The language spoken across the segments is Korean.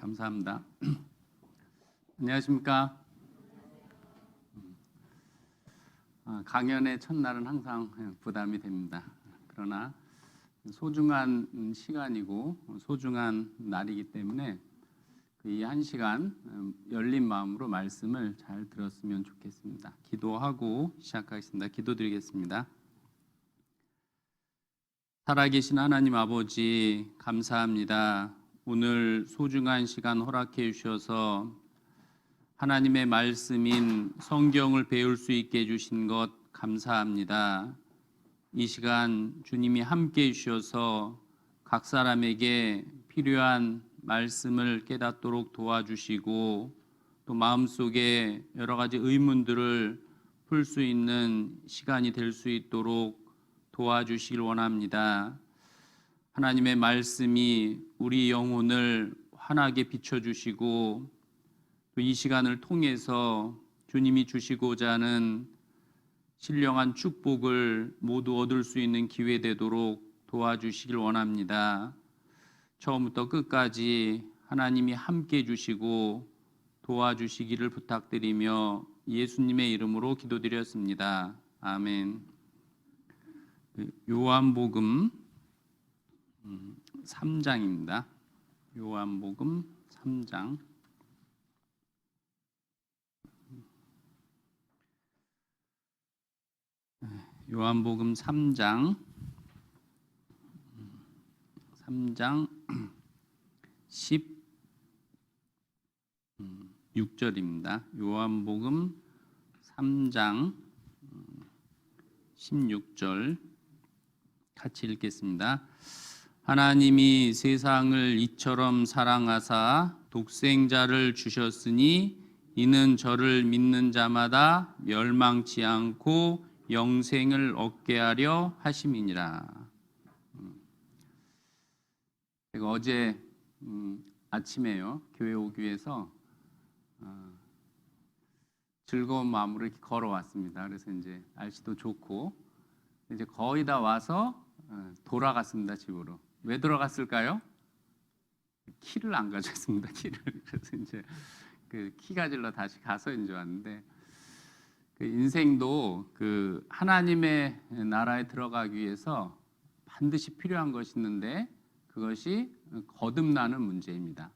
감사합니다. 안녕하십니까? 강연의 첫날은 항상 부담이 됩니다. 그러나 소중한 시간이고 소중한 날이기 때문에 이 한 시간 열린 마음으로 말씀을 잘 들었으면 좋겠습니다. 기도하고 시작하겠습니다. 기도드리겠습니다. 살아계신 하나님 아버지, 감사합니다. 오늘 소중한 시간 허락해 주셔서 하나님의 말씀인 성경을 배울 수 있게 해주신 것 감사합니다. 이 시간 주님이 함께 해주셔서 각 사람에게 필요한 말씀을 깨닫도록 도와주시고 또 마음속에 여러 가지 의문들을 풀 수 있는 시간이 될 수 있도록 도와주시길 원합니다. 하나님의 말씀이 우리 영혼을 환하게 비춰주시고 또 이 시간을 통해서 주님이 주시고자 하는 신령한 축복을 모두 얻을 수 있는 기회 되도록 도와주시길 원합니다. 처음부터 끝까지 하나님이 함께 해주시고 도와주시기를 부탁드리며 예수님의 이름으로 기도드렸습니다. 아멘. 요한복음 3장입니다. 요한복음 3장. 요한복음 3장 16절입니다. 요한복음 3장 16절 같이 읽겠습니다. 하나님이 세상을 이처럼 사랑하사 독생자를 주셨으니 이는 저를 믿는 자마다 멸망치 않고 영생을 얻게 하려 하심이니라. 제가 어제 아침에요 교회 오기 위해서 즐거운 마음으로 이렇게 걸어왔습니다. 그래서 이제 날씨도 좋고 이제 거의 다 와서 돌아갔습니다. 집으로. 왜 돌아갔을까요? 키를 안 가져왔습니다. 키를. 그래서 이제 그 키 가지러 다시 가서 이제 왔는데 그 인생도 그 하나님의 나라에 들어가기 위해서 반드시 필요한 것이 있는데 그것이 거듭나는 문제입니다.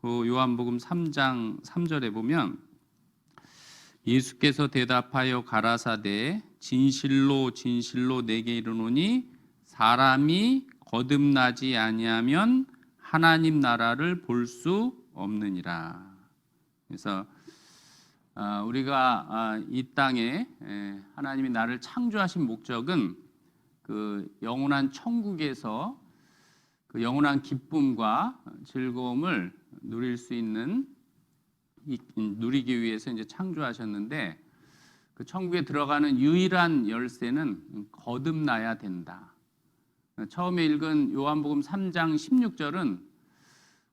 그 요한복음 3장 3절에 보면 예수께서 대답하여 가라사대 진실로 진실로 내게 이르노니 사람이 거듭나지 아니하면 하나님 나라를 볼 수 없느니라. 그래서 우리가 이 땅에 하나님이 나를 창조하신 목적은 그 영원한 천국에서 그 영원한 기쁨과 즐거움을 누릴 수 있는 누리기 위해서 이제 창조하셨는데 그 천국에 들어가는 유일한 열쇠는 거듭나야 된다. 처음에 읽은 요한복음 3장 16절은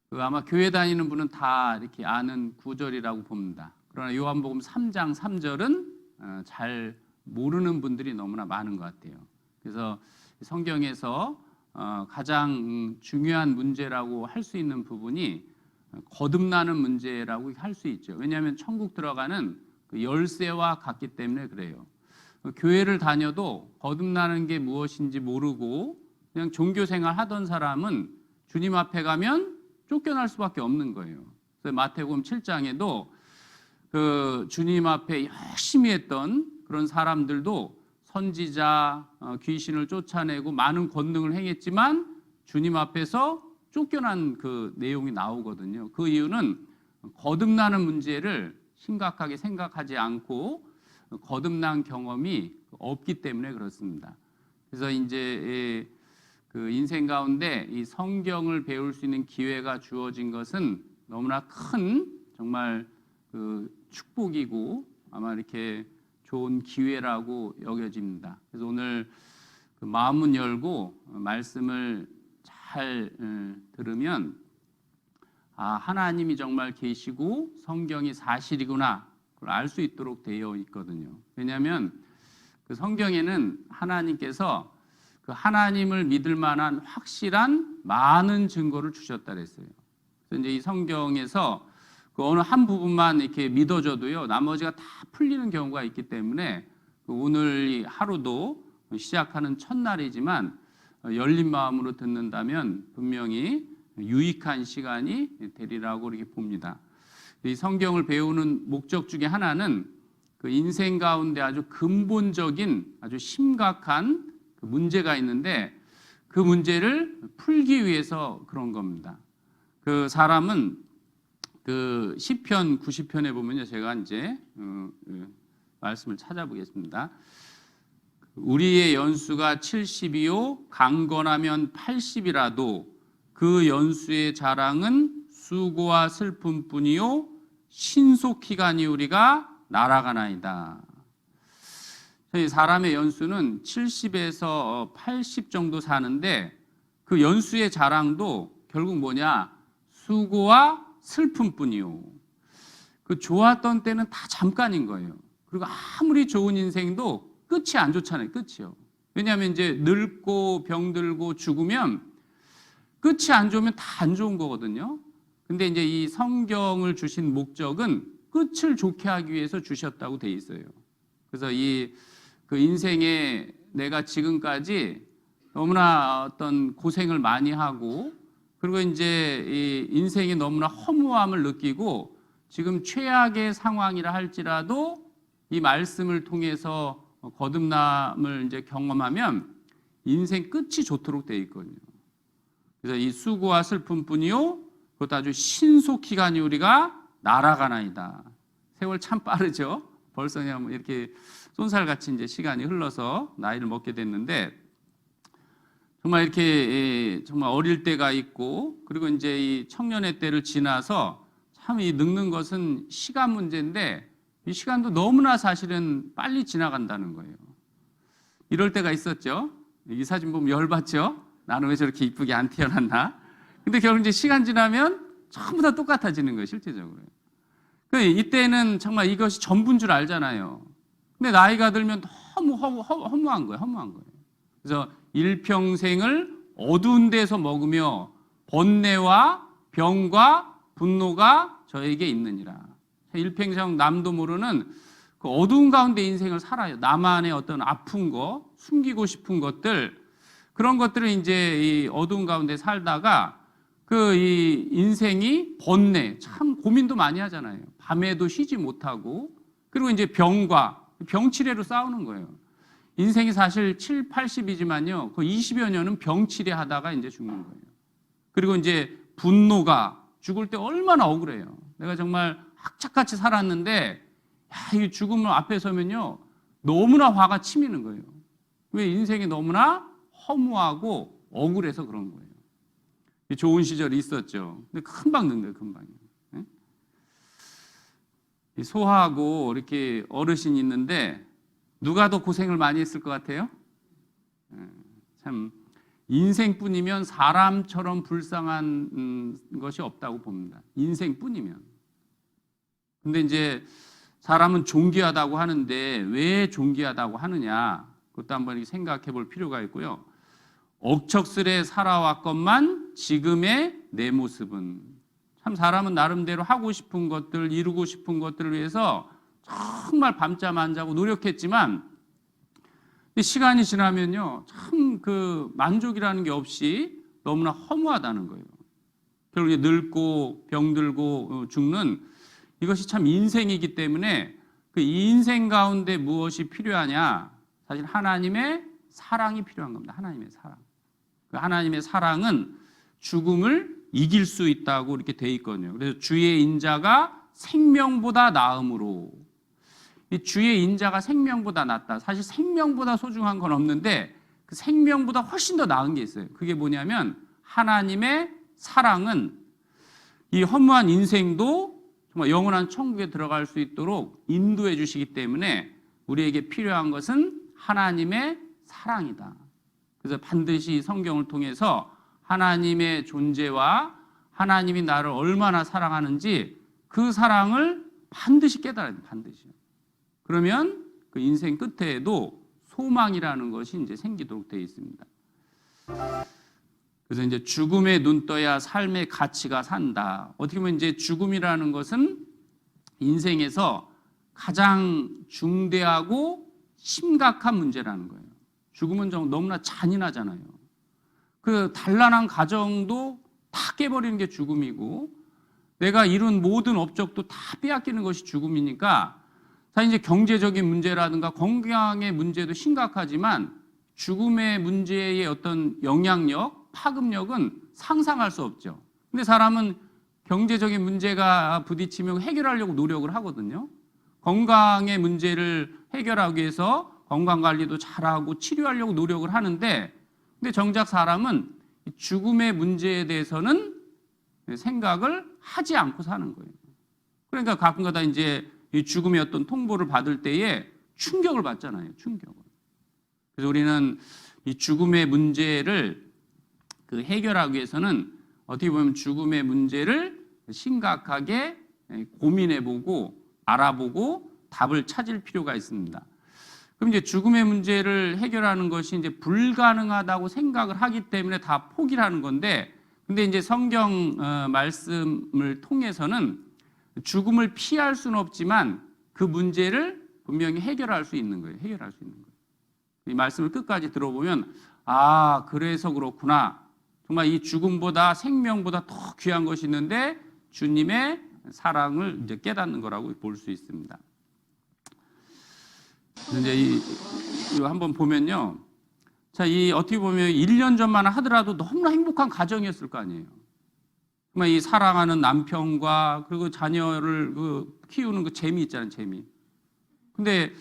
그 아마 교회 다니는 분은 다 이렇게 아는 구절이라고 봅니다. 그러나 요한복음 3장 3절은 잘 모르는 분들이 너무나 많은 것 같아요. 그래서 성경에서 가장 중요한 문제라고 할 수 있는 부분이 거듭나는 문제라고 할 수 있죠. 왜냐하면 천국 들어가는 그 열쇠와 같기 때문에 그래요. 교회를 다녀도 거듭나는 게 무엇인지 모르고 그냥 종교생활 하던 사람은 주님 앞에 가면 쫓겨날 수밖에 없는 거예요. 그래서 마태복음 7장에도 그 주님 앞에 열심히 했던 그런 사람들도 선지자, 귀신을 쫓아내고 많은 권능을 행했지만 주님 앞에서 쫓겨난 그 내용이 나오거든요. 그 이유는 거듭나는 문제를 심각하게 생각하지 않고 거듭난 경험이 없기 때문에 그렇습니다. 그래서 이제 그 인생 가운데 이 성경을 배울 수 있는 기회가 주어진 것은 너무나 큰 정말 그 축복이고 아마 이렇게 좋은 기회라고 여겨집니다. 그래서 오늘 그 마음문 열고 말씀을 잘 들으면 하나님이 정말 계시고 성경이 사실이구나 그걸 알 수 있도록 되어 있거든요. 왜냐하면 그 성경에는 하나님께서 그 하나님을 믿을 만한 확실한 많은 증거를 주셨다 그랬어요. 그래서 이제 이 성경에서 그 어느 한 부분만 이렇게 믿어줘도요, 나머지가 다 풀리는 경우가 있기 때문에 오늘 이 하루도 시작하는 첫날이지만 열린 마음으로 듣는다면 분명히 유익한 시간이 되리라고 이렇게 봅니다. 이 성경을 배우는 목적 중에 하나는 그 인생 가운데 아주 근본적인 아주 심각한 그 문제가 있는데 그 문제를 풀기 위해서 그런 겁니다. 그 사람은 그 시편 90편에 보면요, 제가 이제 말씀을 찾아보겠습니다. 우리의 연수가 70이요 강건하면 80이라도 그 연수의 자랑은 수고와 슬픔뿐이요 신속히 가니 우리가 날아가나이다. 사람의 연수는 70에서 80 정도 사는데 그 연수의 자랑도 결국 뭐냐? 수고와 슬픔뿐이요. 그 좋았던 때는 다 잠깐인 거예요. 그리고 아무리 좋은 인생도 끝이 안 좋잖아요. 끝이요. 왜냐하면 이제 늙고 병들고 죽으면 끝이 안 좋으면 다 안 좋은 거거든요. 근데 이제 이 성경을 주신 목적은 끝을 좋게 하기 위해서 주셨다고 돼 있어요. 그래서 이 그 인생에 내가 지금까지 너무나 어떤 고생을 많이 하고 그리고 이제 이 인생이 너무나 허무함을 느끼고 지금 최악의 상황이라 할지라도 이 말씀을 통해서 거듭남을 이제 경험하면 인생 끝이 좋도록 되어 있거든요. 그래서 이 수고와 슬픔뿐이요 그것도 아주 신속히 가니 우리가 날아가나이다. 세월 참 빠르죠. 벌써 그냥 이렇게 쏜살같이 이제 시간이 흘러서 나이를 먹게 됐는데 정말 이렇게 정말 어릴 때가 있고 그리고 이제 이 청년의 때를 지나서 참 이 늙는 것은 시간 문제인데 이 시간도 너무나 사실은 빨리 지나간다는 거예요. 이럴 때가 있었죠. 이 사진 보면 열받죠. 나는 왜 저렇게 이쁘게 안 태어났나? 근데 결국 이제 시간 지나면 전부 다 똑같아지는 거예요, 실제적으로. 이때는 정말 이것이 전부인 줄 알잖아요. 근데 나이가 들면 너무 허무한 거예요, 허무한 거예요. 그래서 일평생을 어두운 데서 먹으며 번뇌와 병과 분노가 저에게 있느니라. 일평생 남도 모르는 그 어두운 가운데 인생을 살아요. 나만의 어떤 아픈 거, 숨기고 싶은 것들, 그런 것들을 이제 이 어두운 가운데 살다가 그 이 인생이 번뇌, 참 고민도 많이 하잖아요. 밤에도 쉬지 못하고, 그리고 이제 병과 병치레로 싸우는 거예요. 인생이 사실 7, 80이지만요. 그 20여 년은 병치레 하다가 이제 죽는 거예요. 그리고 이제 분노가 죽을 때 얼마나 억울해요. 내가 정말 악착같이 살았는데, 야, 이 죽음을 앞에 서면요. 너무나 화가 치미는 거예요. 왜 인생이 너무나 허무하고 억울해서 그런 거예요. 좋은 시절이 있었죠. 근데 금방 는 거예요, 금방요. 소하고 이렇게 어르신이 있는데 누가 더 고생을 많이 했을 것 같아요? 참 인생뿐이면 사람처럼 불쌍한 것이 없다고 봅니다. 인생뿐이면. 근데 이제 사람은 존귀하다고 하는데 왜 존귀하다고 하느냐? 그것도 한번 생각해 볼 필요가 있고요. 억척스레 살아왔건만 지금의 내 모습은 참 사람은 나름대로 하고 싶은 것들, 이루고 싶은 것들을 위해서 정말 밤잠 안 자고 노력했지만 시간이 지나면요 참 그 만족이라는 게 없이 너무나 허무하다는 거예요. 결국 늙고 병들고 죽는 이것이 참 인생이기 때문에 그 인생 가운데 무엇이 필요하냐? 사실 하나님의 사랑이 필요한 겁니다. 하나님의 사랑. 그 하나님의 사랑은 죽음을 이길 수 있다고 이렇게 돼 있거든요. 그래서 주의 인자가 생명보다 나음으로, 이 주의 인자가 생명보다 낫다. 사실 생명보다 소중한 건 없는데 그 생명보다 훨씬 더 나은 게 있어요. 그게 뭐냐면 하나님의 사랑은 이 허무한 인생도 정말 영원한 천국에 들어갈 수 있도록 인도해 주시기 때문에 우리에게 필요한 것은 하나님의 사랑이다. 그래서 반드시 성경을 통해서 하나님의 존재와 하나님이 나를 얼마나 사랑하는지 그 사랑을 반드시 깨달아야 돼요. 반드시. 그러면 그 인생 끝에도 소망이라는 것이 이제 생기도록 되어 있습니다. 그래서 이제 죽음에 눈 떠야 삶의 가치가 산다. 어떻게 보면 이제 죽음이라는 것은 인생에서 가장 중대하고 심각한 문제라는 거예요. 죽음은 너무나 잔인하잖아요. 그 단란한 가정도 다 깨버리는 게 죽음이고, 내가 이룬 모든 업적도 다 빼앗기는 것이 죽음이니까, 사실 이제 경제적인 문제라든가 건강의 문제도 심각하지만 죽음의 문제의 어떤 영향력, 파급력은 상상할 수 없죠. 근데 사람은 경제적인 문제가 부딪히면 해결하려고 노력을 하거든요. 건강의 문제를 해결하기 위해서 건강관리도 잘하고 치료하려고 노력을 하는데, 근데 정작 사람은 죽음의 문제에 대해서는 생각을 하지 않고 사는 거예요. 그러니까 가끔가다 이제 이 죽음의 어떤 통보를 받을 때에 충격을 받잖아요. 충격을. 그래서 우리는 이 죽음의 문제를 해결하기 위해서는 어떻게 보면 죽음의 문제를 심각하게 고민해보고 알아보고 답을 찾을 필요가 있습니다. 그럼 이제 죽음의 문제를 해결하는 것이 이제 불가능하다고 생각을 하기 때문에 다 포기를 하는 건데, 근데 이제 성경 말씀을 통해서는 죽음을 피할 수는 없지만 그 문제를 분명히 해결할 수 있는 거예요. 해결할 수 있는 거예요. 이 말씀을 끝까지 들어보면, 아, 그래서 그렇구나. 정말 이 죽음보다 생명보다 더 귀한 것이 있는데 주님의 사랑을 이제 깨닫는 거라고 볼 수 있습니다. 이제 이거 한번 보면요. 자, 이 어떻게 보면 1년 전만 하더라도 너무나 행복한 가정이었을 거 아니에요. 정말 이 사랑하는 남편과 그리고 자녀를 키우는 그 재미 있잖아요, 재미. 근데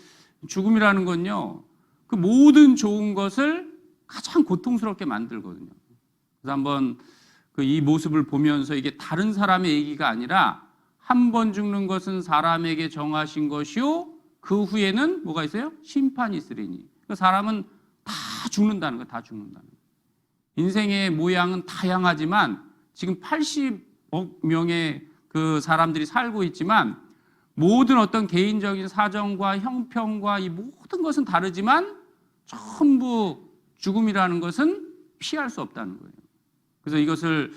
죽음이라는 건요, 그 모든 좋은 것을 가장 고통스럽게 만들거든요. 그래서 한번 이 모습을 보면서 이게 다른 사람의 얘기가 아니라 한 번 죽는 것은 사람에게 정하신 것이요, 그 후에는 뭐가 있어요? 심판이 있으리니. 그러니까 사람은 다 죽는다는 거예요. 다 죽는다는 거예요. 인생의 모양은 다양하지만 지금 80억 명의 그 사람들이 살고 있지만 모든 어떤 개인적인 사정과 형편과 이 모든 것은 다르지만 전부 죽음이라는 것은 피할 수 없다는 거예요. 그래서 이것을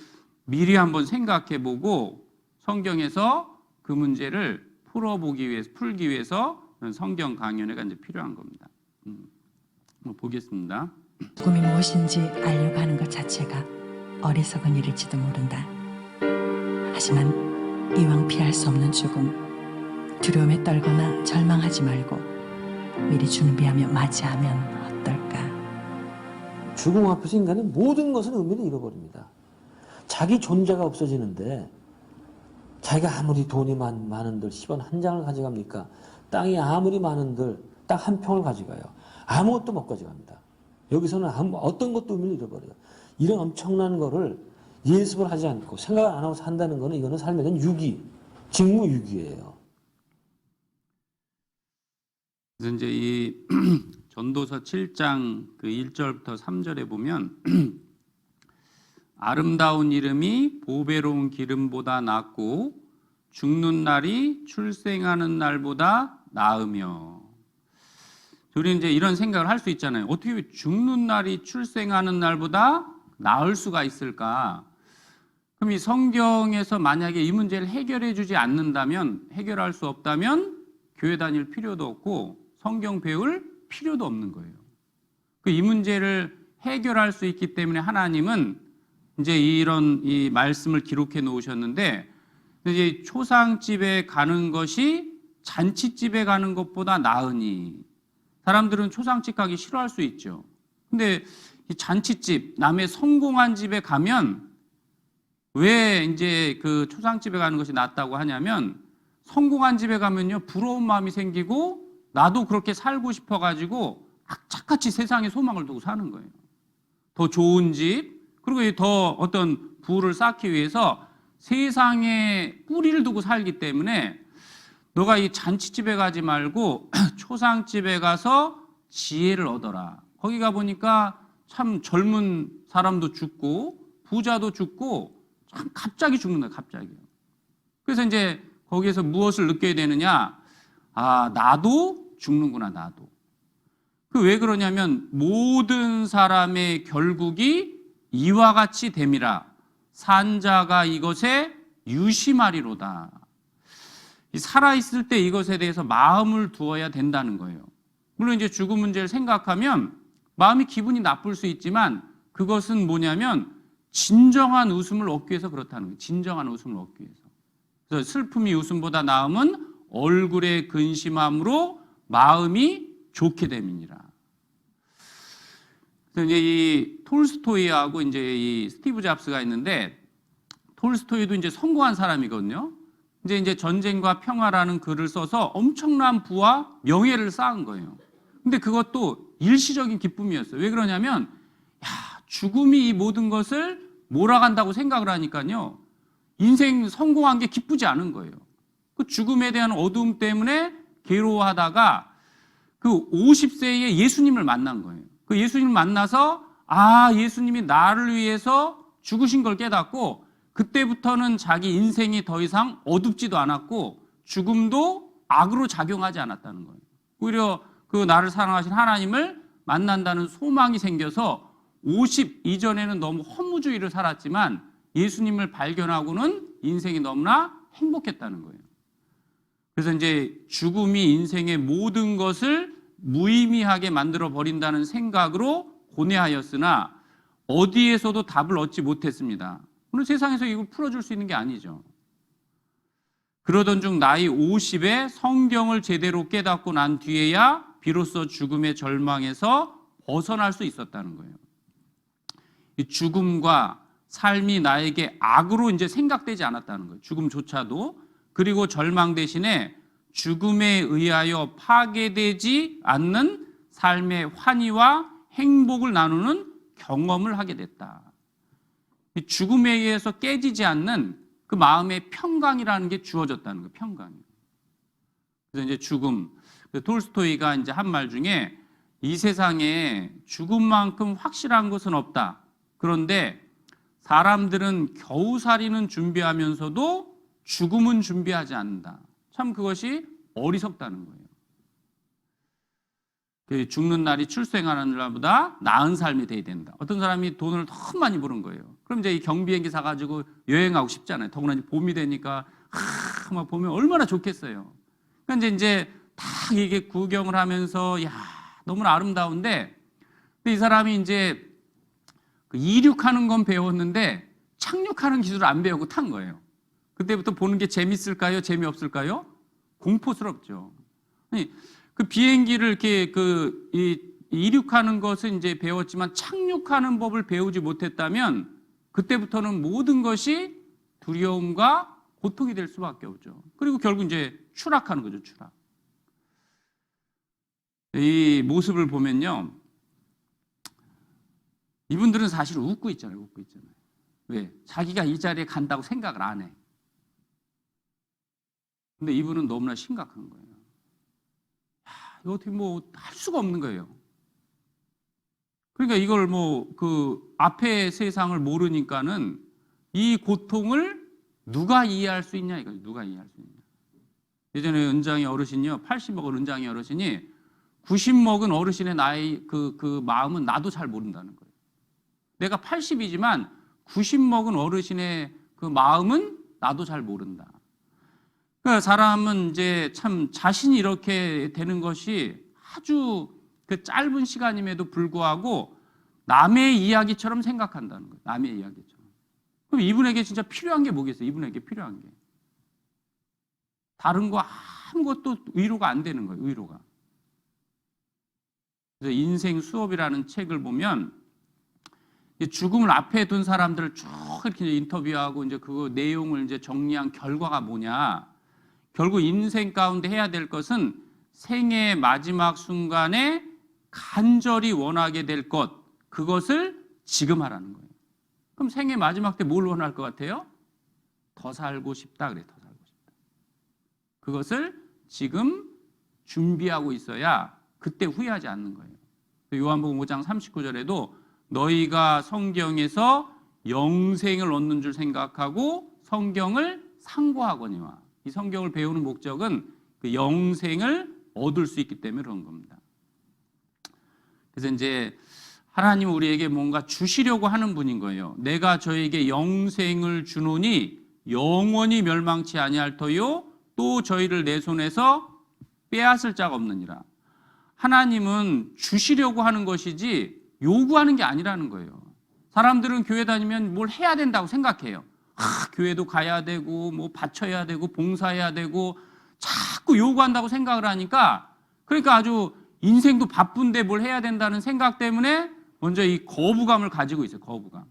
미리 한번 생각해 보고 성경에서 그 문제를 풀기 위해서 성경 강연회가 이제 필요한 겁니다. 보겠습니다. 죽음이 무엇인지 알려고 하는 것 자체가 어리석은 일일지도 모른다. 하지만 이왕 피할 수 없는 죽음, 두려움에 떨거나 절망하지 말고 미리 준비하며 맞이하면 어떨까? 죽음 앞에서 인간은 모든 것은 의미를 잃어버립니다. 자기 존재가 없어지는데, 자기가 아무리 돈이 많은들 10원 한 장을 가져갑니까? 땅이 아무리 많은들 땅 한 평을 가져가요. 아무것도 못 가져갑니다. 여기서는 어떤 것도 의미를 잃어버려요. 이런 엄청난 거를 예습을 하지 않고 생각을 안 하고 산다는 거는, 이거는 삶에 대한 유기, 직무유기예요. 그래서 이제 이 전도서 7장 그 1절부터 3절에 보면 아름다운 이름이 보배로운 기름보다 낫고 죽는 날이 출생하는 날보다 나으며. 우리는 이제 이런 생각을 할 수 있잖아요. 어떻게 죽는 날이 출생하는 날보다 나을 수가 있을까? 그럼 이 성경에서 만약에 이 문제를 해결해 주지 않는다면, 해결할 수 없다면 교회 다닐 필요도 없고 성경 배울 필요도 없는 거예요. 이 문제를 해결할 수 있기 때문에 하나님은 이제 이런 이 말씀을 기록해 놓으셨는데, 이제 초상집에 가는 것이 잔치집에 가는 것보다 나으니. 사람들은 초상집 가기 싫어할 수 있죠. 근데 이 잔치집, 남의 성공한 집에 가면 왜 이제 그 초상집에 가는 것이 낫다고 하냐면, 성공한 집에 가면요, 부러운 마음이 생기고 나도 그렇게 살고 싶어가지고 악착같이 세상에 소망을 두고 사는 거예요. 더 좋은 집, 그리고 더 어떤 부를 쌓기 위해서 세상에 뿌리를 두고 살기 때문에, 너가 이 잔치집에 가지 말고 초상집에 가서 지혜를 얻어라. 거기 가보니까 참 젊은 사람도 죽고 부자도 죽고 참 갑자기 죽는다, 갑자기. 그래서 이제 거기에서 무엇을 느껴야 되느냐? 아, 나도 죽는구나, 나도. 왜 그러냐면 모든 사람의 결국이 이와 같이 됨이라 산자가 이것에 유심하리로다. 살아있을 때 이것에 대해서 마음을 두어야 된다는 거예요. 물론 이제 죽음 문제를 생각하면 마음이 기분이 나쁠 수 있지만 그것은 뭐냐면 진정한 웃음을 얻기 위해서 그렇다는 거예요. 진정한 웃음을 얻기 위해서. 그래서 슬픔이 웃음보다 나음은 얼굴의 근심함으로 마음이 좋게 됨이니라. 그래서 이제 이 톨스토이하고 이제 이 스티브 잡스가 있는데, 톨스토이도 이제 성공한 사람이거든요. 이제 전쟁과 평화라는 글을 써서 엄청난 부와 명예를 쌓은 거예요. 근데 그것도 일시적인 기쁨이었어요. 왜 그러냐면, 죽음이 이 모든 것을 몰아간다고 생각을 하니까요, 인생 성공한 게 기쁘지 않은 거예요. 그 죽음에 대한 어두움 때문에 괴로워하다가 그 50세에 예수님을 만난 거예요. 그 예수님을 만나서 예수님이 나를 위해서 죽으신 걸 깨닫고, 그때부터는 자기 인생이 더 이상 어둡지도 않았고 죽음도 악으로 작용하지 않았다는 거예요. 오히려 그 나를 사랑하신 하나님을 만난다는 소망이 생겨서 50 이전에는 너무 허무주의를 살았지만 예수님을 발견하고는 인생이 너무나 행복했다는 거예요. 그래서 이제 죽음이 인생의 모든 것을 무의미하게 만들어 버린다는 생각으로 고뇌하였으나 어디에서도 답을 얻지 못했습니다. 오늘 세상에서 이걸 풀어줄 수 있는 게 아니죠. 그러던 중 나이 50에 성경을 제대로 깨닫고 난 뒤에야 비로소 죽음의 절망에서 벗어날 수 있었다는 거예요. 이 죽음과 삶이 나에게 악으로 이제 생각되지 않았다는 거예요. 죽음조차도. 그리고 절망 대신에 죽음에 의하여 파괴되지 않는 삶의 환희와 행복을 나누는 경험을 하게 됐다. 죽음에 의해서 깨지지 않는 그 마음의 평강이라는 게 주어졌다는 거예요. 평강이. 그래서 이제 죽음. 톨스토이가 이제 한 말 중에 이 세상에 죽음만큼 확실한 것은 없다. 그런데 사람들은 겨우살이는 준비하면서도 죽음은 준비하지 않는다. 참 그것이 어리석다는 거예요. 죽는 날이 출생하는 날보다 나은 삶이 돼야 된다. 어떤 사람이 돈을 너무 많이 버는 거예요. 그럼 이제 이 경비행기 사가지고 여행하고 싶잖아요. 더구나 이제 봄이 되니까 막 보면 얼마나 좋겠어요. 그러니까 이제 다 이게 구경을 하면서 너무나 아름다운데, 근데 이 사람이 이제 그 이륙하는 건 배웠는데 착륙하는 기술을 안 배우고 탄 거예요. 그때부터 보는 게 재밌을까요? 재미없을까요? 공포스럽죠. 아니, 그 비행기를 이렇게 이륙하는 것은 이제 배웠지만 착륙하는 법을 배우지 못했다면 그때부터는 모든 것이 두려움과 고통이 될 수밖에 없죠. 그리고 결국 이제 추락하는 거죠, 추락. 이 모습을 보면요, 이분들은 사실 웃고 있잖아요, 웃고 있잖아요. 왜? 자기가 이 자리에 간다고 생각을 안 해. 근데 이분은 너무나 심각한 거예요. 이거 어떻게 할 수가 없는 거예요. 그러니까 이걸 그 앞의 세상을 모르니까는 이 고통을 누가 이해할 수 있냐 이거죠. 누가 이해할 수 있냐. 예전에 은장이 어르신이요, 80 먹은 은장이 어르신이 90 먹은 어르신의 나이 그 마음은 나도 잘 모른다는 거예요. 내가 80이지만 90 먹은 어르신의 그 마음은 나도 잘 모른다. 그러니까 사람은 이제 참 자신이 이렇게 되는 것이 아주 그 짧은 시간임에도 불구하고 남의 이야기처럼 생각한다는 거예요. 남의 이야기처럼. 그럼 이분에게 진짜 필요한 게 뭐겠어요? 이분에게 필요한 게. 다른 거 아무것도 위로가 안 되는 거예요. 위로가. 그래서 인생 수업이라는 책을 보면 죽음을 앞에 둔 사람들을 쭉 이렇게 인터뷰하고 이제 그 내용을 이제 정리한 결과가 뭐냐. 결국 인생 가운데 해야 될 것은 생애의 마지막 순간에 간절히 원하게 될 것, 그것을 지금 하라는 거예요. 그럼 생애 마지막 때 뭘 원할 것 같아요? 더 살고 싶다 그래, 더 살고 싶다. 그것을 지금 준비하고 있어야 그때 후회하지 않는 거예요. 요한복음 5장 39절에도 너희가 성경에서 영생을 얻는 줄 생각하고 성경을 상고하거니와. 이 성경을 배우는 목적은 그 영생을 얻을 수 있기 때문에 그런 겁니다. 그래서 이제 하나님은 우리에게 뭔가 주시려고 하는 분인 거예요. 내가 저에게 영생을 주노니 영원히 멸망치 아니할 터요 또 저희를 내 손에서 빼앗을 자가 없느니라. 하나님은 주시려고 하는 것이지 요구하는 게 아니라는 거예요. 사람들은 교회 다니면 뭘 해야 된다고 생각해요. 교회도 가야 되고 뭐 바쳐야 되고 봉사해야 되고 자꾸 요구한다고 생각을 하니까, 그러니까 아주 인생도 바쁜데 뭘 해야 된다는 생각 때문에 먼저 이 거부감을 가지고 있어요. 거부감.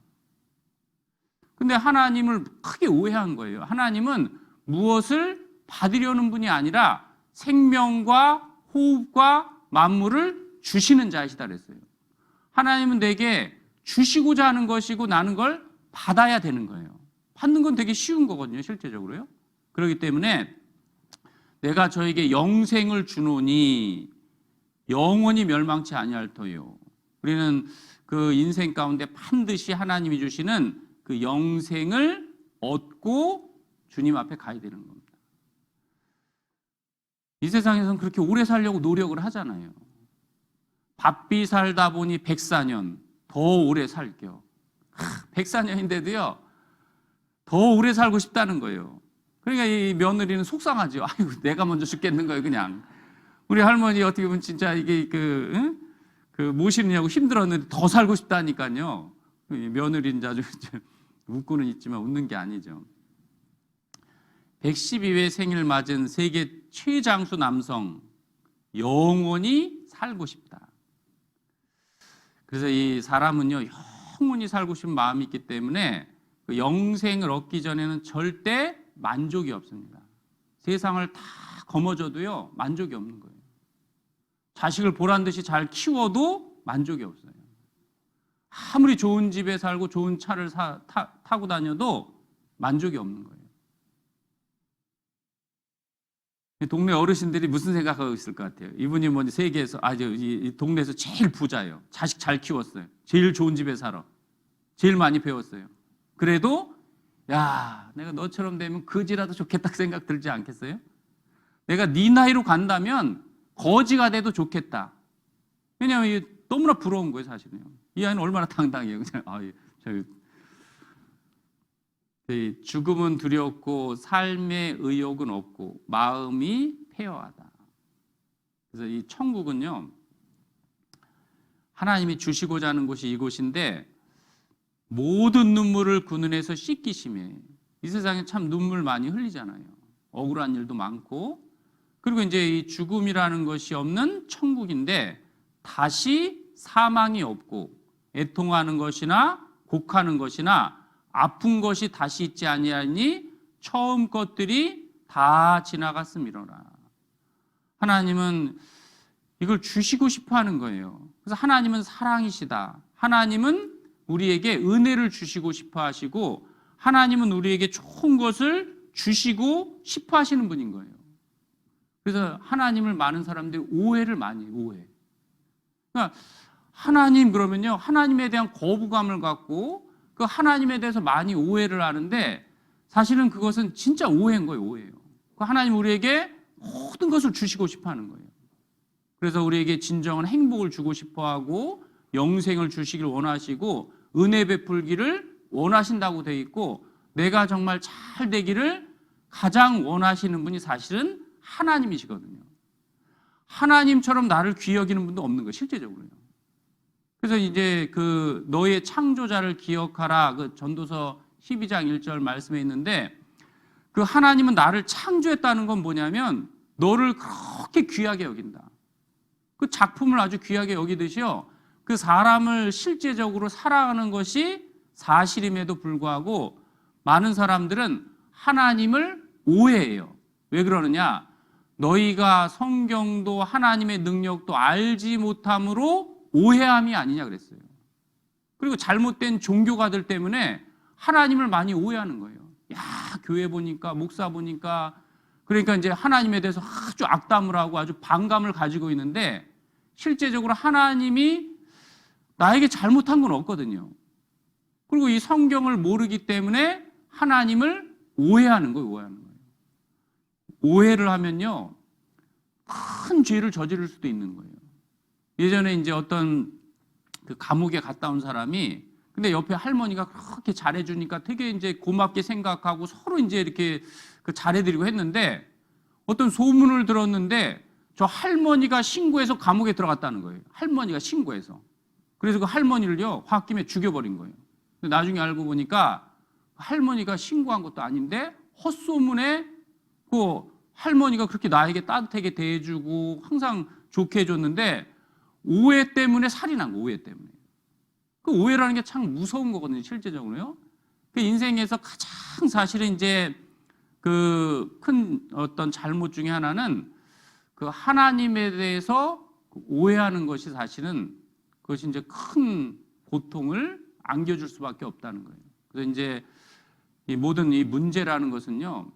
근데 하나님을 크게 오해한 거예요. 하나님은 무엇을 받으려는 분이 아니라 생명과 호흡과 만물을 주시는 자이시다 그랬어요. 하나님은 내게 주시고자 하는 것이고 나는 걸 받아야 되는 거예요. 받는 건 되게 쉬운 거거든요, 실제적으로요. 그렇기 때문에 내가 저에게 영생을 주노니 영원히 멸망치 아니할 터요. 우리는 그 인생 가운데 반드시 하나님이 주시는 그 영생을 얻고 주님 앞에 가야 되는 겁니다. 이 세상에서는 그렇게 오래 살려고 노력을 하잖아요. 바삐 살다 보니 104년, 더 오래 살게요. 104년인데도요, 더 오래 살고 싶다는 거예요. 그러니까 이 며느리는 속상하죠. 아이고, 내가 먼저 죽겠는 거예요, 그냥. 우리 할머니 어떻게 보면 진짜 이게 모시느냐고 힘들었는데 더 살고 싶다니까요. 며느리는 아주 웃고는 있지만 웃는 게 아니죠. 112회 생일 맞은 세계 최장수 남성, 영원히 살고 싶다. 그래서 이 사람은요, 영원히 살고 싶은 마음이 있기 때문에 그 영생을 얻기 전에는 절대 만족이 없습니다. 세상을 다 거머쥐어도요, 만족이 없는 거예요. 자식을 보란 듯이 잘 키워도 만족이 없어요. 아무리 좋은 집에 살고 좋은 차를 타고 다녀도 만족이 없는 거예요. 동네 어르신들이 무슨 생각하고 있을 것 같아요? 이분이 먼저 세계에서, 이 동네에서 제일 부자예요. 자식 잘 키웠어요. 제일 좋은 집에 살아. 제일 많이 배웠어요. 그래도, 야, 내가 너처럼 되면 거지라도 좋겠다 생각 들지 않겠어요? 내가 네 나이로 간다면 거지가 돼도 좋겠다. 왜냐하면 이게 너무나 부러운 거예요, 사실은요. 이 아이는 얼마나 당당해요. 죽음은 두렵고 삶의 의욕은 없고 마음이 폐허하다. 그래서 이 천국은요, 하나님이 주시고자 하는 곳이 이곳인데 모든 눈물을 그 눈에서 씻기심에, 이 세상에 참 눈물 많이 흘리잖아요. 억울한 일도 많고, 그리고 이제 이 죽음이라는 것이 없는 천국인데 다시 사망이 없고 애통하는 것이나 곡하는 것이나 아픈 것이 다시 있지 아니하니 처음 것들이 다 지나갔음이로라. 하나님은 이걸 주시고 싶어 하는 거예요. 그래서 하나님은 사랑이시다. 하나님은 우리에게 은혜를 주시고 싶어 하시고 하나님은 우리에게 좋은 것을 주시고 싶어 하시는 분인 거예요. 그래서 하나님을 많은 사람들이 오해를 많이 해요. 오해. 그러니까 하나님 그러면요, 하나님에 대한 거부감을 갖고 그 하나님에 대해서 많이 오해를 하는데 사실은 그것은 진짜 오해인 거예요. 오해예요. 그 하나님 우리에게 모든 것을 주시고 싶어 하는 거예요. 그래서 우리에게 진정한 행복을 주고 싶어 하고 영생을 주시길 원하시고 은혜 베풀기를 원하신다고 되어 있고 내가 정말 잘 되기를 가장 원하시는 분이 사실은 하나님이시거든요. 하나님처럼 나를 귀히 여기는 분도 없는 거예요, 실제적으로요. 그래서 이제 그 너의 창조자를 기억하라, 그 전도서 12장 1절 말씀에 있는데 그 하나님은 나를 창조했다는 건 뭐냐면 너를 그렇게 귀하게 여긴다. 그 작품을 아주 귀하게 여기듯이요, 그 사람을 실제적으로 사랑하는 것이 사실임에도 불구하고 많은 사람들은 하나님을 오해해요. 왜 그러느냐? 너희가 성경도 하나님의 능력도 알지 못함으로 오해함이 아니냐 그랬어요. 그리고 잘못된 종교가들 때문에 하나님을 많이 오해하는 거예요. 야, 교회 보니까, 목사 보니까, 그러니까 이제 하나님에 대해서 아주 악담을 하고 아주 반감을 가지고 있는데 실제적으로 하나님이 나에게 잘못한 건 없거든요. 그리고 이 성경을 모르기 때문에 하나님을 오해하는 거예요. 오해하는 거예요. 오해를 하면요, 큰 죄를 저지를 수도 있는 거예요. 예전에 이제 어떤 그 감옥에 갔다 온 사람이 근데 옆에 할머니가 그렇게 잘해주니까 되게 이제 고맙게 생각하고 서로 이제 이렇게 그 잘해드리고 했는데 어떤 소문을 들었는데 저 할머니가 신고해서 감옥에 들어갔다는 거예요. 할머니가 신고해서. 그래서 그 할머니를요, 홧김에 죽여버린 거예요. 근데 나중에 알고 보니까 할머니가 신고한 것도 아닌데 헛소문에 그 할머니가 그렇게 나에게 따뜻하게 대해주고 항상 좋게 해줬는데 오해 때문에 살인한 거, 오해 때문에. 그 오해라는 게 참 무서운 거거든요, 실제적으로요. 그 인생에서 가장 사실은 이제 그 큰 어떤 잘못 중에 하나는 그 하나님에 대해서 오해하는 것이 사실은 그것이 이제 큰 고통을 안겨줄 수밖에 없다는 거예요. 그래서 이제 이 모든 이 문제라는 것은요,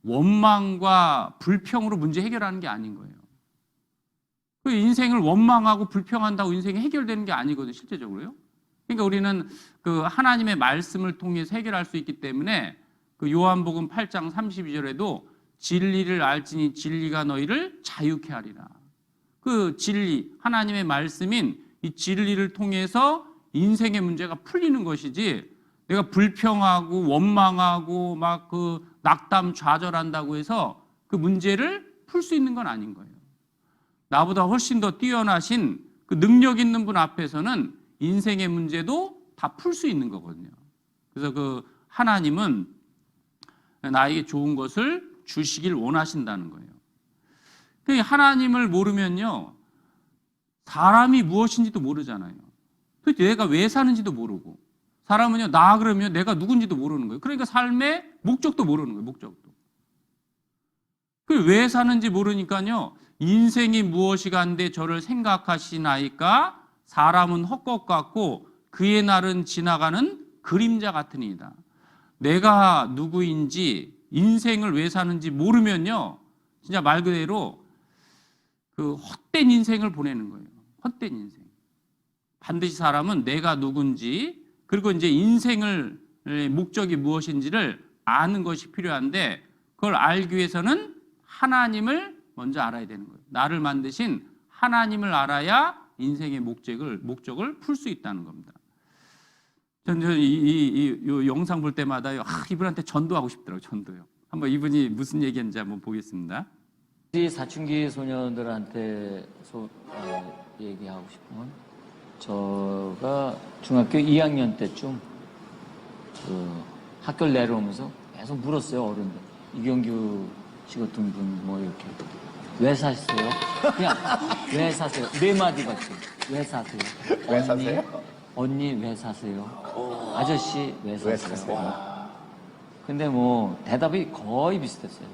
원망과 불평으로 문제 해결하는 게 아닌 거예요. 그 인생을 원망하고 불평한다고 인생이 해결되는 게 아니거든요, 실제적으로요. 그러니까 우리는 그 하나님의 말씀을 통해서 해결할 수 있기 때문에 그 요한복음 8장 32절에도 진리를 알지니 진리가 너희를 자유케 하리라. 그 진리, 하나님의 말씀인 이 진리를 통해서 인생의 문제가 풀리는 것이지 내가 불평하고 원망하고 막 그 낙담 좌절한다고 해서 그 문제를 풀 수 있는 건 아닌 거예요. 나보다 훨씬 더 뛰어나신 그 능력 있는 분 앞에서는 인생의 문제도 다 풀 수 있는 거거든요. 그래서 그 하나님은 나에게 좋은 것을 주시길 원하신다는 거예요. 그 하나님을 모르면요, 사람이 무엇인지도 모르잖아요. 도대체 내가 왜 사는지도 모르고, 사람은요, 나 그러면 내가 누군지도 모르는 거예요. 그러니까 삶의 목적도 모르는 거예요, 목적도. 그 왜 사는지 모르니까요, 인생이 무엇이간데 저를 생각하시나이까 사람은 헛것 같고 그의 날은 지나가는 그림자 같으니이다. 내가 누구인지 인생을 왜 사는지 모르면요, 진짜 말 그대로 그 헛된 인생을 보내는 거예요. 헛된 인생. 반드시 사람은 내가 누군지 그리고 이제 인생을 목적이 무엇인지를 아는 것이 필요한데 그걸 알기 위해서는 하나님을 먼저 알아야 되는 거예요. 나를 만드신 하나님을 알아야 인생의 목적을 풀 수 있다는 겁니다. 저는 이 영상 볼 때마다요, 이분한테 전도하고 싶더라고요. 전도요. 한번 이분이 무슨 얘기했는지 한번 보겠습니다. 우리 사춘기 소녀들한테 얘기하고 싶은 건 제가 중학교 2학년 때쯤 그 학교를 내려오면서 계속 물었어요, 어른들. 이경규 씨 같은 분 뭐 이렇게 왜 사세요? 그냥 왜 사세요? 네 마디 같이 왜 사세요? 왜 사세요? 언니 왜 사세요? 아저씨 왜 사세요? 근데 뭐 대답이 거의 비슷했어요.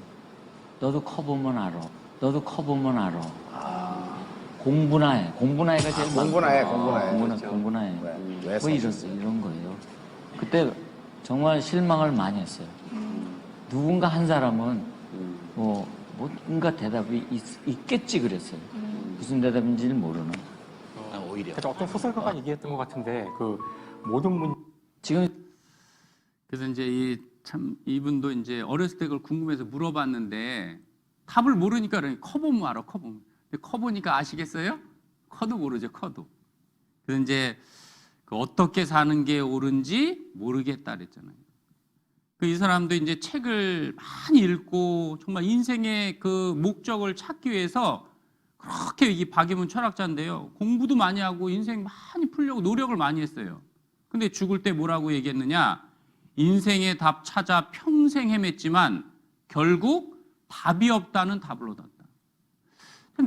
너도 커보면 알아. 너도 커보면 알아. 공부나 해. 공부나 해가 제일 공부나 해, 공부나 해. 그렇죠. 공부나 해. 왜 뭐 이런 거예요. 그때 정말 실망을 많이 했어요. 누군가 한 사람은 뭔가 대답이 있겠지 그랬어요. 무슨 대답인지를 모르는. 오히려. 그래서 어떤 소설가가 얘기했던 것 같은데 그 모든 문 지금 그래서 이제 이분도 이제 어렸을 때 그걸 궁금해서 물어봤는데 답을 모르니까 커보면 알아, 커보면. 근데 커보니까 아시겠어요? 커도 모르죠, 커도. 그래서 이제 그 어떻게 사는 게 옳은지 모르겠다 그랬잖아요. 이 사람도 이제 책을 많이 읽고 정말 인생의 그 목적을 찾기 위해서 그렇게 이 박이문 철학자인데요. 공부도 많이 하고 인생 많이 풀려고 노력을 많이 했어요. 근데 죽을 때 뭐라고 얘기했느냐? 인생의 답 찾아 평생 헤맸지만 결국 답이 없다는 답을 얻었다.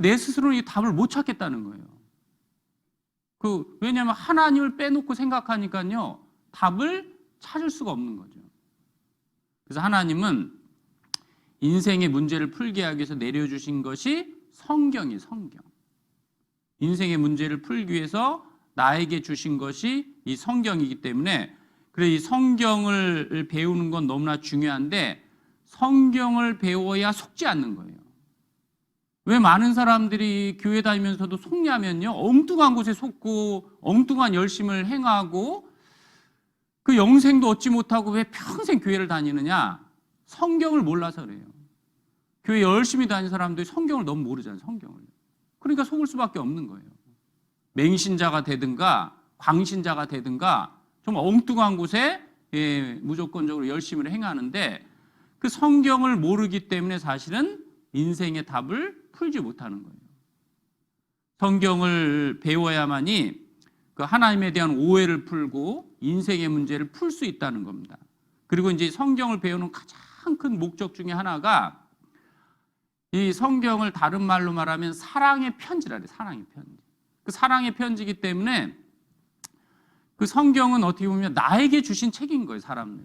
내 스스로는 이 답을 못 찾겠다는 거예요. 왜냐하면 하나님을 빼놓고 생각하니까요, 답을 찾을 수가 없는 거죠. 그래서 하나님은 인생의 문제를 풀게 하기 위해서 내려주신 것이 성경이에요, 성경. 인생의 문제를 풀기 위해서 나에게 주신 것이 이 성경이기 때문에 그래 이 성경을 배우는 건 너무나 중요한데 성경을 배워야 속지 않는 거예요. 왜 많은 사람들이 교회 다니면서도 속냐면요, 엉뚱한 곳에 속고 엉뚱한 열심을 행하고 그 영생도 얻지 못하고 왜 평생 교회를 다니느냐? 성경을 몰라서 그래요. 교회 열심히 다니는 사람들이 성경을 너무 모르잖아요, 성경을. 그러니까 속을 수밖에 없는 거예요. 맹신자가 되든가 광신자가 되든가 정말 엉뚱한 곳에 무조건적으로 열심히 행하는데 그 성경을 모르기 때문에 사실은 인생의 답을 풀지 못하는 거예요. 성경을 배워야만이 그 하나님에 대한 오해를 풀고 인생의 문제를 풀 수 있다는 겁니다. 그리고 이제 성경을 배우는 가장 큰 목적 중에 하나가 이 성경을 다른 말로 말하면 사랑의 편지라 그래요. 사랑의 편지. 그 사랑의 편지이기 때문에 그 성경은 어떻게 보면 나에게 주신 책인 거예요, 사람들.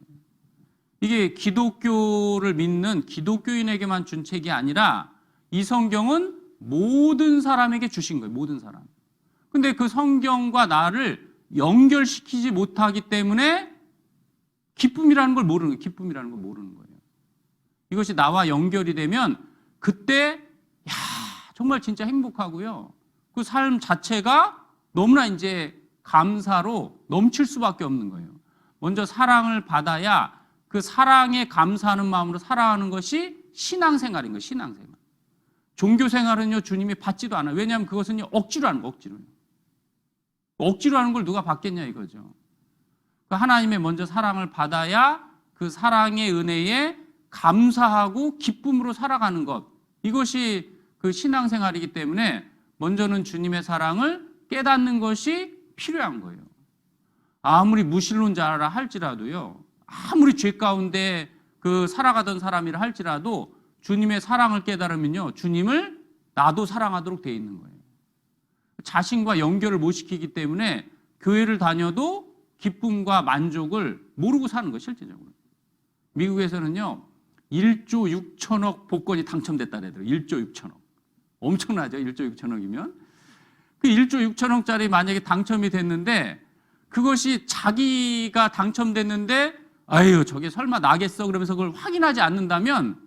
이게 기독교를 믿는 기독교인에게만 준 책이 아니라 이 성경은 모든 사람에게 주신 거예요, 모든 사람. 근데 그 성경과 나를 연결시키지 못하기 때문에 기쁨이라는 걸 모르는 거예요, 기쁨이라는 걸 모르는 거예요. 이것이 나와 연결이 되면 그때 야, 정말 진짜 행복하고요. 그 삶 자체가 너무나 이제 감사로 넘칠 수밖에 없는 거예요. 먼저 사랑을 받아야 그 사랑에 감사하는 마음으로 살아가는 것이 신앙생활인 거예요. 신앙생활. 종교생활은요 주님이 받지도 않아요. 왜냐하면 그것은요 억지로 하는 거, 억지로. 억지로 하는 걸 누가 받겠냐 이거죠. 하나님의 먼저 사랑을 받아야 그 사랑의 은혜에 감사하고 기쁨으로 살아가는 것, 이것이 그 신앙생활이기 때문에 먼저는 주님의 사랑을 깨닫는 것이 필요한 거예요. 아무리 무신론자라 할지라도요, 아무리 죄 가운데 그 살아가던 사람이라 할지라도 주님의 사랑을 깨달으면요 주님을 나도 사랑하도록 돼 있는 거예요. 자신과 연결을 못 시키기 때문에 교회를 다녀도 기쁨과 만족을 모르고 사는 거예요, 실제적으로. 미국에서는요 1조 6천억 복권이 당첨됐다 그러더라고요. 1조 6천억. 엄청나죠? 1조 6천억이면. 그 1조 6천억짜리 만약에 당첨이 됐는데 그것이 자기가 당첨됐는데 아유 저게 설마 나겠어 그러면서 그걸 확인하지 않는다면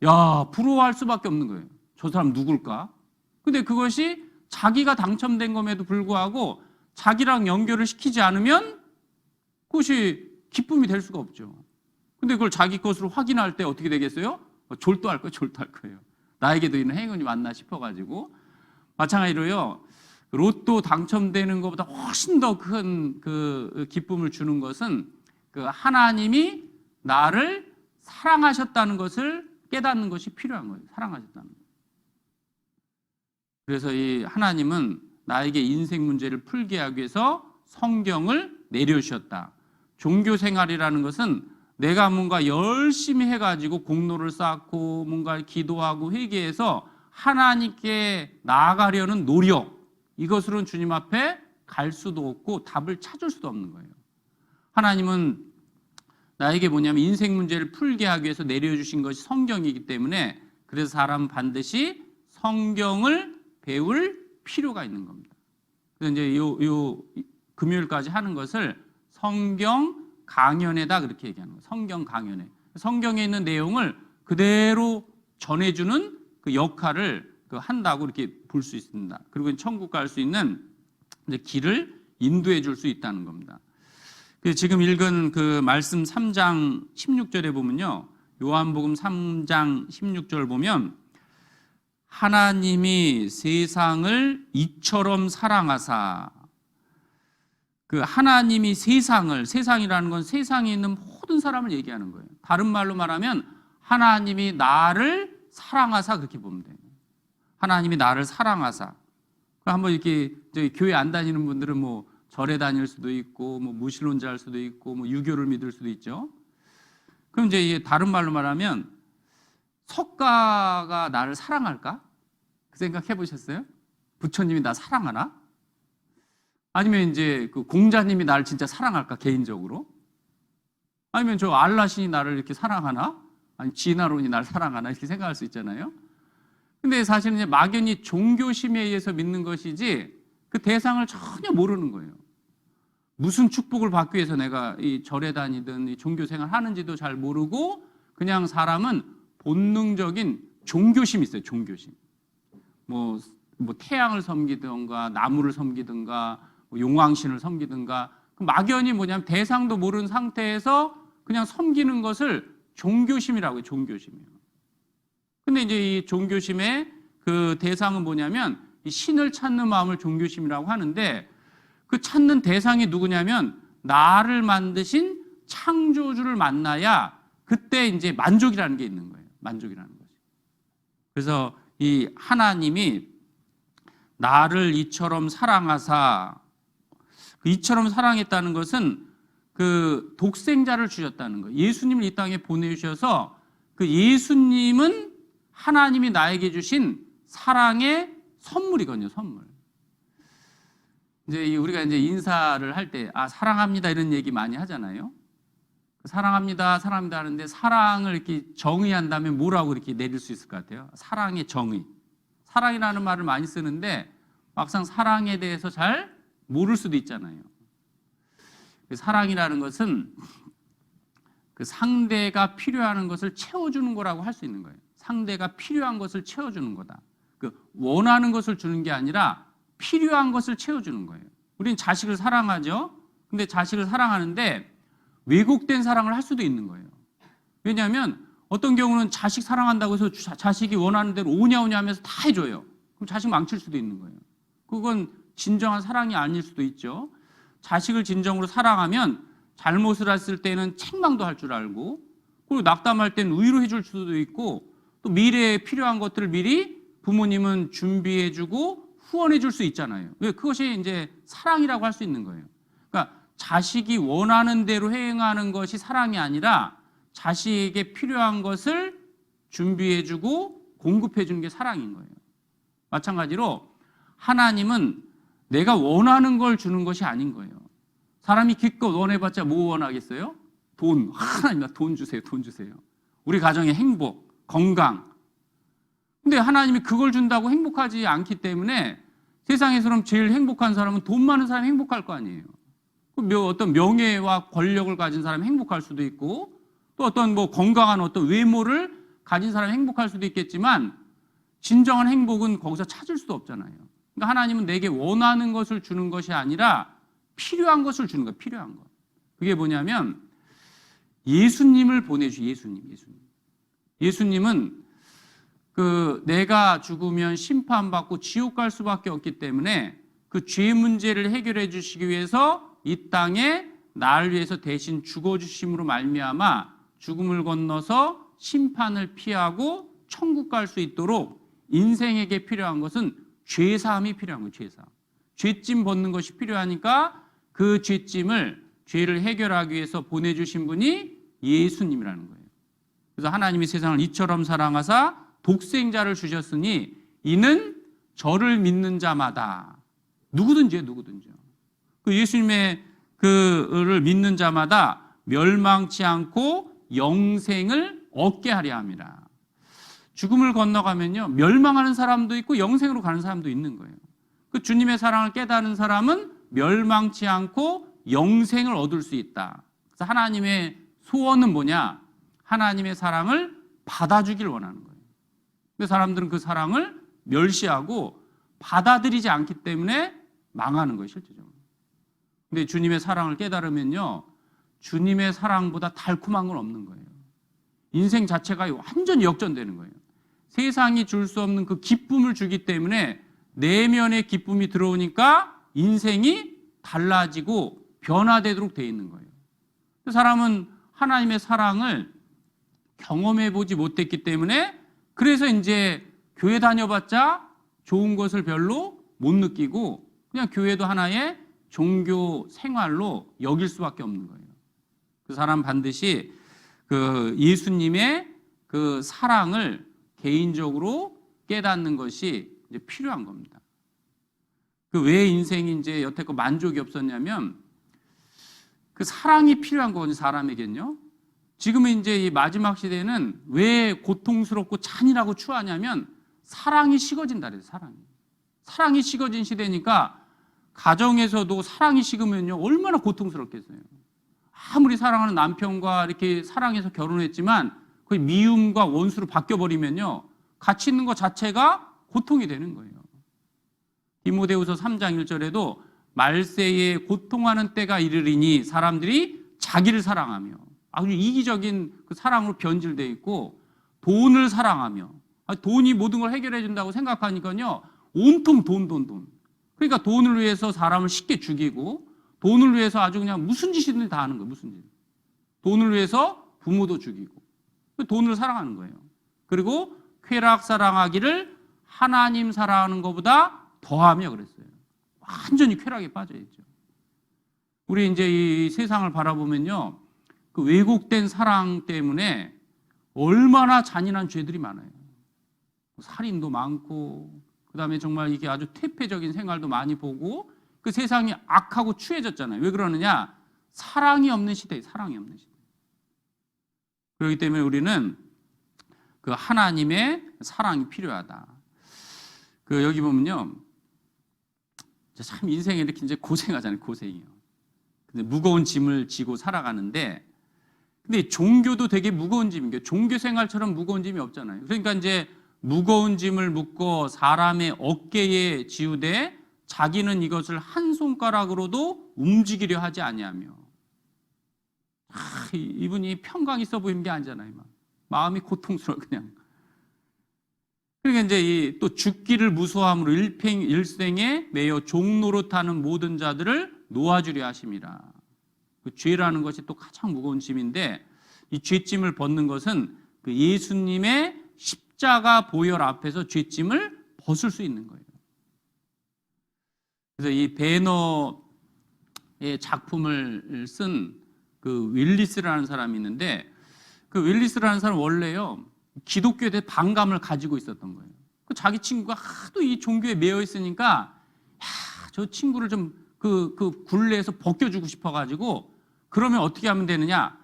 야 부러워할 수밖에 없는 거예요. 저 사람 누굴까? 근데 그것이 자기가 당첨된 것에도 불구하고 자기랑 연결을 시키지 않으면 그것이 기쁨이 될 수가 없죠. 근데 그걸 자기 것으로 확인할 때 어떻게 되겠어요? 졸도할 거예요, 졸도할 거예요. 나에게도 이런 행운이 왔나 싶어가지고. 마찬가지로요, 로또 당첨되는 것보다 훨씬 더 큰 그 기쁨을 주는 것은 그 하나님이 나를 사랑하셨다는 것을 깨닫는 것이 필요한 거예요. 사랑하셨다는 것. 그래서 이 하나님은 나에게 인생 문제를 풀게 하기 위해서 성경을 내려주셨다. 종교 생활이라는 것은 내가 뭔가 열심히 해가지고 공로를 쌓고 뭔가 기도하고 회개해서 하나님께 나아가려는 노력, 이것으로는 주님 앞에 갈 수도 없고 답을 찾을 수도 없는 거예요. 하나님은 나에게 뭐냐면 인생 문제를 풀게 하기 위해서 내려주신 것이 성경이기 때문에 그래서 사람은 반드시 성경을 배울 필요가 있는 겁니다. 그래서 이제 요 금요일까지 하는 것을 성경 강연회다 그렇게 얘기하는 거예요. 성경 강연회. 성경에 있는 내용을 그대로 전해주는 그 역할을 한다고 이렇게 볼 수 있습니다. 그리고 천국 갈 수 있는 이제 길을 인도해 줄 수 있다는 겁니다. 지금 읽은 그 말씀 3장 16절에 보면요. 요한복음 3장 16절 보면 하나님이 세상을 이처럼 사랑하사, 그 하나님이 세상이라는 건 세상에 있는 모든 사람을 얘기하는 거예요. 다른 말로 말하면 하나님이 나를 사랑하사 그렇게 보면 돼요. 하나님이 나를 사랑하사. 한번 이렇게 교회 안 다니는 분들은 뭐 절에 다닐 수도 있고 뭐 무신론자일 수도 있고 뭐 유교를 믿을 수도 있죠. 그럼 이제 이게 다른 말로 말하면 석가가 나를 사랑할까? 그 생각 해보셨어요? 부처님이 나 사랑하나? 아니면 이제 그 공자님이 나를 진짜 사랑할까, 개인적으로? 아니면 저 알라신이 나를 이렇게 사랑하나? 아니 진화론이 나를 사랑하나? 이렇게 생각할 수 있잖아요. 근데 사실은 이제 막연히 종교심에 의해서 믿는 것이지 그 대상을 전혀 모르는 거예요. 무슨 축복을 받기 위해서 내가 이 절에 다니든 이 종교 생활 하는지도 잘 모르고 그냥 사람은 본능적인 종교심이 있어요. 종교심. 뭐 태양을 섬기든가 나무를 섬기든가 뭐 용왕신을 섬기든가 막연히 뭐냐면 대상도 모르는 상태에서 그냥 섬기는 것을 종교심이라고 해요. 종교심이요. 근데 이제 이 종교심의 그 대상은 뭐냐면 이 신을 찾는 마음을 종교심이라고 하는데 그 찾는 대상이 누구냐면 나를 만드신 창조주를 만나야 그때 이제 만족이라는 게 있는 거예요. 만족이라는 거죠. 그래서 이 하나님이 나를 이처럼 사랑하사, 이처럼 사랑했다는 것은 그 독생자를 주셨다는 거예요. 예수님을 이 땅에 보내주셔서 그 예수님은 하나님이 나에게 주신 사랑의 선물이거든요. 선물. 이제 우리가 이제 인사를 할 때 사랑합니다 이런 얘기 많이 하잖아요. 사랑합니다, 사랑합니다 하는데 사랑을 이렇게 정의한다면 뭐라고 이렇게 내릴 수 있을 것 같아요? 사랑의 정의. 사랑이라는 말을 많이 쓰는데 막상 사랑에 대해서 잘 모를 수도 있잖아요. 사랑이라는 것은 그 상대가 필요한 것을 채워주는 거라고 할 수 있는 거예요. 상대가 필요한 것을 채워주는 거다. 그 원하는 것을 주는 게 아니라 필요한 것을 채워주는 거예요. 우리는 자식을 사랑하죠. 근데 자식을 사랑하는데 왜곡된 사랑을 할 수도 있는 거예요. 왜냐하면 어떤 경우는 자식 사랑한다고 해서 자식이 원하는 대로 오냐 하면서 다 해줘요. 그럼 자식 망칠 수도 있는 거예요. 그건 진정한 사랑이 아닐 수도 있죠. 자식을 진정으로 사랑하면 잘못을 했을 때는 책망도 할 줄 알고, 그리고 낙담할 때는 위로해 줄 수도 있고, 또 미래에 필요한 것들을 미리 부모님은 준비해 주고 후원해 줄 수 있잖아요. 왜? 그것이 이제 사랑이라고 할 수 있는 거예요. 그러니까 자식이 원하는 대로 행하는 것이 사랑이 아니라 자식에게 필요한 것을 준비해 주고 공급해 주는 게 사랑인 거예요. 마찬가지로 하나님은 내가 원하는 걸 주는 것이 아닌 거예요. 사람이 기껏 원해봤자 뭐 원하겠어요? 돈. 하나님, 돈 주세요. 돈 주세요. 우리 가정의 행복, 건강. 근데 하나님이 그걸 준다고 행복하지 않기 때문에 세상에서 제일 행복한 사람은 돈 많은 사람이 행복할 거 아니에요. 어떤 명예와 권력을 가진 사람이 행복할 수도 있고, 또 어떤 뭐 건강한 어떤 외모를 가진 사람이 행복할 수도 있겠지만 진정한 행복은 거기서 찾을 수도 없잖아요. 그러니까 하나님은 내게 원하는 것을 주는 것이 아니라 필요한 것을 주는 거예요. 필요한 것. 그게 뭐냐면 예수님을 예수님. 예수님은 그 내가 죽으면 심판받고 지옥 갈 수밖에 없기 때문에 그 죄 문제를 해결해 주시기 위해서 이 땅에 나를 위해서 대신 죽어주심으로 말미암아 죽음을 건너서 심판을 피하고 천국 갈 수 있도록 인생에게 필요한 것은 죄사함이 필요한 거예요. 죄사함. 죄짐 벗는 것이 필요하니까 그 죄를 해결하기 위해서 보내주신 분이 예수님이라는 거예요. 그래서 하나님이 세상을 이처럼 사랑하사 독생자를 주셨으니 이는 저를 믿는 자마다 누구든지요. 그 예수님의 그를 믿는 자마다 멸망치 않고 영생을 얻게 하려 함이라. 죽음을 건너가면요, 멸망하는 사람도 있고 영생으로 가는 사람도 있는 거예요. 그 주님의 사랑을 깨닫는 사람은 멸망치 않고 영생을 얻을 수 있다. 그래서 하나님의 소원은 뭐냐? 하나님의 사랑을 받아주길 원하는 거예요. 근데 사람들은 그 사랑을 멸시하고 받아들이지 않기 때문에 망하는 거예요, 실제적으로. 근데 주님의 사랑을 깨달으면요, 주님의 사랑보다 달콤한 건 없는 거예요. 인생 자체가 완전히 역전되는 거예요. 세상이 줄 수 없는 그 기쁨을 주기 때문에 내면의 기쁨이 들어오니까 인생이 달라지고 변화되도록 되어 있는 거예요. 사람은 하나님의 사랑을 경험해 보지 못했기 때문에 그래서 이제 교회 다녀봤자 좋은 것을 별로 못 느끼고 그냥 교회도 하나의 종교 생활로 여길 수밖에 없는 거예요. 그 사람 반드시 그 예수님의 그 사랑을 개인적으로 깨닫는 것이 이제 필요한 겁니다. 그 왜 인생이 이제 여태껏 만족이 없었냐면 그 사랑이 필요한 거거든요, 사람에겐요. 지금은 이제 이 마지막 시대는 왜 고통스럽고 잔인하고 추하냐면 사랑이 식어진다 그래요, 사랑이 식어진 시대니까 가정에서도 사랑이 식으면요, 얼마나 고통스럽겠어요. 아무리 사랑하는 남편과 이렇게 사랑해서 결혼했지만 거의 미움과 원수로 바뀌어버리면요, 같이 있는 것 자체가 고통이 되는 거예요. 디모데후서 3장 1절에도 말세에 고통하는 때가 이르리니 사람들이 자기를 사랑하며, 아주 이기적인 그 사랑으로 변질되어 있고, 돈을 사랑하며, 돈이 모든 걸 해결해 준다고 생각하니까요, 온통 돈. 그러니까 돈을 위해서 사람을 쉽게 죽이고 돈을 위해서 아주 그냥 무슨 짓이든 다 하는 거예요. 무슨 짓. 돈을 위해서 부모도 죽이고 돈을 사랑하는 거예요. 그리고 쾌락 사랑하기를 하나님 사랑하는 것보다 더하며 그랬어요. 완전히 쾌락에 빠져있죠. 우리 이제 이 세상을 바라보면요, 그 왜곡된 사랑 때문에 얼마나 잔인한 죄들이 많아요. 살인도 많고, 그 다음에 정말 이게 아주 퇴폐적인 생활도 많이 보고, 그 세상이 악하고 추해졌잖아요. 왜 그러느냐? 사랑이 없는 시대에 사랑이 없는 시대. 그렇기 때문에 우리는 그 하나님의 사랑이 필요하다. 그 여기 보면요, 참 인생에 이렇게 이제 고생하잖아요. 고생이요. 근데 무거운 짐을 지고 살아가는데, 근데 종교도 되게 무거운 짐인 게 종교 생활처럼 무거운 짐이 없잖아요. 그러니까 이제 무거운 짐을 묶어 사람의 어깨에 지우되 자기는 이것을 한 손가락으로도 움직이려 하지 아니하며. 이분이 평강 있어 보이는 게 아니잖아요. 마음이 고통스러워 그냥. 그러니까 이제 또 죽기를 무서함으로 일생에 매여 종노릇하는 모든 자들을 놓아주려 하심이라. 그 죄라는 것이 또 가장 무거운 짐인데 이 죄짐을 벗는 것은 그 예수님의 십자가 보혈 앞에서 죄짐을 벗을 수 있는 거예요. 그래서 이 배너의 작품을 쓴 그 윌리스라는 사람이 있는데 그 윌리스라는 사람은 원래요 기독교에 대해 반감을 가지고 있었던 거예요. 그 자기 친구가 하도 이 종교에 매여 있으니까 저 친구를 좀 그 굴레에서 벗겨주고 싶어가지고 그러면 어떻게 하면 되느냐?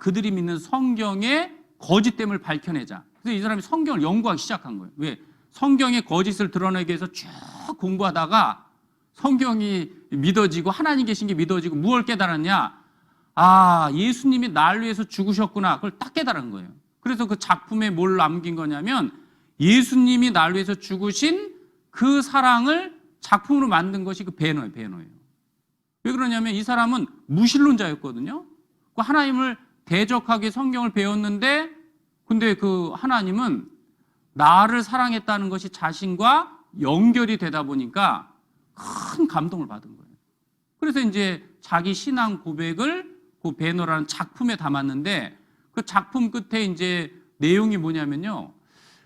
그들이 믿는 성경의 거짓됨을 밝혀내자. 그래서 이 사람이 성경을 연구하기 시작한 거예요. 왜? 성경의 거짓을 드러내기 위해서 쭉 공부하다가 성경이 믿어지고 하나님 계신 게 믿어지고 무엇을 깨달았냐? 예수님이 날 위해서 죽으셨구나. 그걸 딱 깨달은 거예요. 그래서 그 작품에 뭘 남긴 거냐면 예수님이 날 위해서 죽으신 그 사랑을 작품으로 만든 것이 그 배너예요. 왜 그러냐면 이 사람은 무신론자였거든요. 그 하나님을 대적하게 성경을 배웠는데 근데 그 하나님은 나를 사랑했다는 것이 자신과 연결이 되다 보니까 큰 감동을 받은 거예요. 그래서 이제 자기 신앙 고백을 그 배너라는 작품에 담았는데 그 작품 끝에 이제 내용이 뭐냐면요.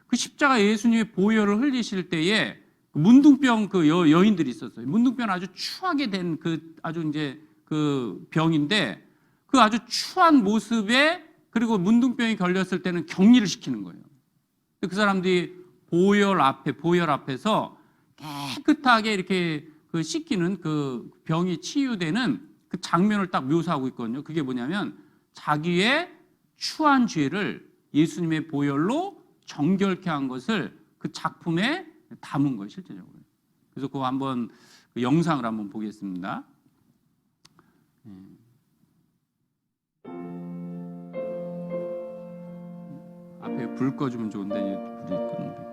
그 십자가 예수님의 보혈을 흘리실 때에 문둥병 그 여인들이 있었어요. 문둥병은 아주 추하게 된 그 아주 이제 그 병인데 그 아주 추한 모습에 그리고 문둥병이 걸렸을 때는 격리를 시키는 거예요. 그 사람들이 보혈 앞에서 깨끗하게 이렇게 그 씻기는 그 병이 치유되는 그 장면을 딱 묘사하고 있거든요. 그게 뭐냐면 자기의 추한 죄를 예수님의 보혈로 정결케 한 것을 그 작품에 담은 거예요, 실제적으로. 그래서 그거 한번 그 영상을 한번 보겠습니다. 앞에 불 꺼주면 좋은데 불이 끄는데.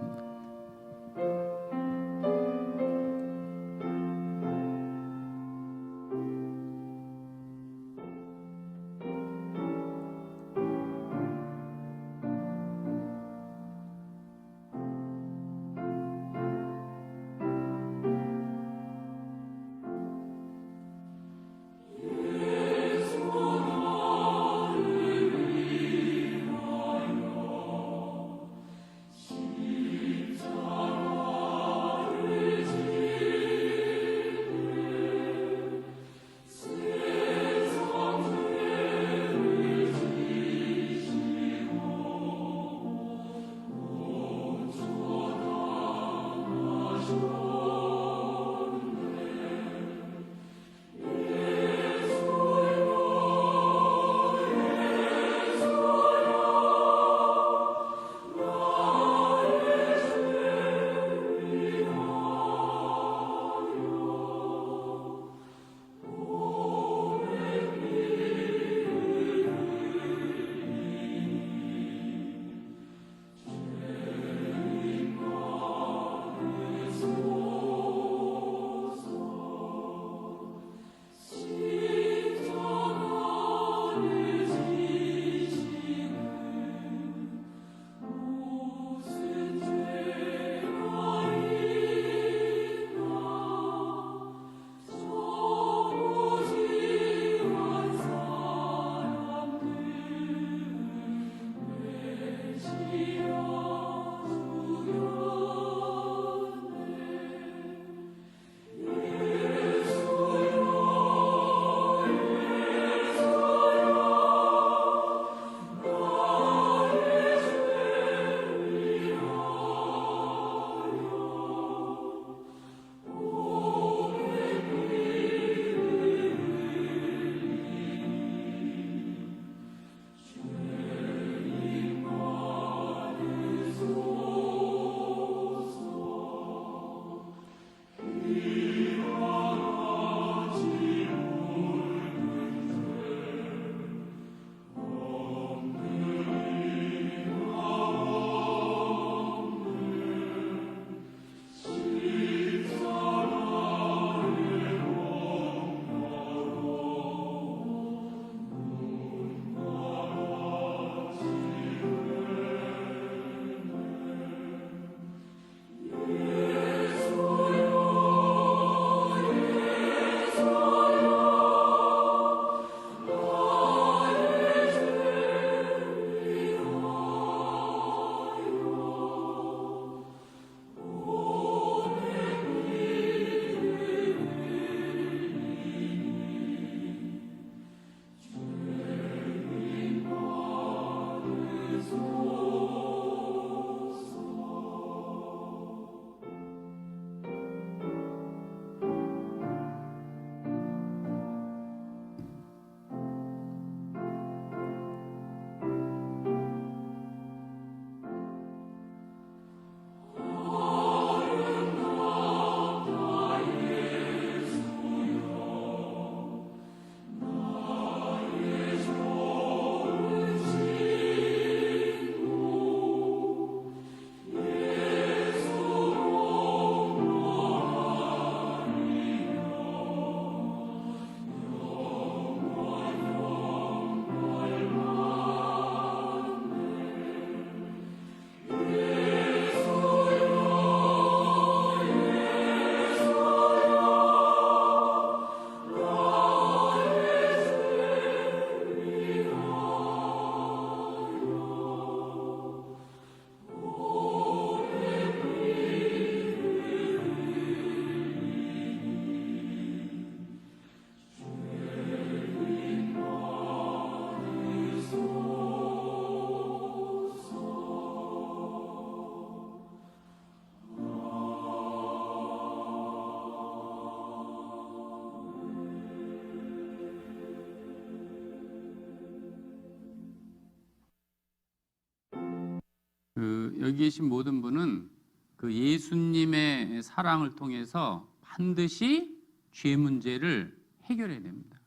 여기 계신 모든 분은 그 예수님의 사랑을 통해서 반드시 죄 문제를 해결해야 됩니다.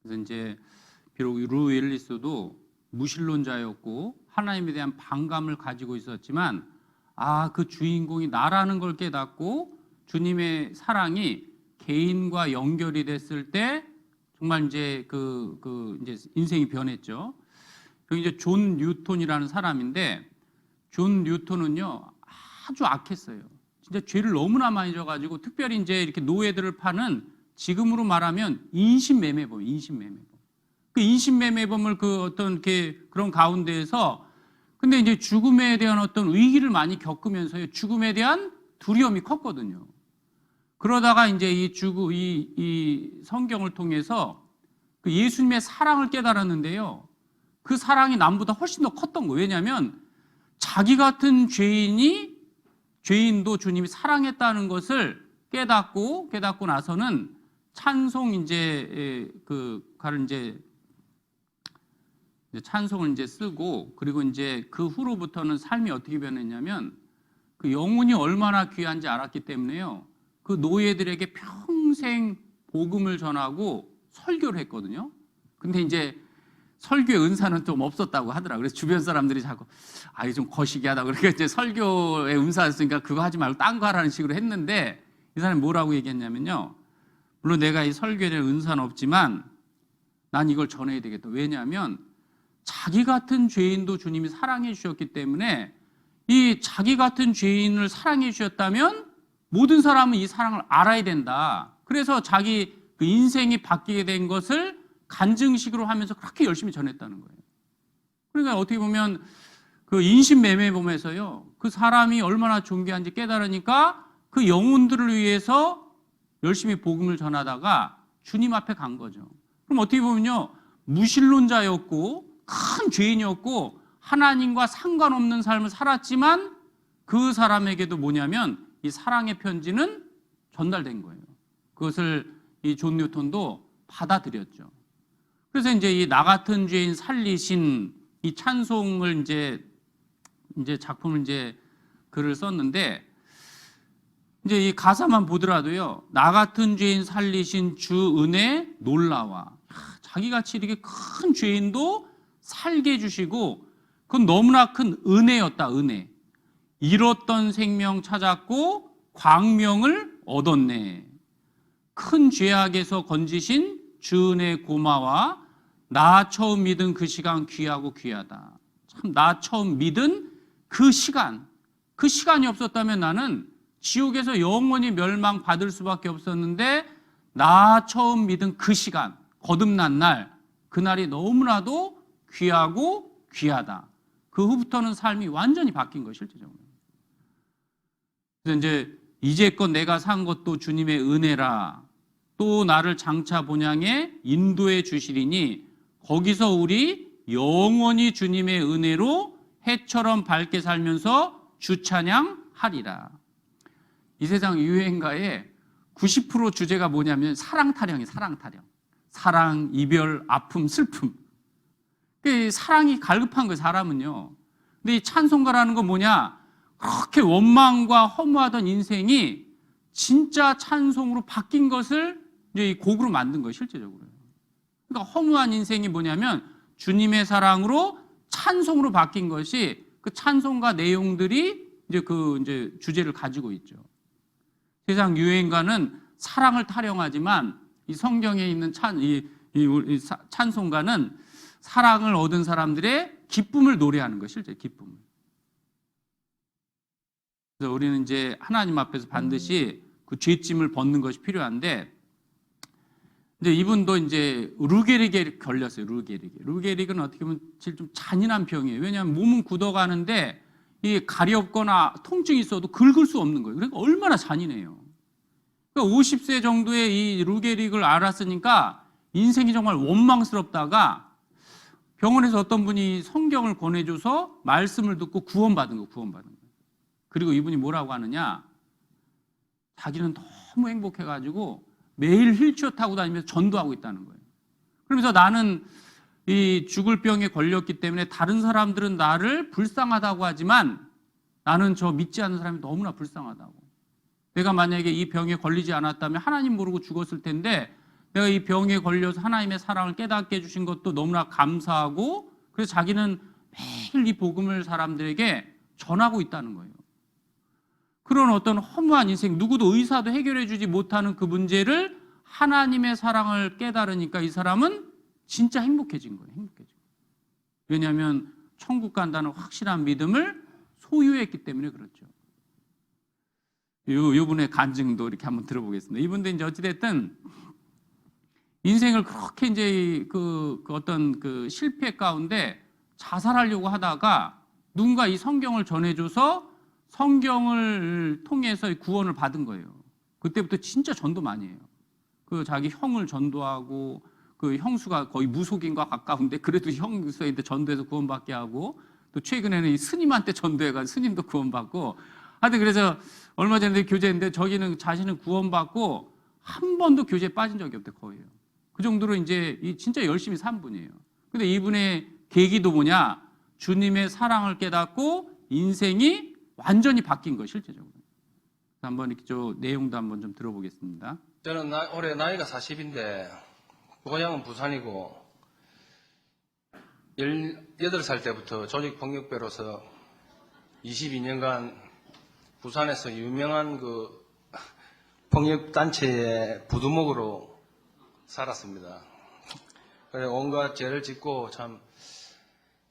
그래서 이제 비록 루 웰리스도 무신론자였고 하나님에 대한 반감을 가지고 있었지만 그 주인공이 나라는 걸 깨닫고 주님의 사랑이 개인과 연결이 됐을 때 정말 이제 이제 인생이 변했죠. 여기 이제 존 뉴턴이라는 사람인데 존 뉴턴은요 아주 악했어요. 진짜 죄를 너무나 많이 져가지고 특별히 이제 이렇게 노예들을 파는 지금으로 말하면 인신매매범. 그 인신매매범을 그 어떤 그런 가운데에서 근데 이제 죽음에 대한 어떤 위기를 많이 겪으면서요 죽음에 대한 두려움이 컸거든요. 그러다가 이제 이 성경을 통해서 그 예수님의 사랑을 깨달았는데요. 그 사랑이 남보다 훨씬 더 컸던 거예요. 왜냐하면 자기 같은 죄인도 주님이 사랑했다는 것을 깨닫고 나서는 찬송 이제 찬송을 이제 쓰고 그리고 이제 그 후로부터는 삶이 어떻게 변했냐면 그 영혼이 얼마나 귀한지 알았기 때문에요. 그 노예들에게 평생 복음을 전하고 설교를 했거든요. 근데 이제 설교의 은사는 좀 없었다고 하더라고요. 그래서 주변 사람들이 자꾸 이게 좀 거시기하다. 그러니까 이제 설교의 은사였으니까 그거 하지 말고 딴 거 하라는 식으로 했는데 이 사람이 뭐라고 얘기했냐면요. 물론 내가 이 설교에 대한 은사는 없지만 난 이걸 전해야 되겠다. 왜냐하면 자기 같은 죄인도 주님이 사랑해 주셨기 때문에 이 자기 같은 죄인을 사랑해 주셨다면 모든 사람은 이 사랑을 알아야 된다. 그래서 자기 그 인생이 바뀌게 된 것을 간증식으로 하면서 그렇게 열심히 전했다는 거예요. 그러니까 어떻게 보면 그 인신매매범에서요 그 사람이 얼마나 존귀한지 깨달으니까 그 영혼들을 위해서 열심히 복음을 전하다가 주님 앞에 간 거죠. 그럼 어떻게 보면요 무신론자였고 큰 죄인이었고 하나님과 상관없는 삶을 살았지만 그 사람에게도 뭐냐면 이 사랑의 편지는 전달된 거예요. 그것을 이 존 뉴턴도 받아들였죠. 그래서 이제 이 나 같은 죄인 살리신 이 찬송을 이제 작품을 이제 글을 썼는데 이제 이 가사만 보더라도요. 나 같은 죄인 살리신 주 은혜 놀라와. 자기같이 이렇게 큰 죄인도 살게 해주시고 그건 너무나 큰 은혜였다. 은혜. 잃었던 생명 찾았고 광명을 얻었네. 큰 죄악에서 건지신 주 은혜 고마워. 나 처음 믿은 그 시간 귀하고 귀하다. 참 나 처음 믿은 그 시간이 없었다면 나는 지옥에서 영원히 멸망받을 수밖에 없었는데 나 처음 믿은 그 시간, 거듭난 날, 그날이 너무나도 귀하고 귀하다. 그 후부터는 삶이 완전히 바뀐 거예요, 실제적으로. 그래서 이제 이제껏 내가 산 것도 주님의 은혜라. 또 나를 장차 본향에 인도해 주시리니 거기서 우리 영원히 주님의 은혜로 해처럼 밝게 살면서 주 찬양하리라. 이 세상 유행가의 90% 주제가 뭐냐면 사랑 타령이에요. 사랑 타령. 사랑, 이별, 아픔, 슬픔. 사랑이 갈급한 거예요, 사람은요. 근데 이 찬송가라는 건 뭐냐? 그렇게 원망과 허무하던 인생이 진짜 찬송으로 바뀐 것을 이제 이 곡으로 만든 거예요, 실제적으로. 그러니까 허무한 인생이 뭐냐면 주님의 사랑으로 찬송으로 바뀐 것이 그 찬송가 내용들이 이제 주제를 가지고 있죠. 세상 유행가는 사랑을 타령하지만 이 성경에 있는 찬송가는 사랑을 얻은 사람들의 기쁨을 노래하는 거예요, 실제 기쁨을. 그래서 우리는 이제 하나님 앞에서 반드시 그 죄짐을 벗는 것이 필요한데, 이제 이분도 이제 루게릭에 걸렸어요. 루게릭은 어떻게 보면 좀 잔인한 병이에요. 왜냐하면 몸은 굳어가는데 이 가렵거나 통증이 있어도 긁을 수 없는 거예요. 그러니까 얼마나 잔인해요. 그러니까 50세 정도의 이 루게릭을 알았으니까 인생이 정말 원망스럽다가 병원에서 어떤 분이 성경을 권해줘서 말씀을 듣고 구원받은 거예요. 그리고 이분이 뭐라고 하느냐? 자기는 너무 행복해가지고 매일 휠체어 타고 다니면서 전도하고 있다는 거예요. 그러면서 나는 이 죽을 병에 걸렸기 때문에 다른 사람들은 나를 불쌍하다고 하지만 나는 저 믿지 않는 사람이 너무나 불쌍하다고. 내가 만약에 이 병에 걸리지 않았다면 하나님 모르고 죽었을 텐데 내가 이 병에 걸려서 하나님의 사랑을 깨닫게 해주신 것도 너무나 감사하고 그래서 자기는 매일 이 복음을 사람들에게 전하고 있다는 거예요. 그런 어떤 허무한 인생, 누구도 의사도 해결해 주지 못하는 그 문제를 하나님의 사랑을 깨달으니까 이 사람은 진짜 행복해진 거예요. 행복해진 거예요. 왜냐하면 천국 간다는 확실한 믿음을 소유했기 때문에 그렇죠. 이분의 간증도 이렇게 한번 들어보겠습니다. 이분도 이제 어찌됐든 인생을 그렇게 이제 그 어떤 그 실패 가운데 자살하려고 하다가 누군가 이 성경을 전해줘서 성경을 통해서 구원을 받은 거예요. 그때부터 진짜 전도 많이 해요. 그 자기 형을 전도하고 그 형수가 거의 무속인과 가까운데 그래도 형수한테 전도해서 구원받게 하고 또 최근에는 이 스님한테 전도해가지고 스님도 구원받고 하여튼 그래서 얼마 전에 교제했는데 저기는 자신은 구원받고 한 번도 교제에 빠진 적이 없대 거예요. 그 정도로 이제 진짜 열심히 산 분이에요. 근데 이분의 계기도 뭐냐? 주님의 사랑을 깨닫고 인생이 완전히 바뀐 거예요, 실제적으로. 한번 이렇게 저 내용도 한번 좀 들어보겠습니다. 저는 올해 나이가 40인데 고향은 부산이고 18살 때부터 조직폭력배로서 22년간 부산에서 유명한 그 폭력단체의 부두목으로 살았습니다. 그래 온갖 죄를 짓고 참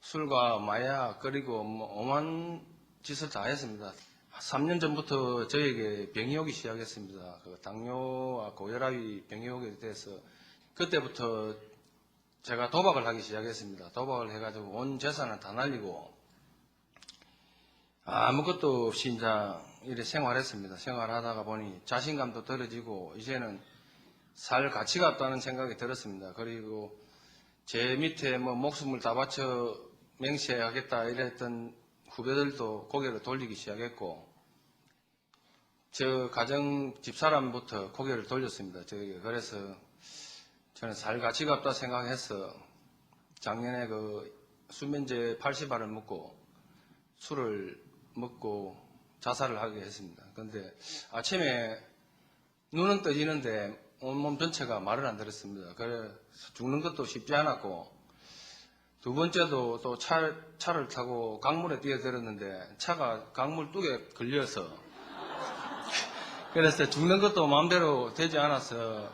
술과 마약 그리고 뭐 오만 짓을 다 했습니다. 3년 전부터 저에게 병이 오기 시작했습니다. 그 당뇨와 고혈압이 병이 오게 돼서 그때부터 제가 도박을 하기 시작했습니다. 도박을 해가지고 온 재산을 다 날리고 아무것도 없이 이제 이래 생활했습니다. 생활하다가 보니 자신감도 떨어지고 이제는 살 가치가 없다는 생각이 들었습니다. 그리고 제 밑에 뭐 목숨을 다 바쳐 맹세하겠다 이랬던 후배들도 고개를 돌리기 시작했고 저 가정 집사람부터 고개를 돌렸습니다. 저에게. 그래서 저는 살 가치가 없다 생각해서 작년에 그 수면제 80알을 먹고 술을 먹고 자살을 하게 했습니다. 그런데 아침에 눈은 떠지는데 온몸 전체가 말을 안 들었습니다. 그래서 죽는 것도 쉽지 않았고 두 번째도 또 차를 타고 강물에 뛰어들었는데 차가 강물 뚝에 걸려서 그래서 죽는 것도 마음대로 되지 않아서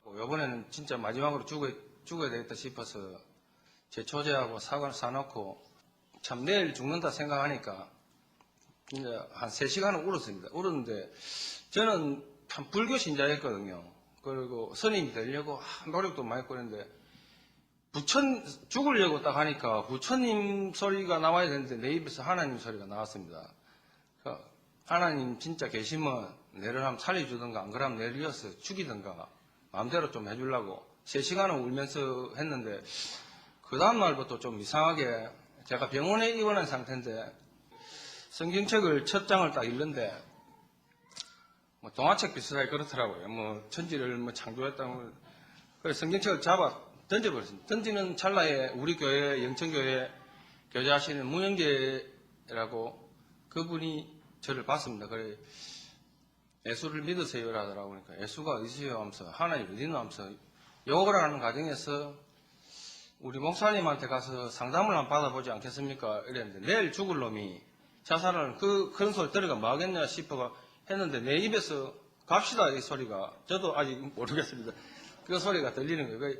이번에는 진짜 마지막으로 죽어야 되겠다 싶어서 제 초제하고 사과를 사놓고 참 내일 죽는다 생각하니까 이제 한 3시간은 울었습니다. 울었는데 저는 참 불교 신자였거든요. 그리고 스님이 되려고 노력도 많이 했는데 죽으려고 딱 하니까 부처님 소리가 나와야 되는데 내 입에서 하나님 소리가 나왔습니다. 그러니까 하나님 진짜 계시면 내를 한번 살려주든가 안 그러면 내를 이어서 죽이든가 마음대로 좀 해주려고 3시간을 울면서 했는데 그 다음날부터 좀 이상하게 제가 병원에 입원한 상태인데 성경책을 첫 장을 딱 읽는데 뭐 동화책 비슷하게 그렇더라고요. 뭐 천지를 뭐 창조했다고. 그래서 성경책을 잡아 던져버렸습니다. 던지는 찰나에 우리 교회 영천교회 교제하시는 무영재라고 그분이 저를 봤습니다. 그래 예수를 믿으세요라 하더라고. 그러니까 예수가 어디세요 하면서 하나님 어디 있나 하면서 욕을 하는 과정에서 우리 목사님한테 가서 상담을 한번 받아보지 않겠습니까? 이랬는데 내일 죽을 놈이 자살하는 그런 소리 들으니까 뭐 하겠냐 싶어가 했는데 내 입에서 갑시다 이 소리가 저도 아직 모르겠습니다. 그 소리가 들리는 거예요.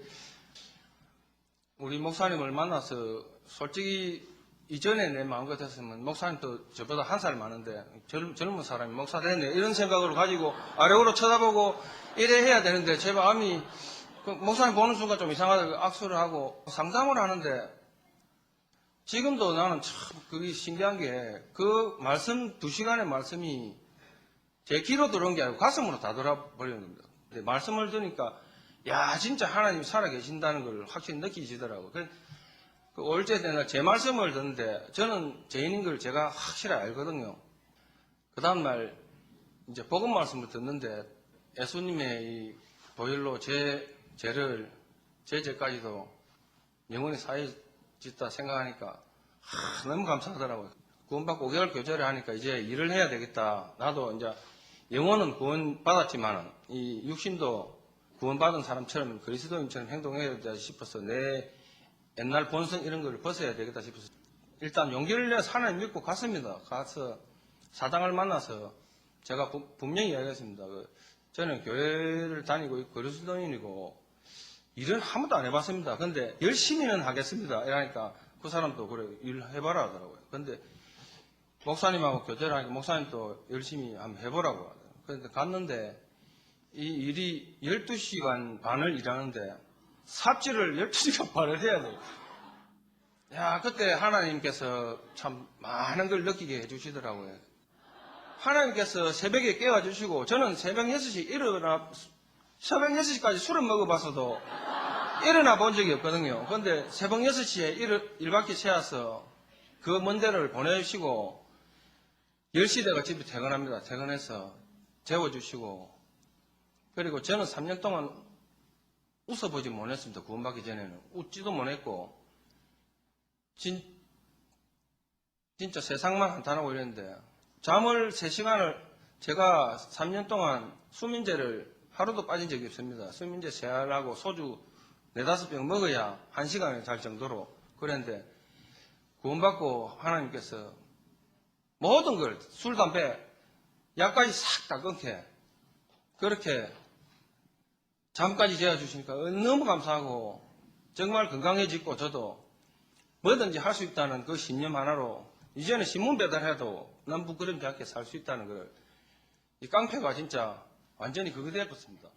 우리 목사님을 만나서 솔직히 이전에 내 마음 같았으면 목사님도 저보다 1살 많은데 젊은 사람이 목사 됐네 이런 생각으로 가지고 아래로 쳐다보고 이래 해야 되는데 제 마음이 그 목사님 보는 순간 좀 이상하다고 악수를 하고 상담을 하는데 지금도 나는 참 그게 신기한 게 그 말씀 2시간의 말씀이 제 귀로 들어온 게 아니고 가슴으로 다 돌아버리는 겁니다. 근데 말씀을 들으니까 야 진짜 하나님이 살아계신다는 걸 확실히 느끼시더라고요. 그 올째 되날 제 말씀을 듣는데 저는 죄인인 걸 제가 확실히 알거든요. 그 다음날 이제 복음 말씀을 듣는데 예수님의 이 보혈로 제 죄까지도 영원히 사해졌다 생각하니까 너무 감사하더라고요. 구원받고 5개월 교제를 하니까 이제 일을 해야 되겠다. 나도 이제 영혼은 구원받았지만은 이 육신도 구원받은 사람처럼 그리스도인처럼 행동해야 되겠다 싶어서 내 옛날 본성 이런 걸 벗어야 되겠다 싶어서 일단 용기를 내서 하나님 믿고 갔습니다. 가서 사장을 만나서 제가 분명히 이야기했습니다. 저는 교회를 다니고 있고 그리스도인이고 일은 한 번도 안 해봤습니다. 근데 열심히는 하겠습니다. 이러니까 그 사람도 그래 일 해봐라 하더라고요. 근데 목사님하고 교제를 하니까 목사님도 열심히 한번 해보라고 하더라고요. 그런데 갔는데 이 일이 12시간 반을 일하는데 삽질을 12시간 반을 해야 돼요. 야, 그때 하나님께서 참 많은 걸 느끼게 해주시더라고요. 하나님께서 새벽에 깨워주시고, 저는 새벽 6시 새벽 6시까지 술을 먹어봤어도 일어나 본 적이 없거든요. 근데 새벽 6시에 일 바퀴 채워서 그 먼 데를 보내주시고, 10시 되가 집에 퇴근합니다. 퇴근해서 재워주시고, 그리고 저는 3년 동안 웃어보지 못했습니다. 구원받기 전에는. 웃지도 못했고, 진짜 세상만 한탄하고 이랬는데, 잠을 3시간을 제가 3년 동안 수면제를 하루도 빠진 적이 없습니다. 수면제 세알하고 소주 4-5병 먹어야 1시간에 잘 정도로 그랬는데, 구원받고 하나님께서 모든 걸, 술, 담배, 약까지 싹 다 끊게, 그렇게 잠까지 재워주시니까 너무 감사하고, 정말 건강해지고, 저도 뭐든지 할 수 있다는 그 신념 하나로, 이제는 신문 배달해도 난 부끄럽지 않게 살 수 있다는 걸, 이 깡패가 진짜 완전히 그거 되었습니다.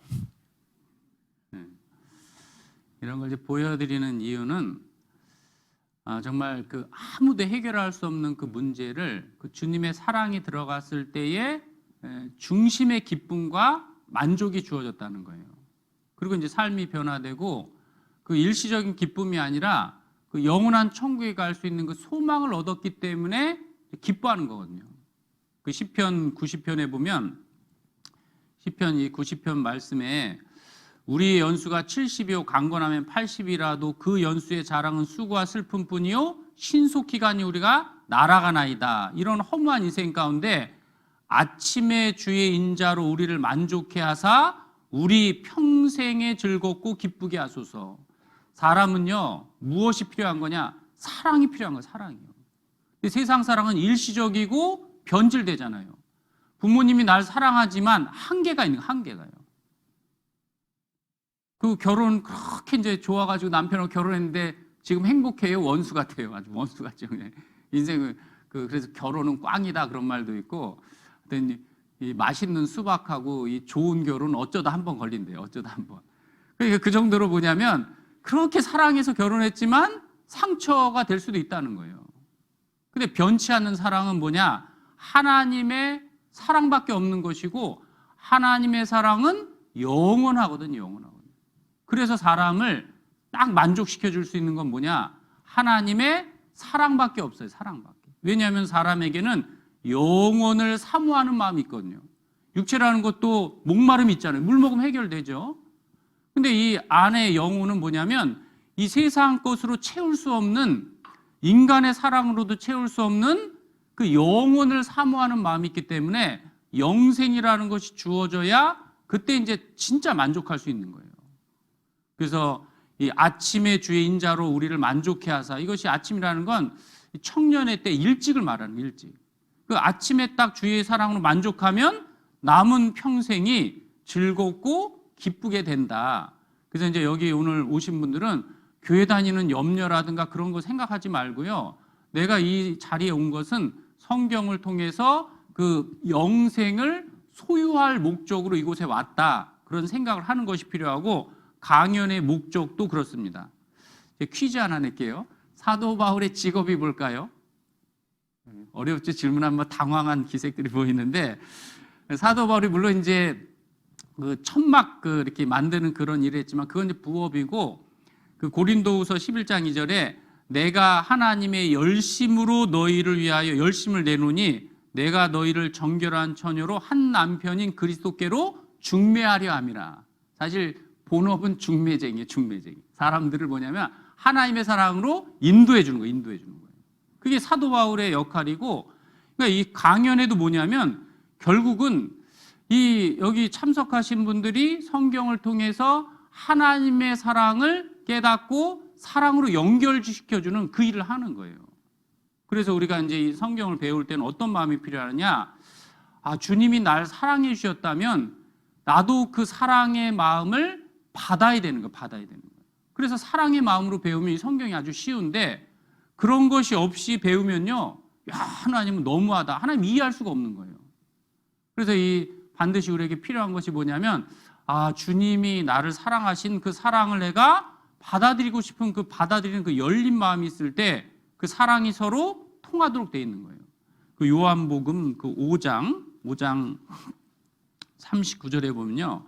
이런 걸 이제 보여드리는 이유는 정말 그 아무도 해결할 수 없는 그 문제를 그 주님의 사랑이 들어갔을 때에 중심의 기쁨과 만족이 주어졌다는 거예요. 그리고 이제 삶이 변화되고 그 일시적인 기쁨이 아니라 그 영원한 천국에 갈 수 있는 그 소망을 얻었기 때문에 기뻐하는 거거든요. 그 시편 90편에 보면 시편 이 90편 말씀에 우리의 연수가 70이요 강건하면 80이라도 그 연수의 자랑은 수고와 슬픔뿐이요 신속히 가니 우리가 날아가나이다. 이런 허무한 인생 가운데 아침에 주의 인자로 우리를 만족해 하사 우리 평생에 즐겁고 기쁘게 하소서. 사람은요 무엇이 필요한 거냐? 사랑이 필요한 거예요. 사랑이요. 세상 사랑은 일시적이고 변질되잖아요. 부모님이 날 사랑하지만 한계가 있는 거예요. 한계가요. 그 결혼 그렇게 이제 좋아가지고 남편하고 결혼했는데 지금 행복해요? 원수 같아요. 아주 원수 같죠. 인생은 그래서 결혼은 꽝이다 그런 말도 있고, 이 맛있는 수박하고 이 좋은 결혼 어쩌다 한 번 걸린대요. 어쩌다 한 번. 그러니까 그 정도로 뭐냐면 그렇게 사랑해서 결혼했지만 상처가 될 수도 있다는 거예요. 근데 변치 않는 사랑은 뭐냐? 하나님의 사랑밖에 없는 것이고 하나님의 사랑은 영원하거든요. 영원하거든요. 그래서 사람을 딱 만족시켜 줄 수 있는 건 뭐냐? 하나님의 사랑밖에 없어요. 사랑밖에. 왜냐하면 사람에게는 영혼을 사모하는 마음이 있거든요. 육체라는 것도 목마름이 있잖아요. 물 먹으면 해결되죠. 근데 이 안의 영혼은 뭐냐면 이 세상 것으로 채울 수 없는, 인간의 사랑으로도 채울 수 없는 그 영혼을 사모하는 마음이 있기 때문에 영생이라는 것이 주어져야 그때 이제 진짜 만족할 수 있는 거예요. 그래서 이 아침에 주의 인자로 우리를 만족해 하사, 이것이 아침이라는 건 청년의 때 일찍을 말하는 거예요. 일찍. 그 아침에 딱 주의 사랑으로 만족하면 남은 평생이 즐겁고 기쁘게 된다. 그래서 이제 여기 오늘 오신 분들은 교회 다니는 염려라든가 그런 거 생각하지 말고요. 내가 이 자리에 온 것은 성경을 통해서 그 영생을 소유할 목적으로 이곳에 왔다. 그런 생각을 하는 것이 필요하고, 강연의 목적도 그렇습니다. 퀴즈 하나 낼게요. 사도 바울의 직업이 뭘까요? 어렵죠? 질문하면 당황한 기색들이 보이는데, 사도 바울이 물론 이제 그 천막 이렇게 만드는 그런 일을 했지만 그건 이제 부업이고, 그 고린도후서 11장 2절에 내가 하나님의 열심으로 너희를 위하여 열심을 내노니 내가 너희를 정결한 처녀로 한 남편인 그리스도께로 중매하려 함이라. 사실 본업은 중매쟁이에요. 중매쟁이. 사람들을 뭐냐면 하나님의 사랑으로 인도해 주는 거예요. 인도해 주는 거예요. 그게 사도 바울의 역할이고, 그러니까 이 강연에도 뭐냐면 결국은 이 여기 참석하신 분들이 성경을 통해서 하나님의 사랑을 깨닫고 사랑으로 연결시켜주는 그 일을 하는 거예요. 그래서 우리가 이제 이 성경을 배울 때는 어떤 마음이 필요하느냐? 아, 주님이 날 사랑해 주셨다면 나도 그 사랑의 마음을 받아야 되는 거예요. 받아야 되는 거예요. 그래서 사랑의 마음으로 배우면 이 성경이 아주 쉬운데, 그런 것이 없이 배우면요, 야, 하나님은 너무하다. 하나님 이해할 수가 없는 거예요. 그래서 이 반드시 우리에게 필요한 것이 뭐냐면, 아, 주님이 나를 사랑하신 그 사랑을 내가 받아들이고 싶은 그 받아들이는 그 열린 마음이 있을 때 그 사랑이 서로 통하도록 되어 있는 거예요. 그 요한복음 그 5장 39절에 보면요,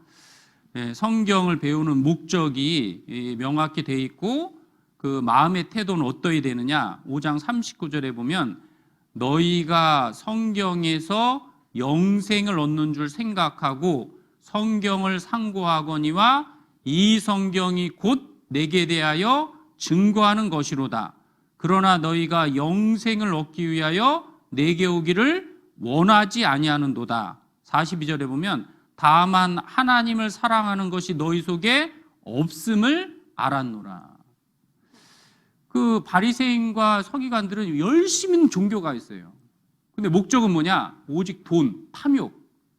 성경을 배우는 목적이 명확히 되어 있고 그 마음의 태도는 어떠해야 되느냐. 5장 39절에 보면 너희가 성경에서 영생을 얻는 줄 생각하고 성경을 상고하거니와 이 성경이 곧 내게 대하여 증거하는 것이로다. 그러나 너희가 영생을 얻기 위하여 내게 오기를 원하지 아니하는도다. 42절에 보면 다만 하나님을 사랑하는 것이 너희 속에 없음을 알았노라. 그 바리새인과 서기관들은 열심히 있는 종교가 있어요. 근데 목적은 뭐냐? 오직 돈, 탐욕,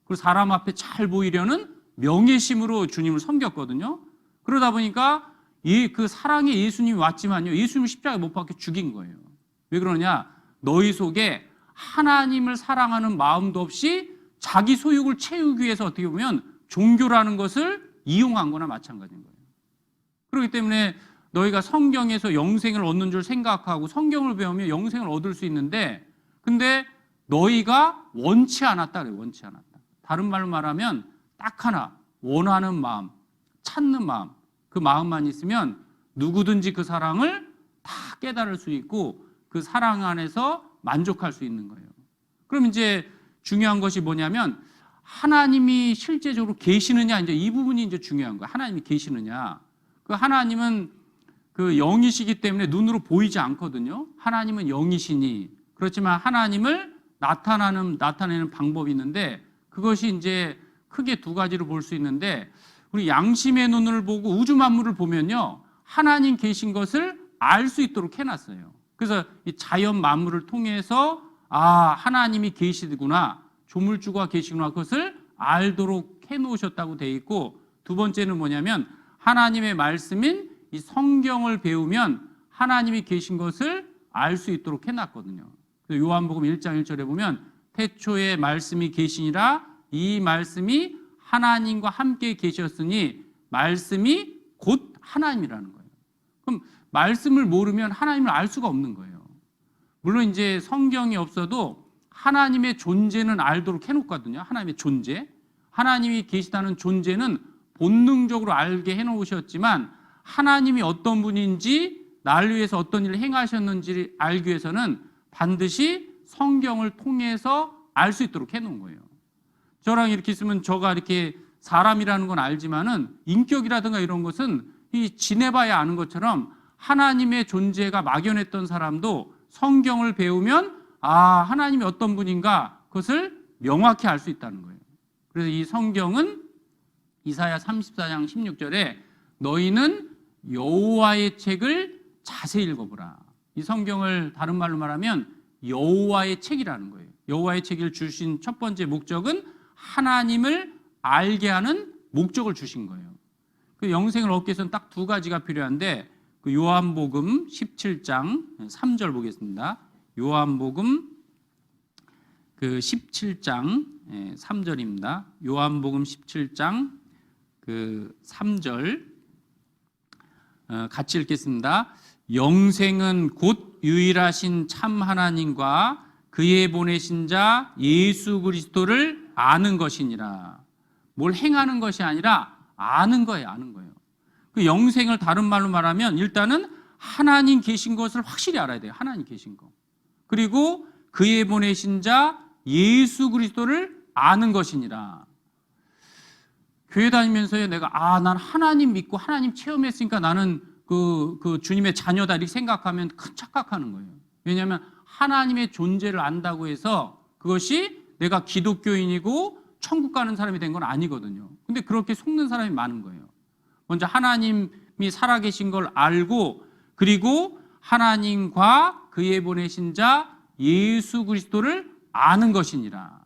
그리고 사람 앞에 잘 보이려는 명예심으로 주님을 섬겼거든요. 그러다 보니까 그 사랑의 예수님이 왔지만요, 예수님을 십자가에 못 박혀 죽인 거예요. 왜 그러냐? 너희 속에 하나님을 사랑하는 마음도 없이 자기 소욕을 채우기 위해서 어떻게 보면 종교라는 것을 이용한 거나 마찬가지인 거예요. 그렇기 때문에 너희가 성경에서 영생을 얻는 줄 생각하고 성경을 배우면 영생을 얻을 수 있는데, 근데 너희가 원치 않았다 그래요. 원치 않았다. 다른 말로 말하면 딱 하나, 원하는 마음, 찾는 마음, 그 마음만 있으면 누구든지 그 사랑을 다 깨달을 수 있고 그 사랑 안에서 만족할 수 있는 거예요. 그럼 이제 중요한 것이 뭐냐면 하나님이 실제적으로 계시느냐, 이제 이 부분이 이제 중요한 거예요. 하나님이 계시느냐. 그 하나님은 그 영이시기 때문에 눈으로 보이지 않거든요. 하나님은 영이시니. 그렇지만 하나님을 나타내는 방법이 있는데, 그것이 이제 크게 두 가지로 볼 수 있는데, 우리 양심의 눈을 보고 우주 만물을 보면요, 하나님 계신 것을 알 수 있도록 해놨어요. 그래서 이 자연 만물을 통해서 아, 하나님이 계시구나, 조물주가 계시구나, 그것을 알도록 해놓으셨다고 돼 있고, 두 번째는 뭐냐면 하나님의 말씀인 이 성경을 배우면 하나님이 계신 것을 알 수 있도록 해놨거든요. 그래서 요한복음 1장 1절에 보면 태초에 말씀이 계시니라, 이 말씀이 하나님과 함께 계셨으니 말씀이 곧 하나님이라는 거예요. 그럼 말씀을 모르면 하나님을 알 수가 없는 거예요. 물론 이제 성경이 없어도 하나님의 존재는 알도록 해놓거든요. 하나님의 존재, 하나님이 계시다는 존재는 본능적으로 알게 해놓으셨지만, 하나님이 어떤 분인지, 나를 위해서 어떤 일을 행하셨는지를 알기 위해서는 반드시 성경을 통해서 알 수 있도록 해놓은 거예요. 저랑 이렇게 있으면 저가 이렇게 사람이라는 건 알지만은 인격이라든가 이런 것은 이 지내봐야 아는 것처럼 하나님의 존재가 막연했던 사람도 성경을 배우면 아, 하나님이 어떤 분인가, 그것을 명확히 알 수 있다는 거예요. 그래서 이 성경은 이사야 34장 16절에 너희는 여호와의 책을 자세히 읽어보라. 이 성경을 다른 말로 말하면 여호와의 책이라는 거예요. 여호와의 책을 주신 첫 번째 목적은 하나님을 알게 하는 목적을 주신 거예요. 그 영생을 얻기 위해서는 딱 두 가지가 필요한데, 그 요한복음 17장 3절 보겠습니다. 요한복음 그 17장 3절입니다. 요한복음 17장 그 3절 같이 읽겠습니다. 영생은 곧 유일하신 참 하나님과 그의 보내신 자 예수 그리스도를 아는 것이니라. 뭘 행하는 것이 아니라 아는 거예요. 아는 거예요. 그 영생을 다른 말로 말하면 일단은 하나님 계신 것을 확실히 알아야 돼요. 하나님 계신 거. 그리고 그의 보내신 자 예수 그리스도를 아는 것이니라. 교회 다니면서요, 내가 난 하나님 믿고 하나님 체험했으니까 나는 그 주님의 자녀다 이렇게 생각하면 큰 착각하는 거예요. 왜냐하면 하나님의 존재를 안다고 해서 그것이 내가 기독교인이고 천국 가는 사람이 된 건 아니거든요. 근데 그렇게 속는 사람이 많은 거예요. 먼저 하나님이 살아계신 걸 알고 그리고 하나님과 그의 보내신 자 예수 그리스도를 아는 것이니라.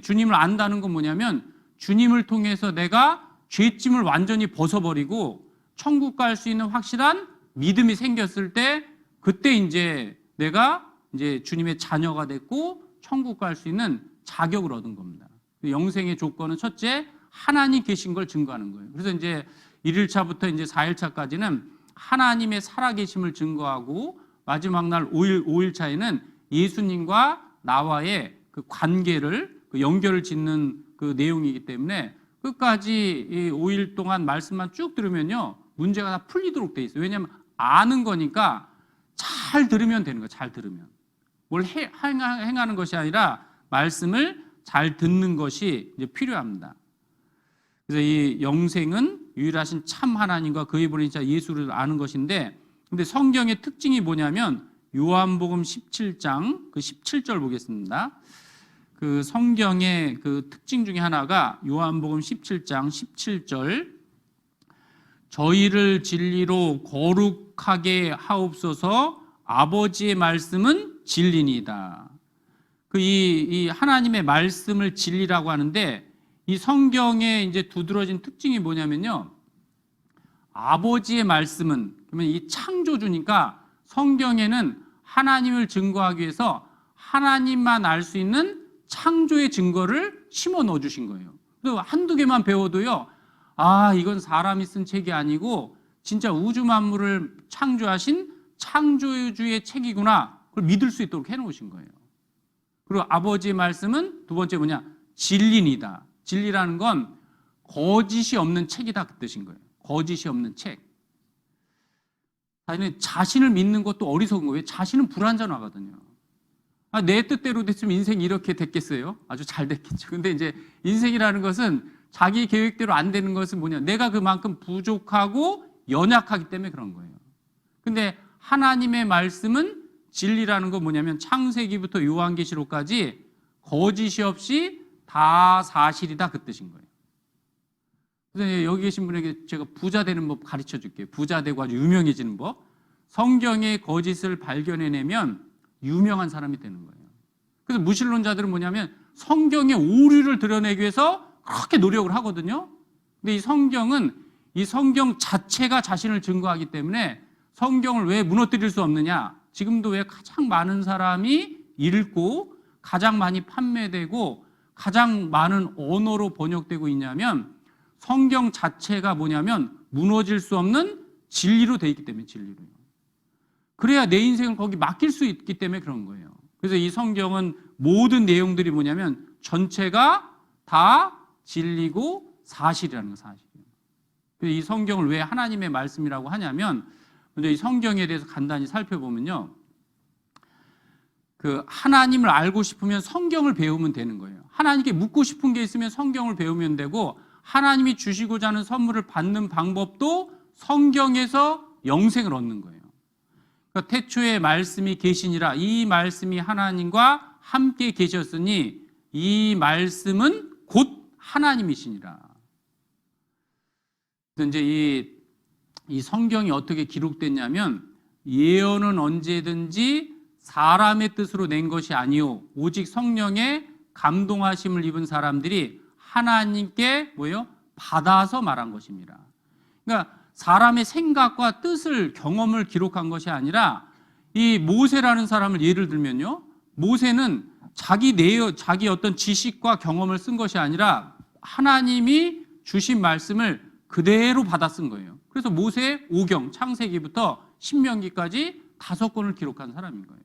주님을 안다는 건 뭐냐면 주님을 통해서 내가 죄짐을 완전히 벗어버리고 천국 갈 수 있는 확실한 믿음이 생겼을 때 그때 이제 내가 이제 주님의 자녀가 됐고 천국 갈 수 있는 자격을 얻은 겁니다. 영생의 조건은 첫째 하나님 계신 걸 증거하는 거예요. 그래서 이제 1일차부터 이제 4일차까지는 하나님의 살아계심을 증거하고 마지막 날 5일차에는 예수님과 나와의 그 관계를 그 연결을 짓는 그 내용이기 때문에 끝까지 이 5일 동안 말씀만 쭉 들으면요 문제가 다 풀리도록 돼 있어요. 왜냐하면 아는 거니까 잘 들으면 되는 거예요. 잘 들으면 뭘 행하는 것이 아니라 말씀을 잘 듣는 것이 이제 필요합니다. 그래서 이 영생은 유일하신 참 하나님과 그의 보내신 자 예수를 아는 것인데, 근데 성경의 특징이 뭐냐면 요한복음 17장 그 17절 보겠습니다. 그 성경의 그 특징 중에 하나가 요한복음 17장 17절 저희를 진리로 거룩하게 하옵소서 아버지의 말씀은 진리니이다. 이 하나님의 말씀을 진리라고 하는데 이 성경에 이제 두드러진 특징이 뭐냐면요. 아버지의 말씀은 그러면 이 창조주니까 성경에는 하나님을 증거하기 위해서 하나님만 알 수 있는 창조의 증거를 심어 넣어 주신 거예요. 그래서 한두 개만 배워도요. 아, 이건 사람이 쓴 책이 아니고 진짜 우주 만물을 창조하신 창조주의 책이구나. 그걸 믿을 수 있도록 해 놓으신 거예요. 그리고 아버지의 말씀은 두 번째 뭐냐? 진리니다. 진리라는 건 거짓이 없는 책이다 그 뜻인 거예요. 거짓이 없는 책. 사실은 자신을 믿는 것도 어리석은 거예요. 자신은 불완전하거든요. 아, 내 뜻대로 됐으면 인생이 이렇게 됐겠어요? 아주 잘 됐겠죠. 근데 이제 인생이라는 것은 자기 계획대로 안 되는 것은 뭐냐? 내가 그만큼 부족하고 연약하기 때문에 그런 거예요. 근데 하나님의 말씀은 진리라는 건 뭐냐면 창세기부터 요한계시록까지 거짓이 없이 다 사실이다 그 뜻인 거예요. 그래서 여기 계신 분에게 제가 부자 되는 법 가르쳐 줄게요. 부자 되고 아주 유명해지는 법. 성경의 거짓을 발견해내면 유명한 사람이 되는 거예요. 그래서 무신론자들은 뭐냐면 성경의 오류를 드러내기 위해서 그렇게 노력을 하거든요. 근데 이 성경은 이 성경 자체가 자신을 증거하기 때문에 성경을 왜 무너뜨릴 수 없느냐? 지금도 왜 가장 많은 사람이 읽고 가장 많이 판매되고 가장 많은 언어로 번역되고 있냐면 성경 자체가 뭐냐면 무너질 수 없는 진리로 되어 있기 때문에 진리로요. 그래야 내 인생을 거기 맡길 수 있기 때문에 그런 거예요. 그래서 이 성경은 모든 내용들이 뭐냐면 전체가 다 진리고 사실이라는 거 사실이에요. 그래서 이 성경을 왜 하나님의 말씀이라고 하냐면 먼저 이 성경에 대해서 간단히 살펴보면요. 그 하나님을 알고 싶으면 성경을 배우면 되는 거예요. 하나님께 묻고 싶은 게 있으면 성경을 배우면 되고 하나님이 주시고자 하는 선물을 받는 방법도 성경에서 영생을 얻는 거예요. 그러니까 태초에 말씀이 계시니라 이 말씀이 하나님과 함께 계셨으니 이 말씀은 곧 하나님이시니라. 그래서 이제 이 성경이 어떻게 기록됐냐면 예언은 언제든지 사람의 뜻으로 낸 것이 아니요 오직 성령의 감동하심을 입은 사람들이 하나님께 뭐예요? 받아서 말한 것입니다. 그러니까 사람의 생각과 뜻을 경험을 기록한 것이 아니라 이 모세라는 사람을 예를 들면요. 모세는 자기 어떤 지식과 경험을 쓴 것이 아니라 하나님이 주신 말씀을 그대로 받아 쓴 거예요. 그래서 모세 5경 창세기부터 신명기까지 5권을 기록한 사람인 거예요.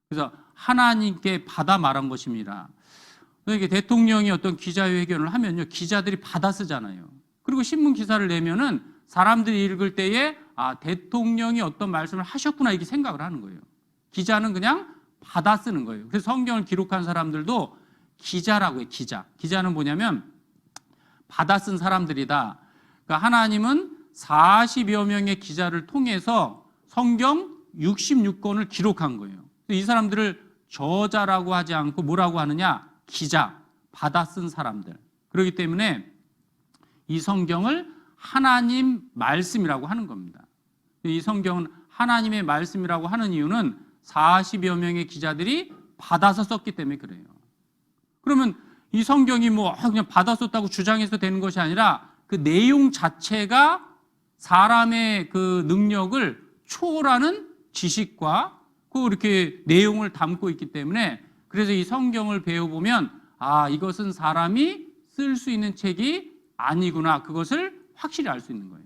그래서 하나님께 받아 말한 것입니다. 그러니까 대통령이 어떤 기자회견을 하면요, 기자들이 받아 쓰잖아요. 그리고 신문 기사를 내면은 사람들이 읽을 때에 아, 대통령이 어떤 말씀을 하셨구나 이렇게 생각을 하는 거예요. 기자는 그냥 받아 쓰는 거예요. 그래서 성경을 기록한 사람들도 기자라고 해요. 기자는 뭐냐면 받아 쓴 사람들이다. 그러니까 하나님은 40여 명의 기자를 통해서 성경 66권을 기록한 거예요. 이 사람들을 저자라고 하지 않고 뭐라고 하느냐? 기자, 받아 쓴 사람들. 그렇기 때문에 이 성경을 하나님 말씀이라고 하는 겁니다. 이 성경은 하나님의 말씀이라고 하는 이유는 40여 명의 기자들이 받아서 썼기 때문에 그래요. 그러면 이 성경이 뭐 그냥 받아 썼다고 주장해서 되는 것이 아니라 그 내용 자체가 사람의 그 능력을 초월하는 지식과 그 이렇게 내용을 담고 있기 때문에 그래서 이 성경을 배워보면 아, 이것은 사람이 쓸 수 있는 책이 아니구나. 그것을 확실히 알 수 있는 거예요.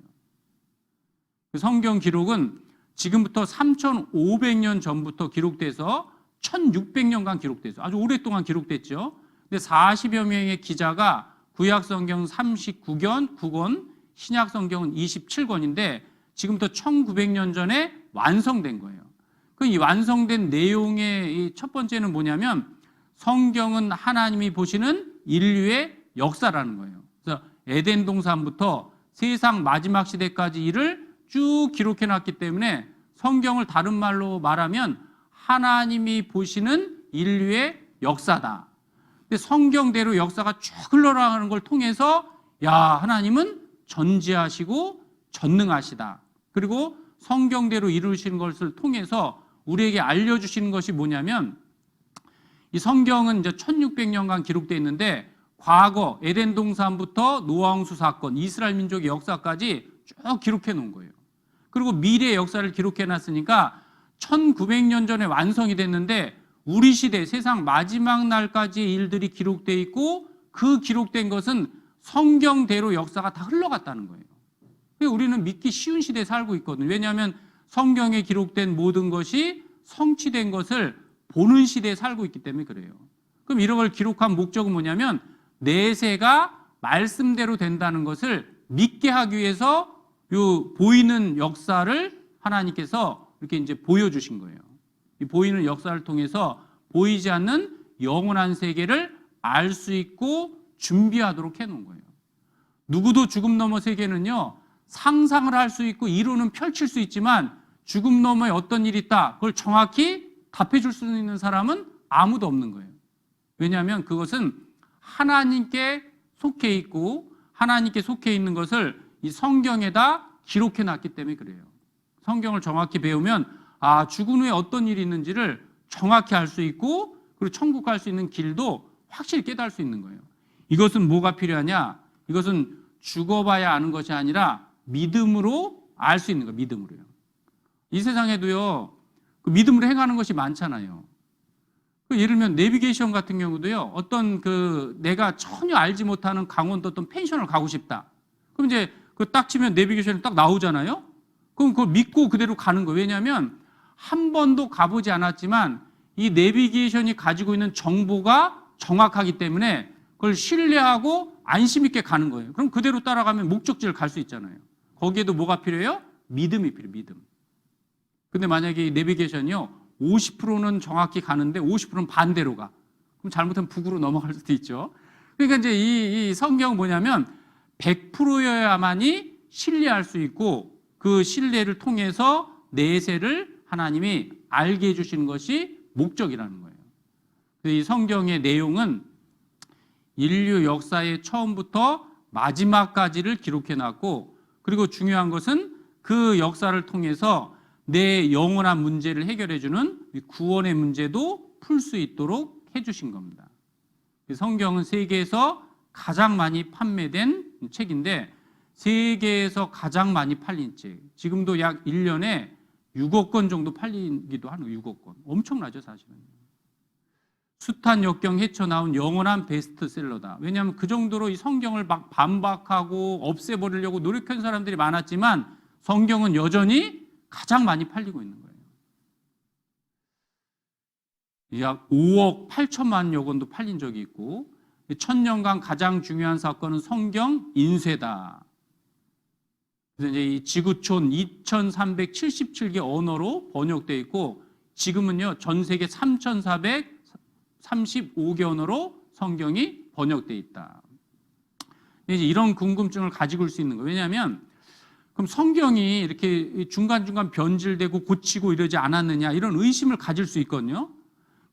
그 성경 기록은 지금부터 3,500년 전부터 기록돼서 1,600년간 기록돼서 아주 오랫동안 기록됐죠. 근데 40여 명의 기자가 구약 성경 39권, 신약 성경은 27권인데 지금부터 1,900년 전에 완성된 거예요. 이 완성된 내용의 첫 번째는 뭐냐면 성경은 하나님이 보시는 인류의 역사라는 거예요. 그래서 에덴 동산부터 세상 마지막 시대까지 일을 쭉 기록해 놨기 때문에 성경을 다른 말로 말하면 하나님이 보시는 인류의 역사다. 근데 성경대로 역사가 쭉 흘러나가는 걸 통해서 야, 하나님은 전지하시고 전능하시다. 그리고 성경대로 이루시는 것을 통해서 우리에게 알려주시는 것이 뭐냐면 이 성경은 이제 1600년간 기록되어 있는데 과거 에덴 동산부터 노아 홍수 사건, 이스라엘 민족의 역사까지 쭉 기록해 놓은 거예요. 그리고 미래의 역사를 기록해 놨으니까 1900년 전에 완성이 됐는데 우리 시대 세상 마지막 날까지의 일들이 기록되어 있고 그 기록된 것은 성경대로 역사가 다 흘러갔다는 거예요. 우리는 믿기 쉬운 시대에 살고 있거든요. 왜냐하면 성경에 기록된 모든 것이 성취된 것을 보는 시대에 살고 있기 때문에 그래요. 그럼 이런 걸 기록한 목적은 뭐냐면 내세가 말씀대로 된다는 것을 믿게 하기 위해서 요 보이는 역사를 하나님께서 이렇게 이제 보여주신 거예요. 이 보이는 역사를 통해서 보이지 않는 영원한 세계를 알 수 있고 준비하도록 해놓은 거예요. 누구도 죽음 너머 세계는요, 상상을 할 수 있고 이론은 펼칠 수 있지만 죽음 너머에 어떤 일이 있다, 그걸 정확히 답해 줄 수 있는 사람은 아무도 없는 거예요. 왜냐하면 그것은 하나님께 속해 있고 하나님께 속해 있는 것을 이 성경에다 기록해 놨기 때문에 그래요. 성경을 정확히 배우면 아, 죽은 후에 어떤 일이 있는지를 정확히 알 수 있고 그리고 천국 갈 수 있는 길도 확실히 깨달을 수 있는 거예요. 이것은 뭐가 필요하냐? 이것은 죽어봐야 아는 것이 아니라 믿음으로 알 수 있는 거예요. 믿음으로요. 이 세상에도요, 그 믿음으로 행하는 것이 많잖아요. 예를 들면 내비게이션 같은 경우도요, 어떤 그 내가 전혀 알지 못하는 강원도 어떤 펜션을 가고 싶다. 그럼 이제 그 딱 치면 내비게이션이 딱 나오잖아요. 그럼 그걸 믿고 그대로 가는 거예요. 왜냐하면 한 번도 가보지 않았지만 이 내비게이션이 가지고 있는 정보가 정확하기 때문에 그걸 신뢰하고 안심 있게 가는 거예요. 그럼 그대로 따라가면 목적지를 갈 수 있잖아요. 거기에도 뭐가 필요해요? 믿음이 필요해요. 믿음. 근데 만약에 이 내비게이션이요, 50%는 정확히 가는데 50%는 반대로 가. 그럼 잘못하면 북으로 넘어갈 수도 있죠. 그러니까 이제 이 성경은 뭐냐면 100%여야만이 신뢰할 수 있고 그 신뢰를 통해서 내세를 하나님이 알게 해주시는 것이 목적이라는 거예요. 이 성경의 내용은 인류 역사의 처음부터 마지막까지를 기록해놨고 그리고 중요한 것은 그 역사를 통해서 내 영원한 문제를 해결해주는 구원의 문제도 풀 수 있도록 해주신 겁니다. 성경은 세계에서 가장 많이 판매된 책인데 세계에서 가장 많이 팔린 책, 지금도 약 1년에 6억 권 정도 팔리기도 하는 6억 권. 엄청나죠, 사실은. 숱한 역경 헤쳐나온 영원한 베스트셀러다. 왜냐하면 그 정도로 이 성경을 막 반박하고 없애버리려고 노력한 사람들이 많았지만 성경은 여전히 가장 많이 팔리고 있는 거예요. 약 5억 8천만여 권도 팔린 적이 있고 1000년간 가장 중요한 사건은 성경 인쇄다. 그래서 이제 이 지구촌 2377개 언어로 번역되어 있고 지금은요 전 세계 3435개 언어로 성경이 번역되어 있다. 이제 이런 궁금증을 가지고 올 수 있는 거예요. 왜냐하면 그럼 성경이 이렇게 중간중간 변질되고 고치고 이러지 않았느냐 이런 의심을 가질 수 있거든요.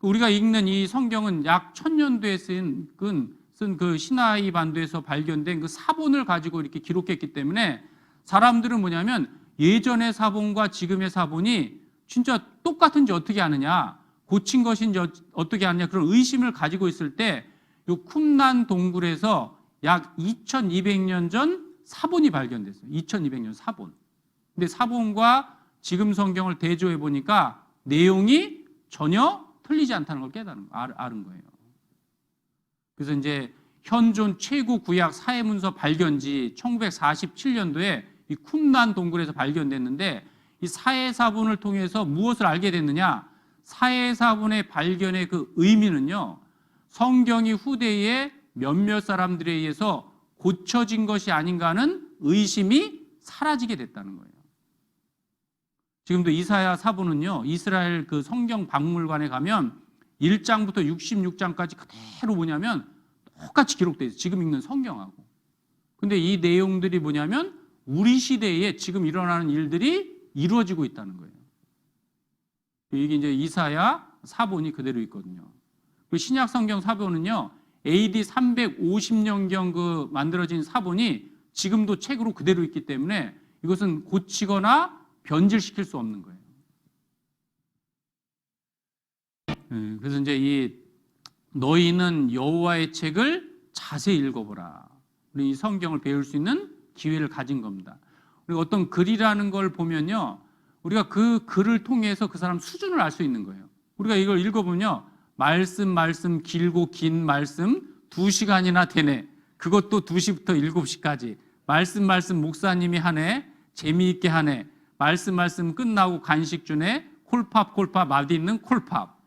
우리가 읽는 이 성경은 약 1000년도에 쓴 그 시나이 반도에서 발견된 그 사본을 가지고 이렇게 기록했기 때문에 사람들은 뭐냐면 예전의 사본과 지금의 사본이 진짜 똑같은지 어떻게 아느냐, 고친 것인지 어떻게 아느냐 그런 의심을 가지고 있을 때 이 쿰란 동굴에서 약 2200년 전 사본이 발견됐어요. 2200년 사본. 근데 사본과 지금 성경을 대조해 보니까 내용이 전혀 틀리지 않다는 걸 알은 거예요. 그래서 이제 현존 최고 구약 사회문서 발견지 1947년도에 이 쿰란 동굴에서 발견됐는데 이 사회사본을 통해서 무엇을 알게 됐느냐? 사회사본의 발견의 그 의미는요, 성경이 후대에 몇몇 사람들에 의해서 고쳐진 것이 아닌가 하는 의심이 사라지게 됐다는 거예요. 지금도 이사야 사본은요, 이스라엘 그 성경 박물관에 가면 1장부터 66장까지 그대로 뭐냐면 똑같이 기록되어 있어요. 지금 읽는 성경하고. 근데 이 내용들이 뭐냐면 우리 시대에 지금 일어나는 일들이 이루어지고 있다는 거예요. 이게 이제 이사야 사본이 그대로 있거든요. 그 신약 성경 사본은요, AD 350년경 그 만들어진 사본이 지금도 책으로 그대로 있기 때문에 이것은 고치거나 변질시킬 수 없는 거예요. 그래서 이제 이 너희는 여호와의 책을 자세히 읽어보라. 우리 이 성경을 배울 수 있는 기회를 가진 겁니다. 그리고 어떤 글이라는 걸 보면요, 우리가 그 글을 통해서 그 사람 수준을 알 수 있는 거예요. 우리가 이걸 읽어보면요, 말씀 길고 긴 말씀 2시간이나 되네. 그것도 2시부터 7시까지. 말씀 목사님이 하네. 재미있게 하네. 말씀 끝나고 간식 주네. 콜팝 맛있는 콜팝.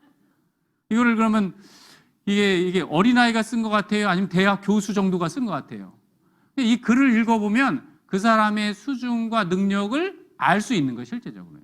이거를 그러면 이게 어린아이가 쓴 것 같아요? 아니면 대학 교수 정도가 쓴 것 같아요? 이 글을 읽어보면 그 사람의 수준과 능력을 알 수 있는 거예요, 실제적으로.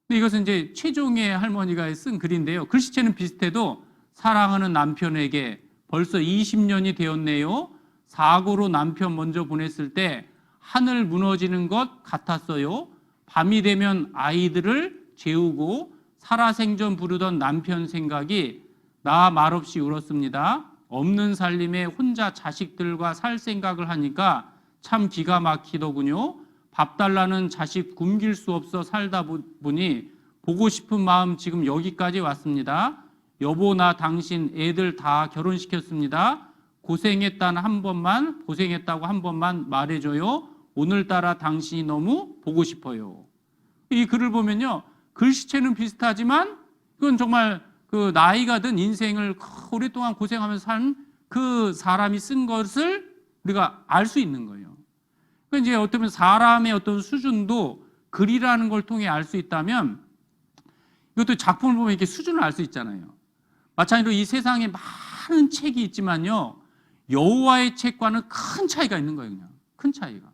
근데 이것은 이제 최종의 할머니가 쓴 글인데요. 글씨체는 비슷해도 사랑하는 남편에게 벌써 20년이 되었네요. 사고로 남편 먼저 보냈을 때 하늘 무너지는 것 같았어요. 밤이 되면 아이들을 재우고 살아생전 부르던 남편 생각이 나 말없이 울었습니다. 없는 살림에 혼자 자식들과 살 생각을 하니까 참 기가 막히더군요. 밥 달라는 자식 굶길 수 없어 살다 보니 보고 싶은 마음 지금 여기까지 왔습니다. 여보 나 당신 애들 다 결혼시켰습니다. 고생했다고 한 번만 말해줘요. 오늘따라 당신이 너무 보고 싶어요. 이 글을 보면요, 글씨체는 비슷하지만 이건 정말 그 나이가 든 인생을 오랫동안 고생하면서 산 그 사람이 쓴 것을 우리가 알 수 있는 거예요. 그러니까 이제 어떻게 보면 사람의 어떤 수준도 글이라는 걸 통해 알 수 있다면 이것도 작품을 보면 이렇게 수준을 알 수 있잖아요. 마찬가지로 이 세상에 많은 책이 있지만요, 여호와의 책과는 큰 차이가 있는 거예요. 그냥 큰 차이가.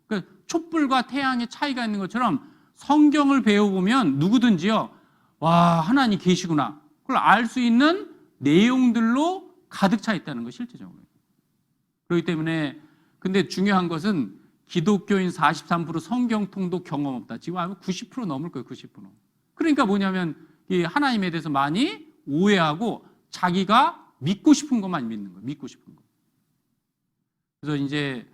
그러니까 촛불과 태양의 차이가 있는 것처럼 성경을 배워보면 누구든지요, 와, 하나님 계시구나, 그걸 알 수 있는 내용들로 가득 차 있다는 거, 실제적으로. 그렇기 때문에 근데 중요한 것은 기독교인 43% 성경통도 경험 없다. 지금 아마 90% 넘을 거예요. 90%. 그러니까 뭐냐면 이 하나님에 대해서 많이 오해하고 자기가 믿고 싶은 것만 믿는 거예요. 믿고 싶은 거. 그래서 이제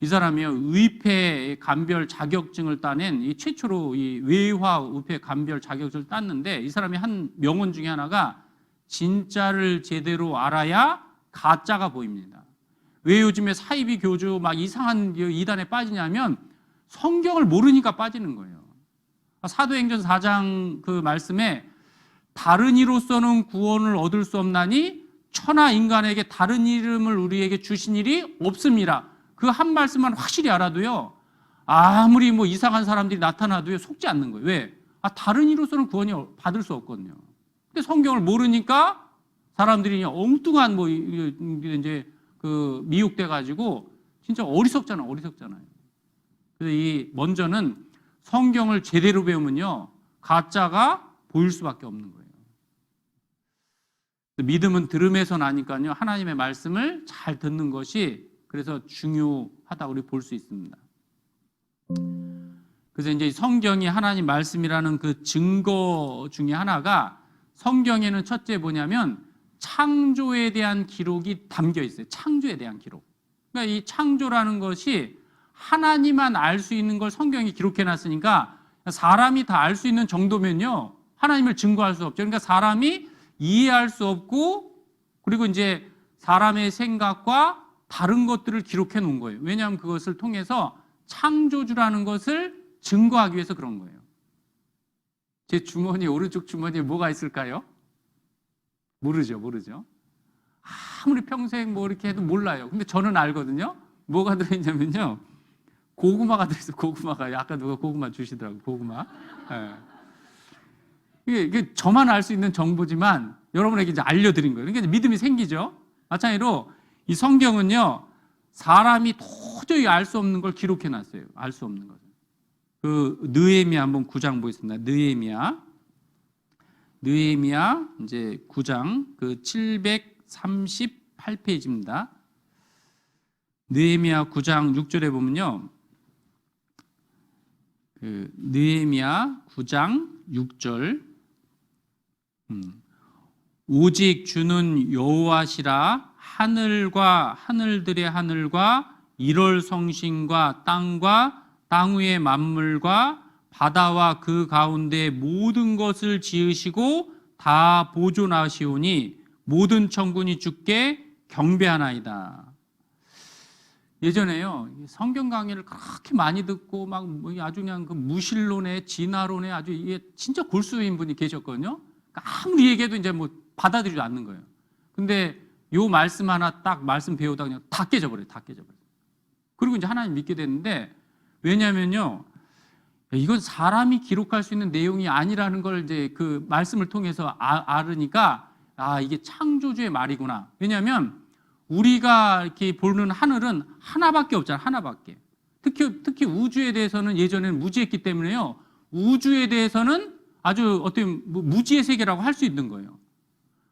이 사람이요, 의패 감별 자격증을 따낸 이 최초로 이 외화 의패 감별 자격증을 땄는데, 이 사람이 한 명언 중에 하나가 진짜를 제대로 알아야 가짜가 보입니다. 왜 요즘에 사이비 교주 막 이상한 이단에 빠지냐면 성경을 모르니까 빠지는 거예요. 사도행전 4장 그 말씀에 다른 이로서는 구원을 얻을 수 없나니 천하 인간에게 다른 이름을 우리에게 주신 일이 없습니다. 그 한 말씀만 확실히 알아도요, 아무리 뭐 이상한 사람들이 나타나도요 속지 않는 거예요. 왜? 다른 이로서는 구원이 받을 수 없거든요. 근데 성경을 모르니까 사람들이 엉뚱한 뭐 이제 그 미혹돼 가지고 진짜 어리석잖아요. 그래서 이 먼저는 성경을 제대로 배우면요, 가짜가 보일 수밖에 없는 거예요. 믿음은 들음에서 나니까요, 하나님의 말씀을 잘 듣는 것이 그래서 중요하다고 우리 볼 수 있습니다. 그래서 이제 성경이 하나님 말씀이라는 그 증거 중에 하나가 성경에는 첫째 뭐냐면 창조에 대한 기록이 담겨 있어요. 창조에 대한 기록. 그러니까 이 창조라는 것이 하나님만 알 수 있는 걸 성경이 기록해 놨으니까 사람이 다 알 수 있는 정도면요. 하나님을 증거할 수 없죠. 그러니까 사람이 이해할 수 없고 그리고 이제 사람의 생각과 다른 것들을 기록해 놓은 거예요. 왜냐하면 그것을 통해서 창조주라는 것을 증거하기 위해서 그런 거예요. 제 주머니, 오른쪽 주머니에 뭐가 있을까요? 모르죠. 아무리 평생 뭐 이렇게 해도 몰라요. 근데 저는 알거든요. 뭐가 들어있냐면요. 고구마가 들어있어요. 고구마가. 아까 누가 고구마 주시더라고요. 고구마. 예. 이게 저만 알 수 있는 정보지만 여러분에게 이제 알려드린 거예요. 그러니까 믿음이 생기죠. 마찬가지로 이 성경은요. 사람이 도저히 알 수 없는 걸 기록해 놨어요. 알 수 없는 것을. 그 느헤미야 한번 9장 보겠습니다. 느헤미야 이제 9장 그 738페이지입니다. 느헤미야 9장 6절에 보면요. 그 느헤미야 9장 6절 오직 주는 여호와시라 하늘과 하늘들의 하늘과 일월 성신과 땅과 땅 위의 만물과 바다와 그 가운데 모든 것을 지으시고 다 보존하시오니 모든 천군이 주께 경배하나이다. 예전에요 성경 강의를 그렇게 많이 듣고 막 아주 그냥 그 무신론에 진화론에 아주 이게 진짜 골수인 분이 계셨거든요. 그러니까 아무리 얘기해도 이제 뭐 받아들이지 않는 거예요. 근데 요 말씀 하나 딱 말씀 배우다 그냥 다 깨져버려요. 그리고 이제 하나님 믿게 됐는데 왜냐면요 이건 사람이 기록할 수 있는 내용이 아니라는 걸 이제 그 말씀을 통해서 알으니까 이게 창조주의 말이구나. 왜냐하면 우리가 이렇게 보는 하늘은 하나밖에 없잖아요. 하나밖에. 특히 우주에 대해서는 예전에는 무지했기 때문에요. 우주에 대해서는 아주 어떻게 무지의 세계라고 할 수 있는 거예요.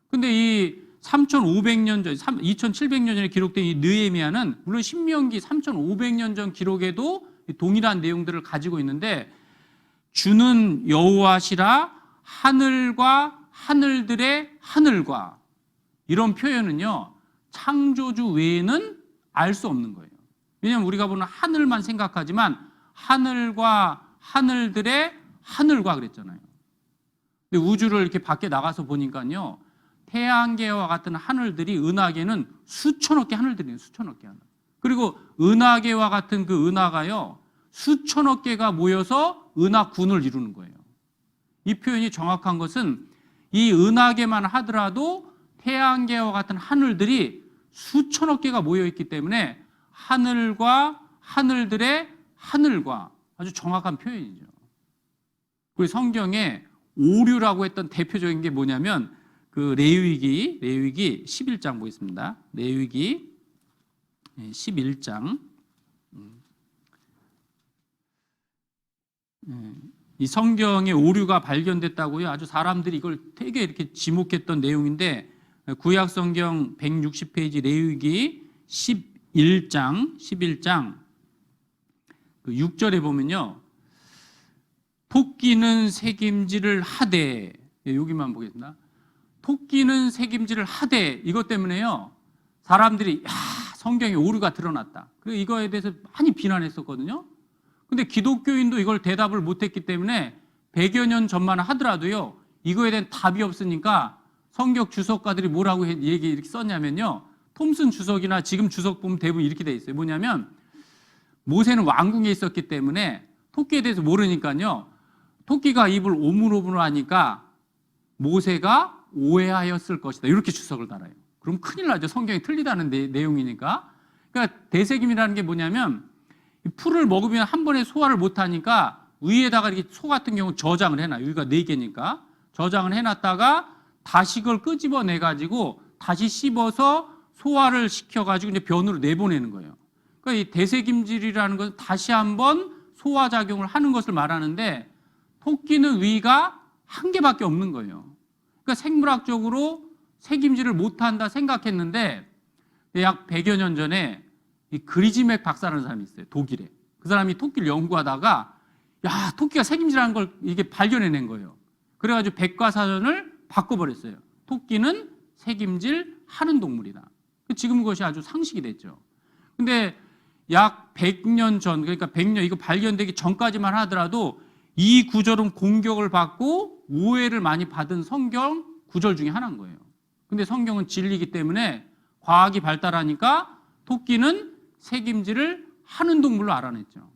근데 이 3,500년 전, 2,700년 전에 기록된 이 느헤미야는 물론 신명기 3,500년 전 기록에도 동일한 내용들을 가지고 있는데 주는 여호와시라 하늘과 하늘들의 하늘과 이런 표현은요 창조주 외에는 알 수 없는 거예요. 왜냐하면 우리가 보는 하늘만 생각하지만 하늘과 하늘들의 하늘과 그랬잖아요. 근데 우주를 이렇게 밖에 나가서 보니까요 태양계와 같은 하늘들이 은하계는 수천억 개 하늘들이에요. 수천억 개 하늘. 그리고 은하계와 같은 그 은하가요 수천억 개가 모여서 은하군을 이루는 거예요. 이 표현이 정확한 것은 이 은하계만 하더라도 태양계와 같은 하늘들이 수천억 개가 모여 있기 때문에 하늘과 하늘들의 하늘과 아주 정확한 표현이죠. 그리고 성경에 오류라고 했던 대표적인 게 뭐냐면 그 레위기 11장 보겠습니다. 레위기 11장 이 성경에 오류가 발견됐다고요. 아주 사람들이 이걸 되게 이렇게 지목했던 내용인데 구약 성경 160페이지 레위기 11장 그 6절에 보면요. 토끼는 새김질을 하되 여기만 보겠습니다. 토끼는 새김질을 하되 이것 때문에요. 사람들이 성경에 오류가 드러났다. 그리고 이거에 대해서 많이 비난했었거든요. 근데 기독교인도 이걸 대답을 못했기 때문에 100여 년 전만 하더라도요. 이거에 대한 답이 없으니까 성경 주석가들이 뭐라고 이렇게 썼냐면요. 톰슨 주석이나 지금 주석 보면 대부분 이렇게 돼 있어요. 뭐냐면 모세는 왕궁에 있었기 때문에 토끼에 대해서 모르니까요. 토끼가 입을 오물오물하니까 모세가 오해하였을 것이다. 이렇게 주석을 달아요. 그럼 큰일 나죠. 성경이 틀리다는 내용이니까. 그러니까 대세김이라는 게 뭐냐면 풀을 먹으면 한 번에 소화를 못하니까 위에다가 이렇게 소 같은 경우 저장을 해놔요. 여기가 4개니까 저장을 해놨다가 다시 그걸 끄집어내가지고 다시 씹어서 소화를 시켜가지고 이제 변으로 내보내는 거예요. 그러니까 이 대세김질이라는 것은 다시 한번 소화작용을 하는 것을 말하는데 토끼는 위가 한 개밖에 없는 거예요. 그러니까 생물학적으로 새김질을 못한다 생각했는데 약 100여 년 전에 이 그리지맥 박사라는 사람이 있어요. 독일에. 그 사람이 토끼를 연구하다가 야, 토끼가 책임지라는 걸 이게 발견해낸 거예요. 그래가지고 백과사전을 바꿔버렸어요. 토끼는 책임질 하는 동물이다. 지금 그것이 아주 상식이 됐죠. 근데 약 100년 전, 그러니까 100년, 이거 발견되기 전까지만 하더라도 이 구절은 공격을 받고 오해를 많이 받은 성경 구절 중에 하나인 거예요. 근데 성경은 진리이기 때문에 과학이 발달하니까 토끼는 책임질을 하는 동물로 알아냈죠.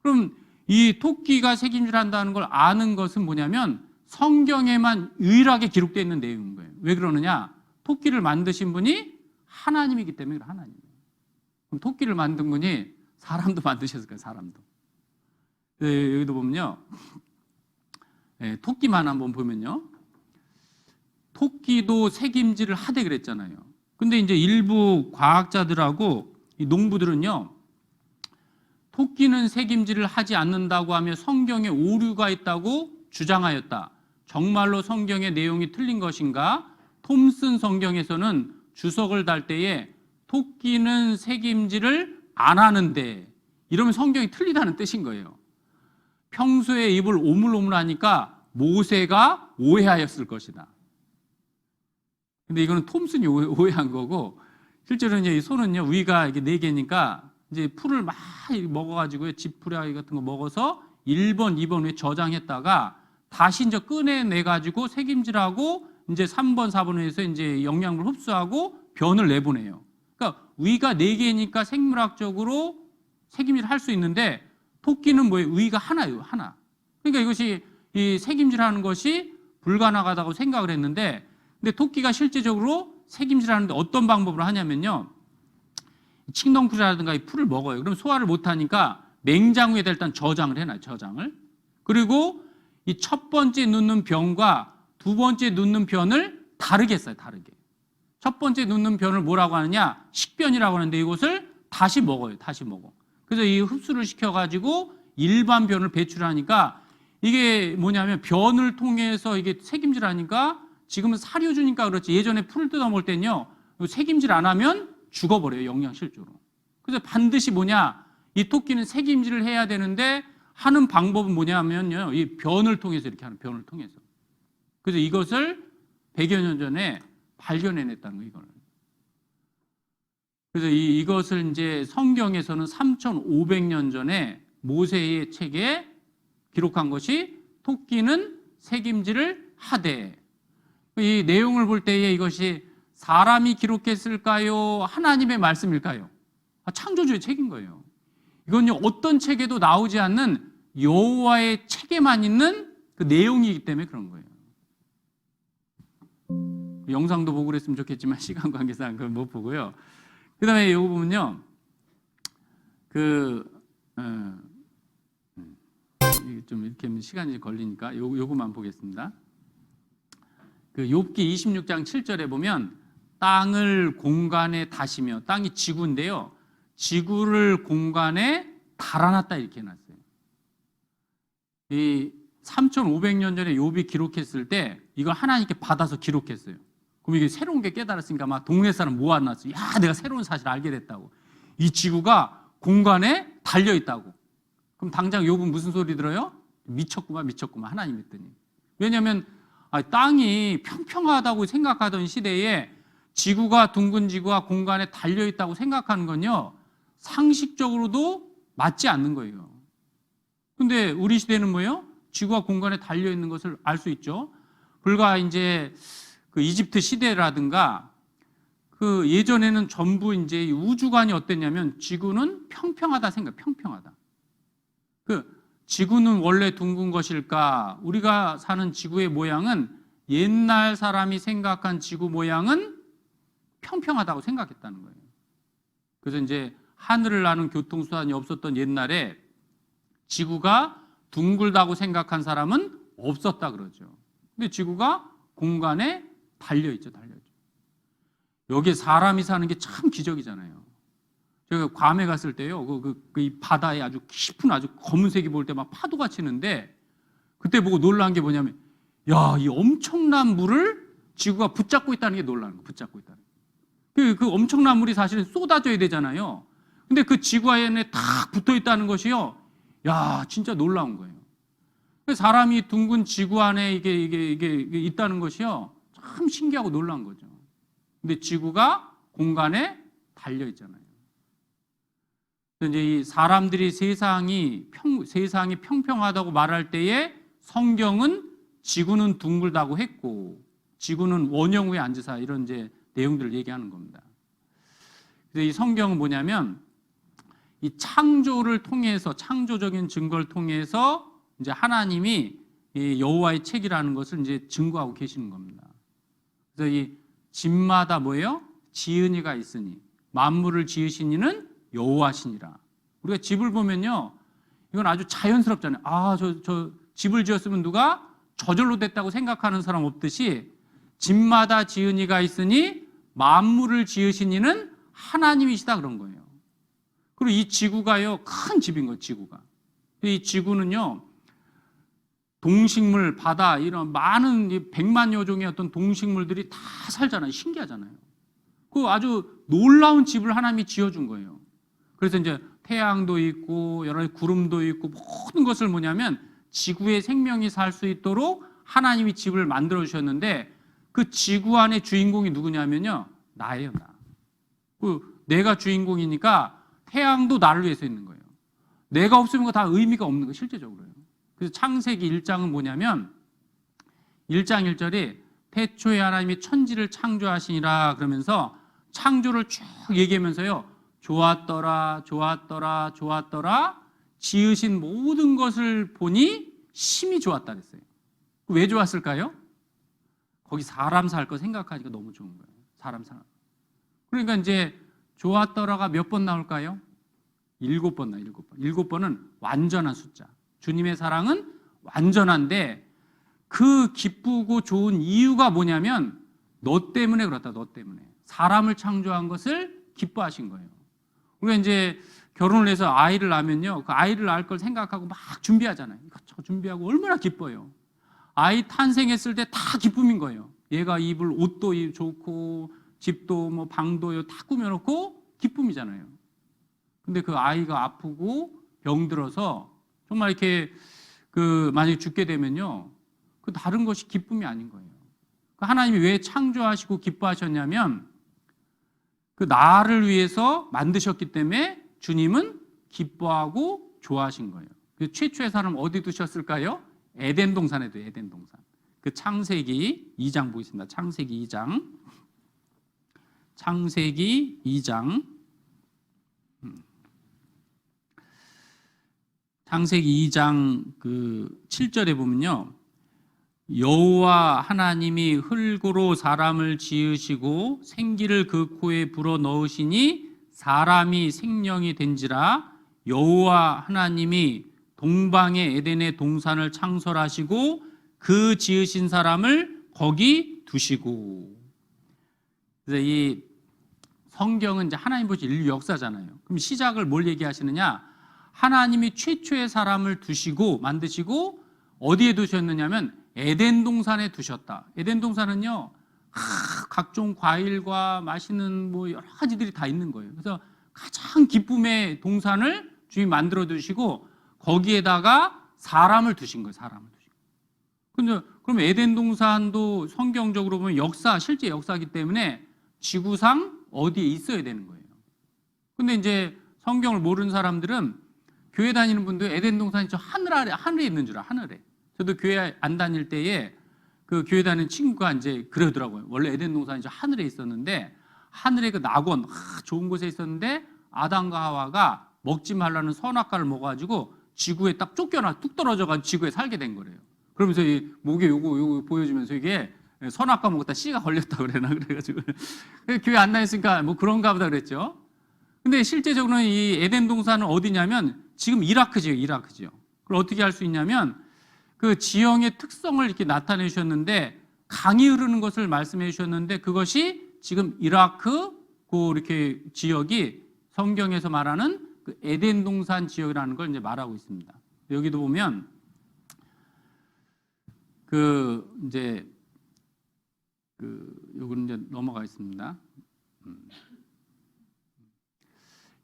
그럼 이 토끼가 책임질한다는 걸 아는 것은 뭐냐면 성경에만 유일하게 기록되어 있는 내용인 거예요. 왜 그러느냐? 토끼를 만드신 분이 하나님이기 때문에 그래요. 하나님이에요. 그럼 토끼를 만든 분이 사람도 만드셨을 거예요. 사람도. 여기도 보면요. 토끼만 한번 보면요. 토끼도 책임질을 하되 그랬잖아요. 근데 이제 일부 과학자들하고 이 농부들은요. 토끼는 책임질을 하지 않는다고 하며 성경에 오류가 있다고 주장하였다. 정말로 성경의 내용이 틀린 것인가? 톰슨 성경에서는 주석을 달 때에 토끼는 책임질을 안 하는데 이러면 성경이 틀리다는 뜻인 거예요. 평소에 입을 오물오물하니까 모세가 오해하였을 것이다. 근데 이거는 톰슨이 오해한 거고 실제로 이제 이 소는요 위가 이게 4개니까 이제 풀을 막 먹어가지고 지푸라기 같은 거 먹어서 1번, 2번에 저장했다가 다시 이제 꺼내내가지고 책임질하고 이제 3번, 4번에서 이제 영양분을 흡수하고 변을 내보내요. 그러니까 위가 4개니까 생물학적으로 책임질을 할 수 있는데 토끼는 뭐예요? 위가 하나예요, 하나. 그러니까 이것이 이 책임질하는 것이 불가능하다고 생각을 했는데 근데 토끼가 실제적으로 책임질하는데 어떤 방법으로 하냐면요. 칡덩쿨이라든가 이 풀을 먹어요. 그럼 소화를 못하니까 냉장고에다 일단 저장을 해놔요. 저장을. 그리고 이 첫 번째 눕는 변과 두 번째 눕는 변을 다르게 써요. 다르게. 첫 번째 눕는 변을 뭐라고 하느냐? 식변이라고 하는데 이것을 다시 먹어요. 다시 먹어. 그래서 이 흡수를 시켜가지고 일반 변을 배출하니까 이게 뭐냐면 변을 통해서 이게 책임질하니까 지금은 사료 주니까 그렇지 예전에 풀을 뜯어 먹을 때는요. 책임질 안 하면 죽어버려요. 영양실조로. 그래서 반드시 뭐냐? 이 토끼는 책임질을 해야 되는데 하는 방법은 뭐냐면요. 이 변을 통해서 이렇게 하는 변을 통해서. 그래서 이것을 100여 년 전에 발견해냈다는 거예요. 이걸. 그래서 이것을 이제 성경에서는 3,500년 전에 모세의 책에 기록한 것이 토끼는 책임질을 하되 이 내용을 볼 때에 이것이 사람이 기록했을까요? 하나님의 말씀일까요? 창조주의 책인 거예요. 이건요 어떤 책에도 나오지 않는 여호와의 책에만 있는 그 내용이기 때문에 그런 거예요. 영상도 보고 그랬으면 좋겠지만 시간 관계상 그걸 못 보고요. 그 다음에 이거 보면요. 좀 이렇게 하면 시간이 걸리니까 요거만 보겠습니다. 그 욥기 26장 7절에 보면 땅을 공간에 다시며 땅이 지구인데요. 지구를 공간에 달아놨다 이렇게 해놨어요. 이 3,500년 전에 욥이 기록했을 때 이걸 하나님께 받아서 기록했어요. 그럼 이게 새로운 게 깨달았으니까 막 동네 사람 모아놨어요. 야, 내가 새로운 사실을 알게 됐다고. 이 지구가 공간에 달려있다고. 그럼 당장 욥은 무슨 소리 들어요? 미쳤구만 하나님 했더니. 왜냐하면 땅이 평평하다고 생각하던 시대에 지구가 둥근 지구가 공간에 달려있다고 생각하는 건요 상식적으로도 맞지 않는 거예요. 근데 우리 시대는 뭐예요? 지구가 공간에 달려있는 것을 알 수 있죠. 불과 이제 그 이집트 시대라든가 그 예전에는 전부 이제 우주관이 어땠냐면 지구는 평평하다 생각, 평평하다. 그 지구는 원래 둥근 것일까? 우리가 사는 지구의 모양은 옛날 사람이 생각한 지구 모양은 평평하다고 생각했다는 거예요. 그래서 이제 하늘을 나는 교통수단이 없었던 옛날에 지구가 둥글다고 생각한 사람은 없었다 그러죠. 근데 지구가 공간에 달려있죠, 달려있죠. 여기에 사람이 사는 게 참 기적이잖아요. 제가 괌에 갔을 때요, 이 바다에 아주 깊은 아주 검은색이 보일 때 막 파도가 치는데 그때 보고 놀란 게 뭐냐면, 야, 이 엄청난 물을 지구가 붙잡고 있다는 게 놀라는 거예요. 붙잡고 있다는 거. 그 엄청난 물이 사실은 쏟아져야 되잖아요. 근데 그 지구 안에 딱 붙어 있다는 것이요, 야, 진짜 놀라운 거예요. 사람이 둥근 지구 안에 이게 있다는 것이요, 참 신기하고 놀라운 거죠. 근데 지구가 공간에 달려 있잖아요. 이제 이 사람들이 세상이 평평하다고 말할 때에 성경은 지구는 둥글다고 했고 지구는 원형 위에 앉으사 이런 이제 내용들을 얘기하는 겁니다. 그래서 이 성경은 뭐냐면 이 창조를 통해서, 창조적인 증거를 통해서 이제 하나님이 이 여호와의 책이라는 것을 이제 증거하고 계시는 겁니다. 그래서 이 집마다 뭐예요? 지은이가 있으니 만물을 지으신 이는 여호와시니라. 우리가 집을 보면요, 이건 아주 자연스럽잖아요. 아, 저 집을 지었으면 누가 저절로 됐다고 생각하는 사람 없듯이 집마다 지은이가 있으니 만물을 지으신 이는 하나님이시다 그런 거예요. 그리고 이 지구가요, 큰 집인 거예요, 지구가. 이 지구는요, 동식물, 바다, 이런 많은 100만여 종의 어떤 동식물들이 다 살잖아요. 신기하잖아요. 그 아주 놀라운 집을 하나님이 지어준 거예요. 그래서 이제 태양도 있고 여러 가지 구름도 있고 모든 것을 뭐냐면 지구에 생명이 살 수 있도록 하나님이 집을 만들어 주셨는데 그 지구 안의 주인공이 누구냐면요, 나예요, 나. 내가 주인공이니까 태양도 나를 위해서 있는 거예요. 내가 없으면 그거 다 의미가 없는 거예요, 실제적으로요. 그래서 창세기 1장은 뭐냐면 1장 1절에 태초에 하나님이 천지를 창조하시니라 그러면서 창조를 쭉 얘기하면서요, 좋았더라, 좋았더라, 좋았더라, 지으신 모든 것을 보니 심히 좋았다 그랬어요. 왜 좋았을까요? 거기 사람 살 거 생각하니까 너무 좋은 거예요. 사람 살. 그러니까 이제 좋았더라가 몇 번 나올까요? 7번 나와요. 7번. 7번은 완전한 숫자. 주님의 사랑은 완전한데 그 기쁘고 좋은 이유가 뭐냐면 너 때문에 그렇다. 너 때문에. 사람을 창조한 것을 기뻐하신 거예요. 우리가 이제 결혼을 해서 아이를 낳으면요, 그 아이를 낳을 걸 생각하고 막 준비하잖아요. 저 준비하고 얼마나 기뻐요. 아이 탄생했을 때 다 기쁨인 거예요. 얘가 입을 옷도 좋고 집도 뭐 방도요 다 꾸며놓고 기쁨이잖아요. 근데 그 아이가 아프고 병들어서 정말 이렇게 만약에 죽게 되면요, 그 다른 것이 기쁨이 아닌 거예요. 하나님이 왜 창조하시고 기뻐하셨냐면 그 나를 위해서 만드셨기 때문에 주님은 기뻐하고 좋아하신 거예요. 그 최초의 사람 어디 두셨을까요? 에덴 동산에 둬요. 에덴 동산. 그 창세기 2장 보겠습니다. 창세기 2장. 창세기 2장. 창세기 2장 그 7절에 보면요, 여호와 하나님이 흙으로 사람을 지으시고 생기를 그 코에 불어 넣으시니 사람이 생명이 된지라. 여호와 하나님이 동방의 에덴의 동산을 창설하시고 그 지으신 사람을 거기 두시고. 그래서 이 성경은 이제 하나님 보신 인류 역사잖아요. 그럼 시작을 뭘 얘기하시느냐? 하나님이 최초의 사람을 두시고 만드시고 어디에 두셨느냐면 에덴 동산에 두셨다. 에덴 동산은요, 각종 과일과 맛있는 뭐 여러 가지들이 다 있는 거예요. 그래서 가장 기쁨의 동산을 주님이 만들어 두시고 거기에다가 사람을 두신 거예요. 사람을 두신 거예요. 근데 그럼 에덴 동산도 성경적으로 보면 실제 역사이기 때문에 지구상 어디에 있어야 되는 거예요. 근데 이제 성경을 모르는 사람들은 교회 다니는 분들 에덴 동산이 저 하늘에 있는 줄 알아. 하늘에. 저도 교회 안 다닐 때에 그 교회 다니는 친구가 이제 그러더라고요. 원래 에덴 동산이 저 하늘에 있었는데 하늘에 그 낙원 좋은 곳에 있었는데 아담과 하와가 먹지 말라는 선악과를 먹어가지고 지구에 딱 쫓겨나 뚝 떨어져가지고 지구에 살게 된 거래요. 그러면서 이 목에 요거 보여주면서 이게 선악과 먹었다 씨가 걸렸다 그래나 그래가지고 교회 안 다녔으니까 뭐 그런가 보다 그랬죠. 근데 실제적으로는 이 에덴 동산은 어디냐면 지금 이라크지요. 그걸 어떻게 할 수 있냐면 그 지형의 특성을 이렇게 나타내 주셨는데 강이 흐르는 것을 말씀해 주셨는데 그것이 지금 이라크 그 이렇게 지역이 성경에서 말하는 그 에덴 동산 지역이라는 걸 이제 말하고 있습니다. 여기도 보면 요거는 이제 넘어가겠습니다.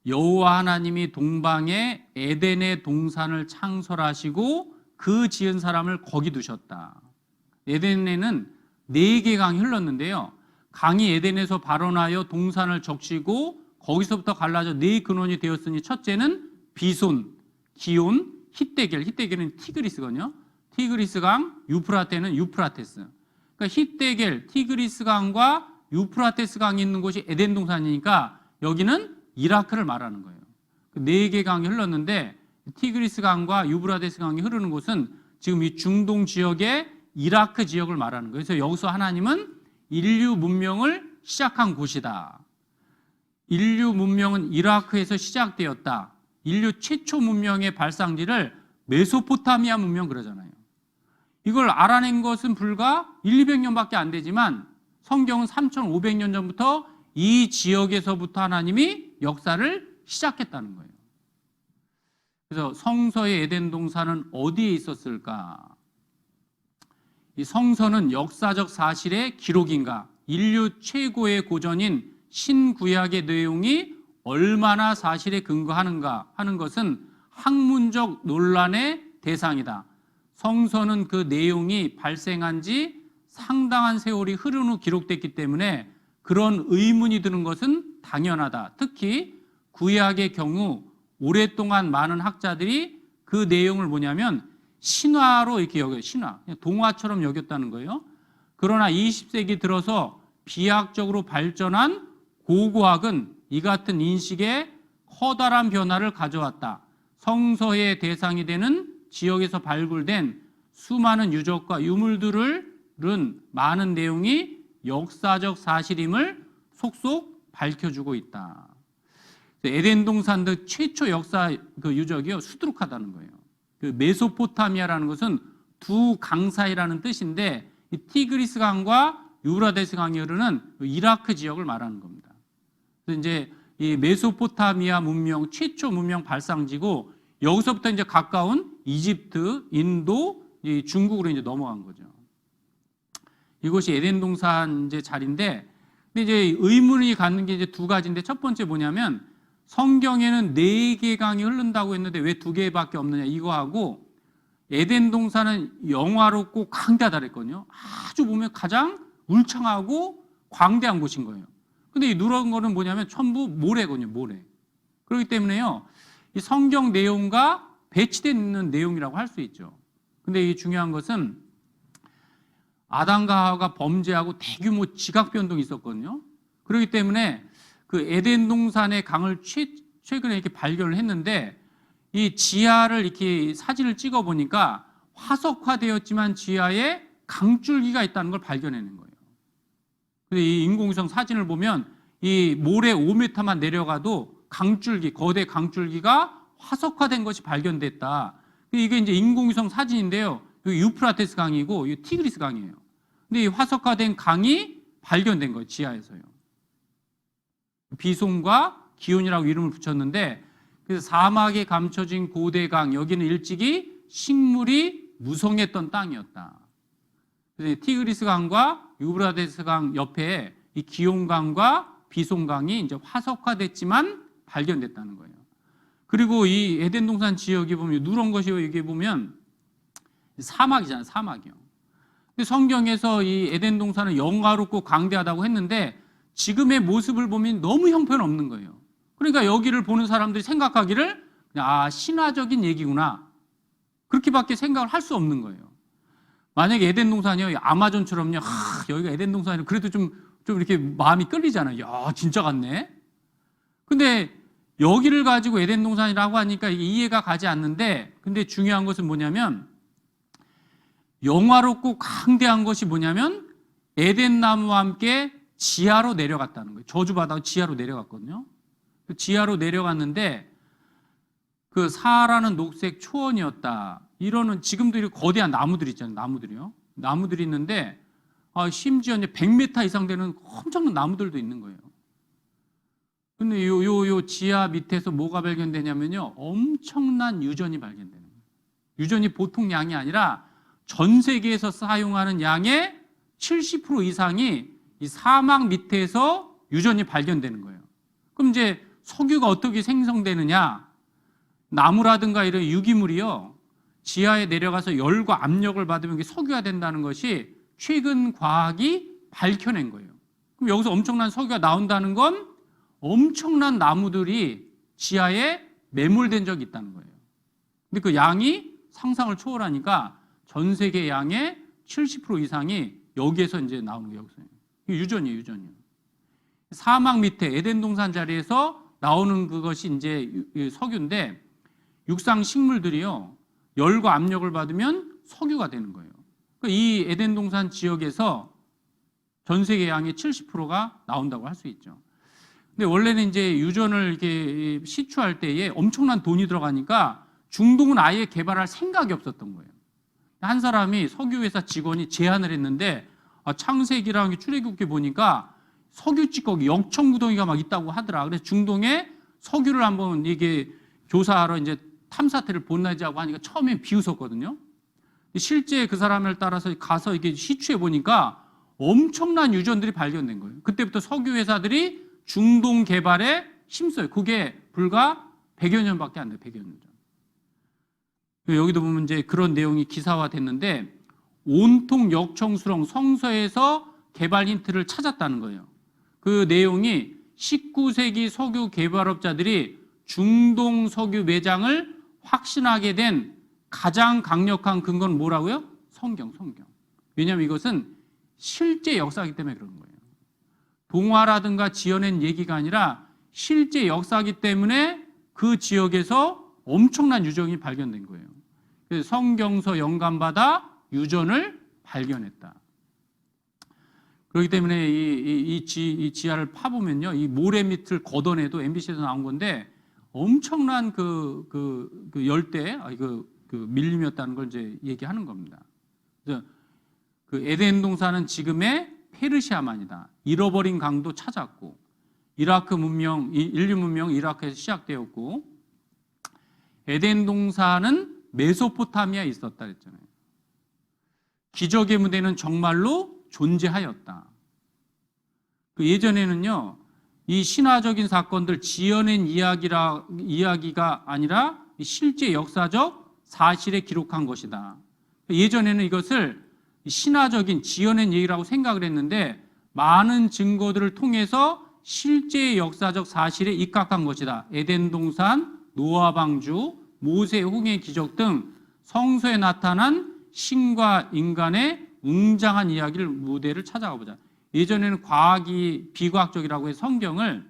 여호와 하나님이 동방에 에덴의 동산을 창설하시고 그 지은 사람을 거기 두셨다. 에덴에는 4개 강이 흘렀는데요. 강이 에덴에서 발원하여 동산을 적시고 거기서부터 갈라져 4 근원이 되었으니 첫째는 비손, 기온, 힛데겔. 힛데겔은 티그리스거든요. 티그리스 강, 유프라테는 유프라테스. 그러니까 힛데겔, 티그리스 강과 유프라테스 강이 있는 곳이 에덴 동산이니까 여기는 이라크를 말하는 거예요. 4개 강이 흘렀는데 티그리스 강과 유프라테스 강이 흐르는 곳은 지금 이 중동 지역의 이라크 지역을 말하는 거예요. 그래서 여기서 하나님은 인류 문명을 시작한 곳이다. 인류 문명은 이라크에서 시작되었다. 인류 최초 문명의 발상지를 메소포타미아 문명 그러잖아요. 이걸 알아낸 것은 불과 1,200년밖에 안 되지만 성경은 3,500년 전부터 이 지역에서부터 하나님이 역사를 시작했다는 거예요. 그래서 성서의 에덴 동산은 어디에 있었을까? 이 성서는 역사적 사실의 기록인가? 인류 최고의 고전인 신구약의 내용이 얼마나 사실에 근거하는가 하는 것은 학문적 논란의 대상이다. 성서는 그 내용이 발생한 지 상당한 세월이 흐른 후 기록됐기 때문에 그런 의문이 드는 것은 당연하다. 특히 구약의 경우 오랫동안 많은 학자들이 그 내용을 뭐냐면 신화로 이렇게 여겨요. 신화. 동화처럼 여겼다는 거예요. 그러나 20세기 들어서 비약적으로 발전한 고고학은 이 같은 인식에 커다란 변화를 가져왔다. 성서의 대상이 되는 지역에서 발굴된 수많은 유적과 유물들은 많은 내용이 역사적 사실임을 속속 밝혀주고 있다. 에덴 동산의 최초 역사 유적이요 수두룩하다는 거예요. 그 메소포타미아라는 것은 두 강 사이라는 뜻인데 이 티그리스 강과 유브라데스 강이 흐르는 이라크 지역을 말하는 겁니다. 그래서 이제 이 메소포타미아 문명 최초 문명 발상지고 여기서부터 이제 가까운 이집트, 인도, 중국으로 이제 넘어간 거죠. 이곳이 에덴 동산 이제 자리인데, 근데 이제 의문이 갖는 게 이제 2가지인데 첫 번째 뭐냐면 성경에는 4개 강이 흐른다고 했는데 왜 2개밖에 없느냐 이거하고 에덴 동산은 영화롭고 광대하다 그랬거든요. 아주 보면 가장 울창하고 광대한 곳인 거예요. 근데 이 누런 거는 뭐냐면 전부 모래거든요, 모래. 그렇기 때문에요, 이 성경 내용과 배치되어 있는 내용이라고 할 수 있죠. 근데 이 중요한 것은 아담과 하와가 범죄하고 대규모 지각 변동이 있었거든요. 그렇기 때문에 그 에덴 동산의 강을 최근에 이렇게 발견을 했는데 이 지하를 이렇게 사진을 찍어 보니까 화석화되었지만 지하에 강줄기가 있다는 걸 발견해낸 거예요. 근데 이 인공위성 사진을 보면 이 모래 5m만 내려가도 강줄기, 거대 강줄기가 화석화된 것이 발견됐다. 이게 이제 인공위성 사진인데요. 여기 유프라테스 강이고 이 티그리스 강이에요. 근데 이 화석화된 강이 발견된 거예요, 지하에서요. 비손과 기온이라고 이름을 붙였는데, 그래서 사막에 감춰진 고대 강, 여기는 일찍이 식물이 무성했던 땅이었다. 그래서 티그리스 강과 유브라데스 강 옆에 이 기온 강과 비손 강이 이제 화석화됐지만 발견됐다는 거예요. 그리고 이 에덴 동산 지역이 보면 누런 것이 여기 보면 사막이잖아요, 사막이요. 근데 성경에서 이 에덴 동산은 영화롭고 광대하다고 했는데 지금의 모습을 보면 너무 형편없는 거예요. 그러니까 여기를 보는 사람들이 생각하기를 그냥 신화적인 얘기구나, 그렇게밖에 생각을 할 수 없는 거예요. 만약에 에덴 동산이요 아마존처럼요, 여기가 에덴 동산이 그래도 좀 이렇게 마음이 끌리잖아요. 야, 진짜 같네. 근데 여기를 가지고 에덴 동산이라고 하니까 이게 이해가 가지 않는데, 근데 중요한 것은 뭐냐면 영화롭고 강대한 것이 뭐냐면 에덴 나무와 함께 지하로 내려갔다는 거예요. 저주받아 지하로 내려갔거든요. 지하로 내려갔는데 그 사하라는 녹색 초원이었다. 이러는 지금도 이렇게 거대한 나무들 있잖아요. 나무들이요. 나무들이 있는데 심지어 이제 100m 이상 되는 엄청난 나무들도 있는 거예요. 근데 요 지하 밑에서 뭐가 발견되냐면요, 엄청난 유전이 발견되는 거예요. 유전이 보통 양이 아니라 전 세계에서 사용하는 양의 70% 이상이 이 사막 밑에서 유전이 발견되는 거예요. 그럼 이제 석유가 어떻게 생성되느냐? 나무라든가 이런 유기물이요, 지하에 내려가서 열과 압력을 받으면 이게 석유가 된다는 것이 최근 과학이 밝혀낸 거예요. 그럼 여기서 엄청난 석유가 나온다는 건 엄청난 나무들이 지하에 매몰된 적이 있다는 거예요. 근데 그 양이 상상을 초월하니까 전 세계 양의 70% 이상이 여기에서 이제 나오는 게 여기서 유전이에요, 유전이요. 사막 밑에 에덴 동산 자리에서 나오는 그것이 이제 석유인데, 육상 식물들이요, 열과 압력을 받으면 석유가 되는 거예요. 그러니까 이 에덴 동산 지역에서 전 세계 양의 70%가 나온다고 할 수 있죠. 근데 원래는 이제 유전을 이렇게 시추할 때에 엄청난 돈이 들어가니까 중동은 아예 개발할 생각이 없었던 거예요. 한 사람이 석유회사 직원이 제안을 했는데, 창세기랑 출애굽기 보니까 석유 찌꺼기, 역청구덩이가 막 있다고 하더라. 그래서 중동에 석유를 한번 이게 조사하러 이제 탐사태를 보내자고 하니까 처음엔 비웃었거든요. 실제 그 사람을 따라서 가서 이게 시추해 보니까 엄청난 유전들이 발견된 거예요. 그때부터 석유 회사들이 중동 개발에 힘써요. 그게 불과 100여 년밖에 안 돼요. 100여 년 전. 여기도 보면 이제 그런 내용이 기사화됐는데, 온통 역청수렁 성서에서 개발 힌트를 찾았다는 거예요. 그 내용이 19세기 석유 개발업자들이 중동 석유 매장을 확신하게 된 가장 강력한 근거는 뭐라고요? 성경. 왜냐하면 이것은 실제 역사이기 때문에 그런 거예요. 동화라든가 지어낸 얘기가 아니라 실제 역사이기 때문에 그 지역에서 엄청난 유전이 발견된 거예요. 그래서 성경서 영감받아 유전을 발견했다. 그렇기 때문에 이 지하를 파보면요, 이 모래 밑을 걷어내도, MBC에서 나온 건데 엄청난 그 열대, 그 밀림이었다는 걸 이제 얘기하는 겁니다. 그래서 그 에덴 동산은 지금의 페르시아만이다. 잃어버린 강도 찾았고, 이라크 문명, 인류 문명 이라크에서 시작되었고, 에덴 동산은 메소포타미아에 있었다 그랬잖아요. 기적의 무대는 정말로 존재하였다. 그 예전에는요, 이 신화적인 사건들 지어낸 이야기가 아니라 실제 역사적 사실에 기록한 것이다. 예전에는 이것을 신화적인 지어낸 얘기라고 생각을 했는데, 많은 증거들을 통해서 실제 역사적 사실에 입각한 것이다. 에덴 동산, 노아 방주, 모세 홍해 기적 등 성서에 나타난 신과 인간의 웅장한 이야기를 무대를 찾아가 보자. 예전에는 과학이 비과학적이라고 해서 성경을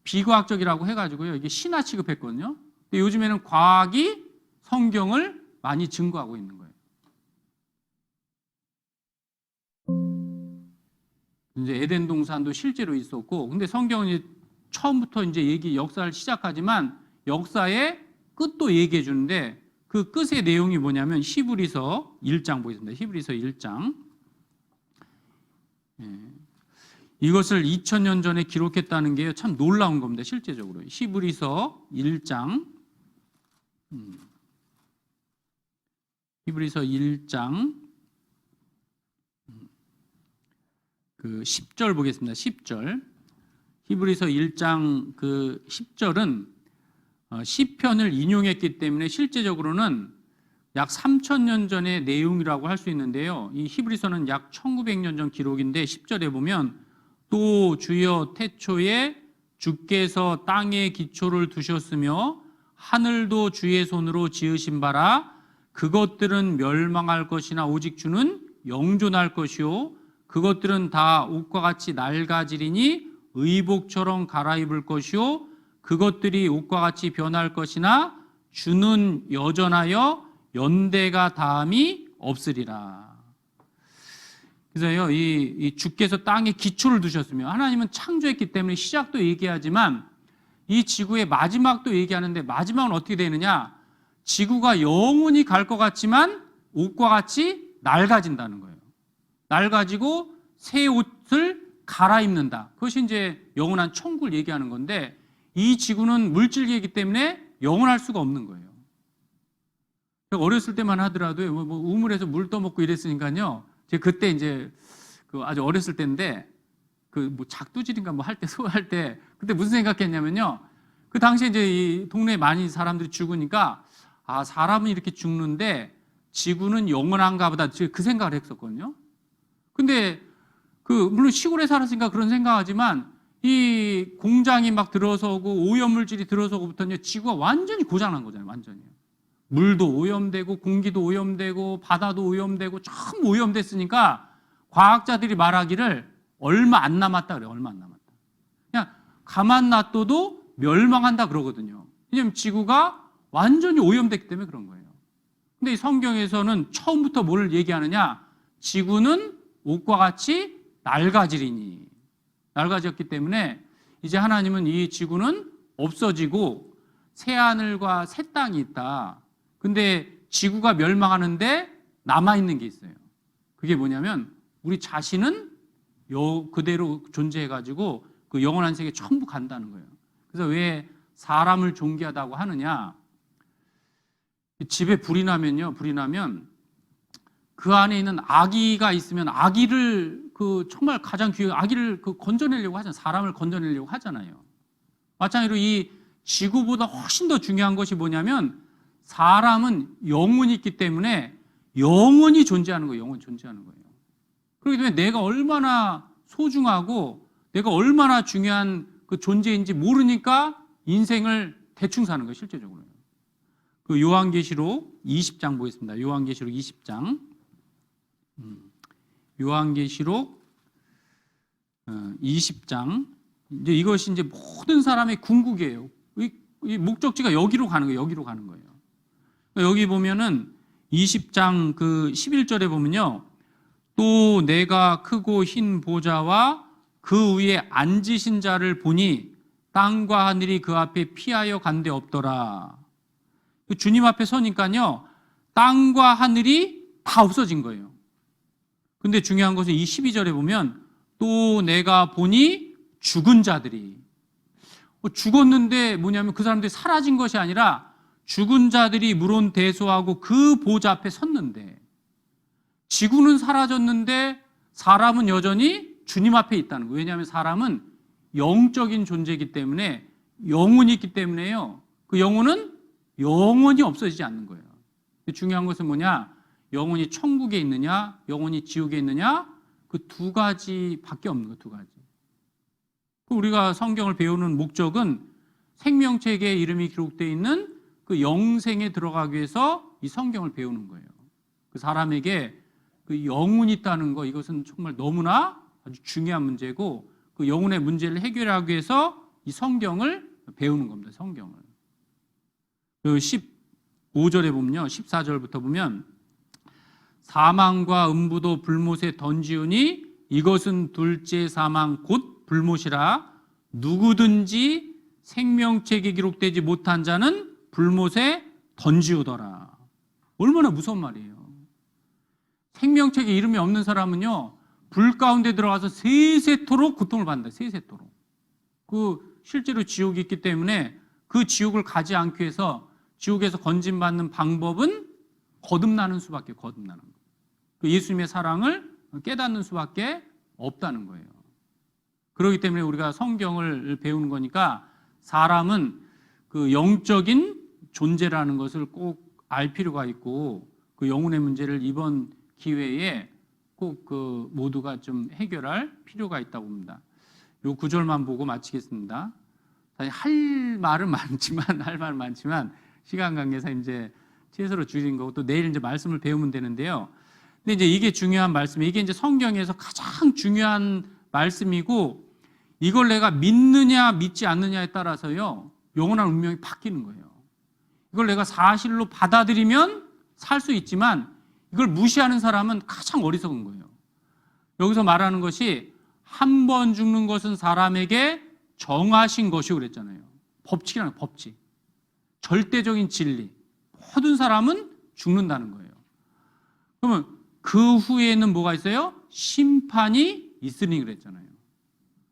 비과학적이라고 해가지고요, 이게 신화 취급했거든요. 근데 요즘에는 과학이 성경을 많이 증거하고 있는 거예요. 이제 에덴 동산도 실제로 있었고, 근데 성경은 이제 처음부터 이제 역사를 시작하지만 역사의 끝도 얘기해 주는데, 그 끝의 내용이 뭐냐면 히브리서 1장 보겠습니다. 히브리서 1장. 이것을 2000년 전에 기록했다는 게 참 놀라운 겁니다. 실제적으로. 히브리서 1장. 히브리서 1장 그 10절 보겠습니다. 10절. 히브리서 1장 그 10절은 시편을 인용했기 때문에 실제적으로는 약 3000년 전의 내용이라고 할 수 있는데요. 이 히브리서는 약 1900년 전 기록인데 10절에 보면, 또 주여 태초에 주께서 땅에 기초를 두셨으며 하늘도 주의 손으로 지으신 바라. 그것들은 멸망할 것이나 오직 주는 영존할 것이요 그것들은 다 옷과 같이 낡아지리니 의복처럼 갈아입을 것이요 그것들이 옷과 같이 변할 것이나 주는 여전하여 연대가 다함이 없으리라. 그래서요, 이 주께서 땅에 기초를 두셨으며, 하나님은 창조했기 때문에 시작도 얘기하지만 이 지구의 마지막도 얘기하는데, 마지막은 어떻게 되느냐? 지구가 영원히 갈 것 같지만 옷과 같이 낡아진다는 거예요. 낡아지고 새 옷을 갈아입는다. 그것이 이제 영원한 천국을 얘기하는 건데, 이 지구는 물질계이기 때문에 영원할 수가 없는 거예요. 어렸을 때만 하더라도 우물에서 물 떠먹고 이랬으니까요. 제가 그때 이제 아주 어렸을 때인데, 그 뭐 작두질인가 뭐 할 때 소화할 때 그때 무슨 생각했냐면요. 그 당시에 이제 이 동네에 많이 사람들이 죽으니까 아, 사람은 이렇게 죽는데 지구는 영원한가 보다 그 생각을 했었거든요. 근데 물론 시골에 살았으니까 그런 생각하지만 이 공장이 막 들어서고 오염물질이 들어서고부터는 지구가 완전히 고장난 거잖아요. 완전히. 물도 오염되고 공기도 오염되고 바다도 오염되고 전부 오염됐으니까 과학자들이 말하기를 얼마 안 남았다 그래요. 얼마 안 남았다. 그냥 가만 놔둬도 멸망한다 그러거든요. 왜냐하면 지구가 완전히 오염됐기 때문에 그런 거예요. 근데 이 성경에서는 처음부터 뭘 얘기하느냐? 지구는 옷과 같이 낡아지리니. 낡아졌기 때문에 이제 하나님은 이 지구는 없어지고 새 하늘과 새 땅이 있다. 근데 지구가 멸망하는데 남아있는 게 있어요. 그게 뭐냐면 우리 자신은 그대로 존재해가지고 그 영원한 세계에 전부 간다는 거예요. 그래서 왜 사람을 존귀하다고 하느냐? 집에 불이 나면 그 안에 있는 아기가 있으면 아기를 정말 가장 귀한 아기를 건져내려고 하잖아요. 사람을 건져내려고 하잖아요. 마찬가지로 이 지구보다 훨씬 더 중요한 것이 뭐냐면 사람은 영혼이 있기 때문에 영원히 존재하는 거예요. 영원히 존재하는 거예요. 그렇기 때문에 내가 얼마나 소중하고 내가 얼마나 중요한 그 존재인지 모르니까 인생을 대충 사는 거예요. 실제적으로. 그 요한계시록 20장 보겠습니다. 요한계시록 20장. 요한계시록 20장. 이제 이것이 이제 모든 사람의 궁극이에요. 이 목적지가 여기로 가는 거예요. 여기로 가는 거예요. 여기 보면은 20장 그 11절에 보면요. 또 내가 크고 흰 보좌와 그 위에 앉으신 자를 보니 땅과 하늘이 그 앞에 피하여 간데 없더라. 주님 앞에 서니까요. 땅과 하늘이 다 없어진 거예요. 근데 중요한 것은 이 12절에 보면 또 내가 보니 죽은 자들이 죽었는데 뭐냐면 그 사람들이 사라진 것이 아니라 죽은 자들이 물론 대소하고 그 보좌 앞에 섰는데 지구는 사라졌는데 사람은 여전히 주님 앞에 있다는 거예요. 왜냐하면 사람은 영적인 존재이기 때문에 영혼이 있기 때문에요. 그 영혼은 영원히 없어지지 않는 거예요. 중요한 것은 뭐냐? 영혼이 천국에 있느냐, 영혼이 지옥에 있느냐, 그 두 가지밖에 없는 거예요. 두 가지. 우리가 성경을 배우는 목적은 생명책에 이름이 기록되어 있는 그 영생에 들어가기 위해서 이 성경을 배우는 거예요. 그 사람에게 그 영혼이 있다는 거, 이것은 정말 너무나 아주 중요한 문제고 그 영혼의 문제를 해결하기 위해서 이 성경을 배우는 겁니다. 성경을. 그 15절에 보면요. 14절부터 보면 사망과 음부도 불못에 던지우니 이것은 둘째 사망 곧 불못이라 누구든지 생명책에 기록되지 못한 자는 불못에 던지우더라. 얼마나 무서운 말이에요. 생명책에 이름이 없는 사람은요. 불 가운데 들어가서 세세토록 고통을 받는다. 세세토록. 실제로 지옥이 있기 때문에 그 지옥을 가지 않기 위해서 지옥에서 건진받는 방법은 거듭나는 수밖에 거듭나는 거예요. 그 예수님의 사랑을 깨닫는 수밖에 없다는 거예요. 그렇기 때문에 우리가 성경을 배우는 거니까 사람은 그 영적인 존재라는 것을 꼭 알 필요가 있고 그 영혼의 문제를 이번 기회에 꼭 그 모두가 좀 해결할 필요가 있다고 봅니다. 요 구절만 보고 마치겠습니다. 사실 할 말은 많지만 시간 관계상 이제 최소로 줄인 거고 또 내일 이제 말씀을 배우면 되는데요. 근데 이제 이게 중요한 말씀이에요. 이게 이제 성경에서 가장 중요한 말씀이고 이걸 내가 믿느냐 믿지 않느냐에 따라서요. 영원한 운명이 바뀌는 거예요. 이걸 내가 사실로 받아들이면 살 수 있지만 이걸 무시하는 사람은 가장 어리석은 거예요. 여기서 말하는 것이 한 번 죽는 것은 사람에게 정하신 것이고 그랬잖아요. 법칙이라는 거예요. 법칙. 절대적인 진리. 모든 사람은 죽는다는 거예요. 그러면 그 후에는 뭐가 있어요? 심판이 있으니 그랬잖아요.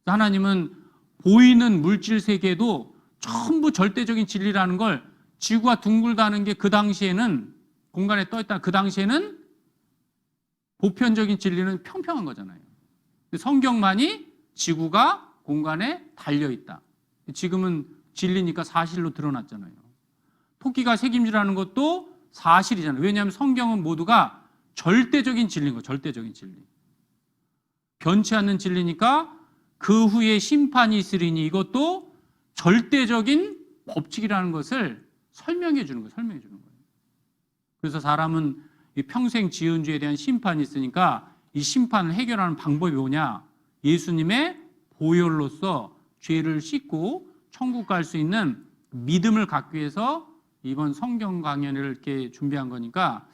하나님은 보이는 물질 세계도 전부 절대적인 진리라는 걸 지구가 둥글다는 게 그 당시에는 공간에 떠있다. 그 당시에는 보편적인 진리는 평평한 거잖아요. 성경만이 지구가 공간에 달려 있다. 지금은 진리니까 사실로 드러났잖아요. 토끼가 책임지라는 것도 사실이잖아요. 왜냐하면 성경은 모두가 절대적인 진리인 거예요. 절대적인 진리. 변치 않는 진리니까 그 후에 심판이 있으리니 이것도 절대적인 법칙이라는 것을 설명해 주는 거예요. 설명해 주는 거예요. 그래서 사람은 이 평생 지은 죄에 대한 심판이 있으니까 이 심판을 해결하는 방법이 뭐냐? 예수님의 보혈로서 죄를 씻고 천국 갈 수 있는 믿음을 갖기 위해서 이번 성경 강연을 이렇게 준비한 거니까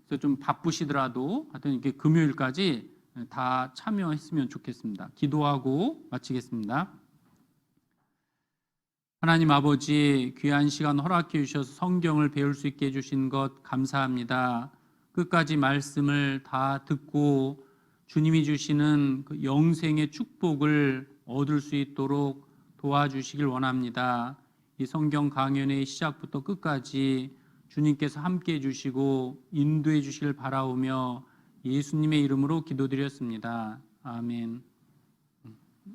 그래서 좀 바쁘시더라도 하여튼 이렇게 금요일까지 다 참여했으면 좋겠습니다. 기도하고 마치겠습니다. 하나님 아버지, 귀한 시간 허락해 주셔서 성경을 배울 수 있게 해주신 것 감사합니다. 끝까지 말씀을 다 듣고 주님이 주시는 그 영생의 축복을 얻을 수 있도록 도와주시길 원합니다. 이 성경 강연의 시작부터 끝까지 주님께서 함께해 주시고 인도해 주시길 바라오며 예수님의 이름으로 기도드렸습니다. 아멘.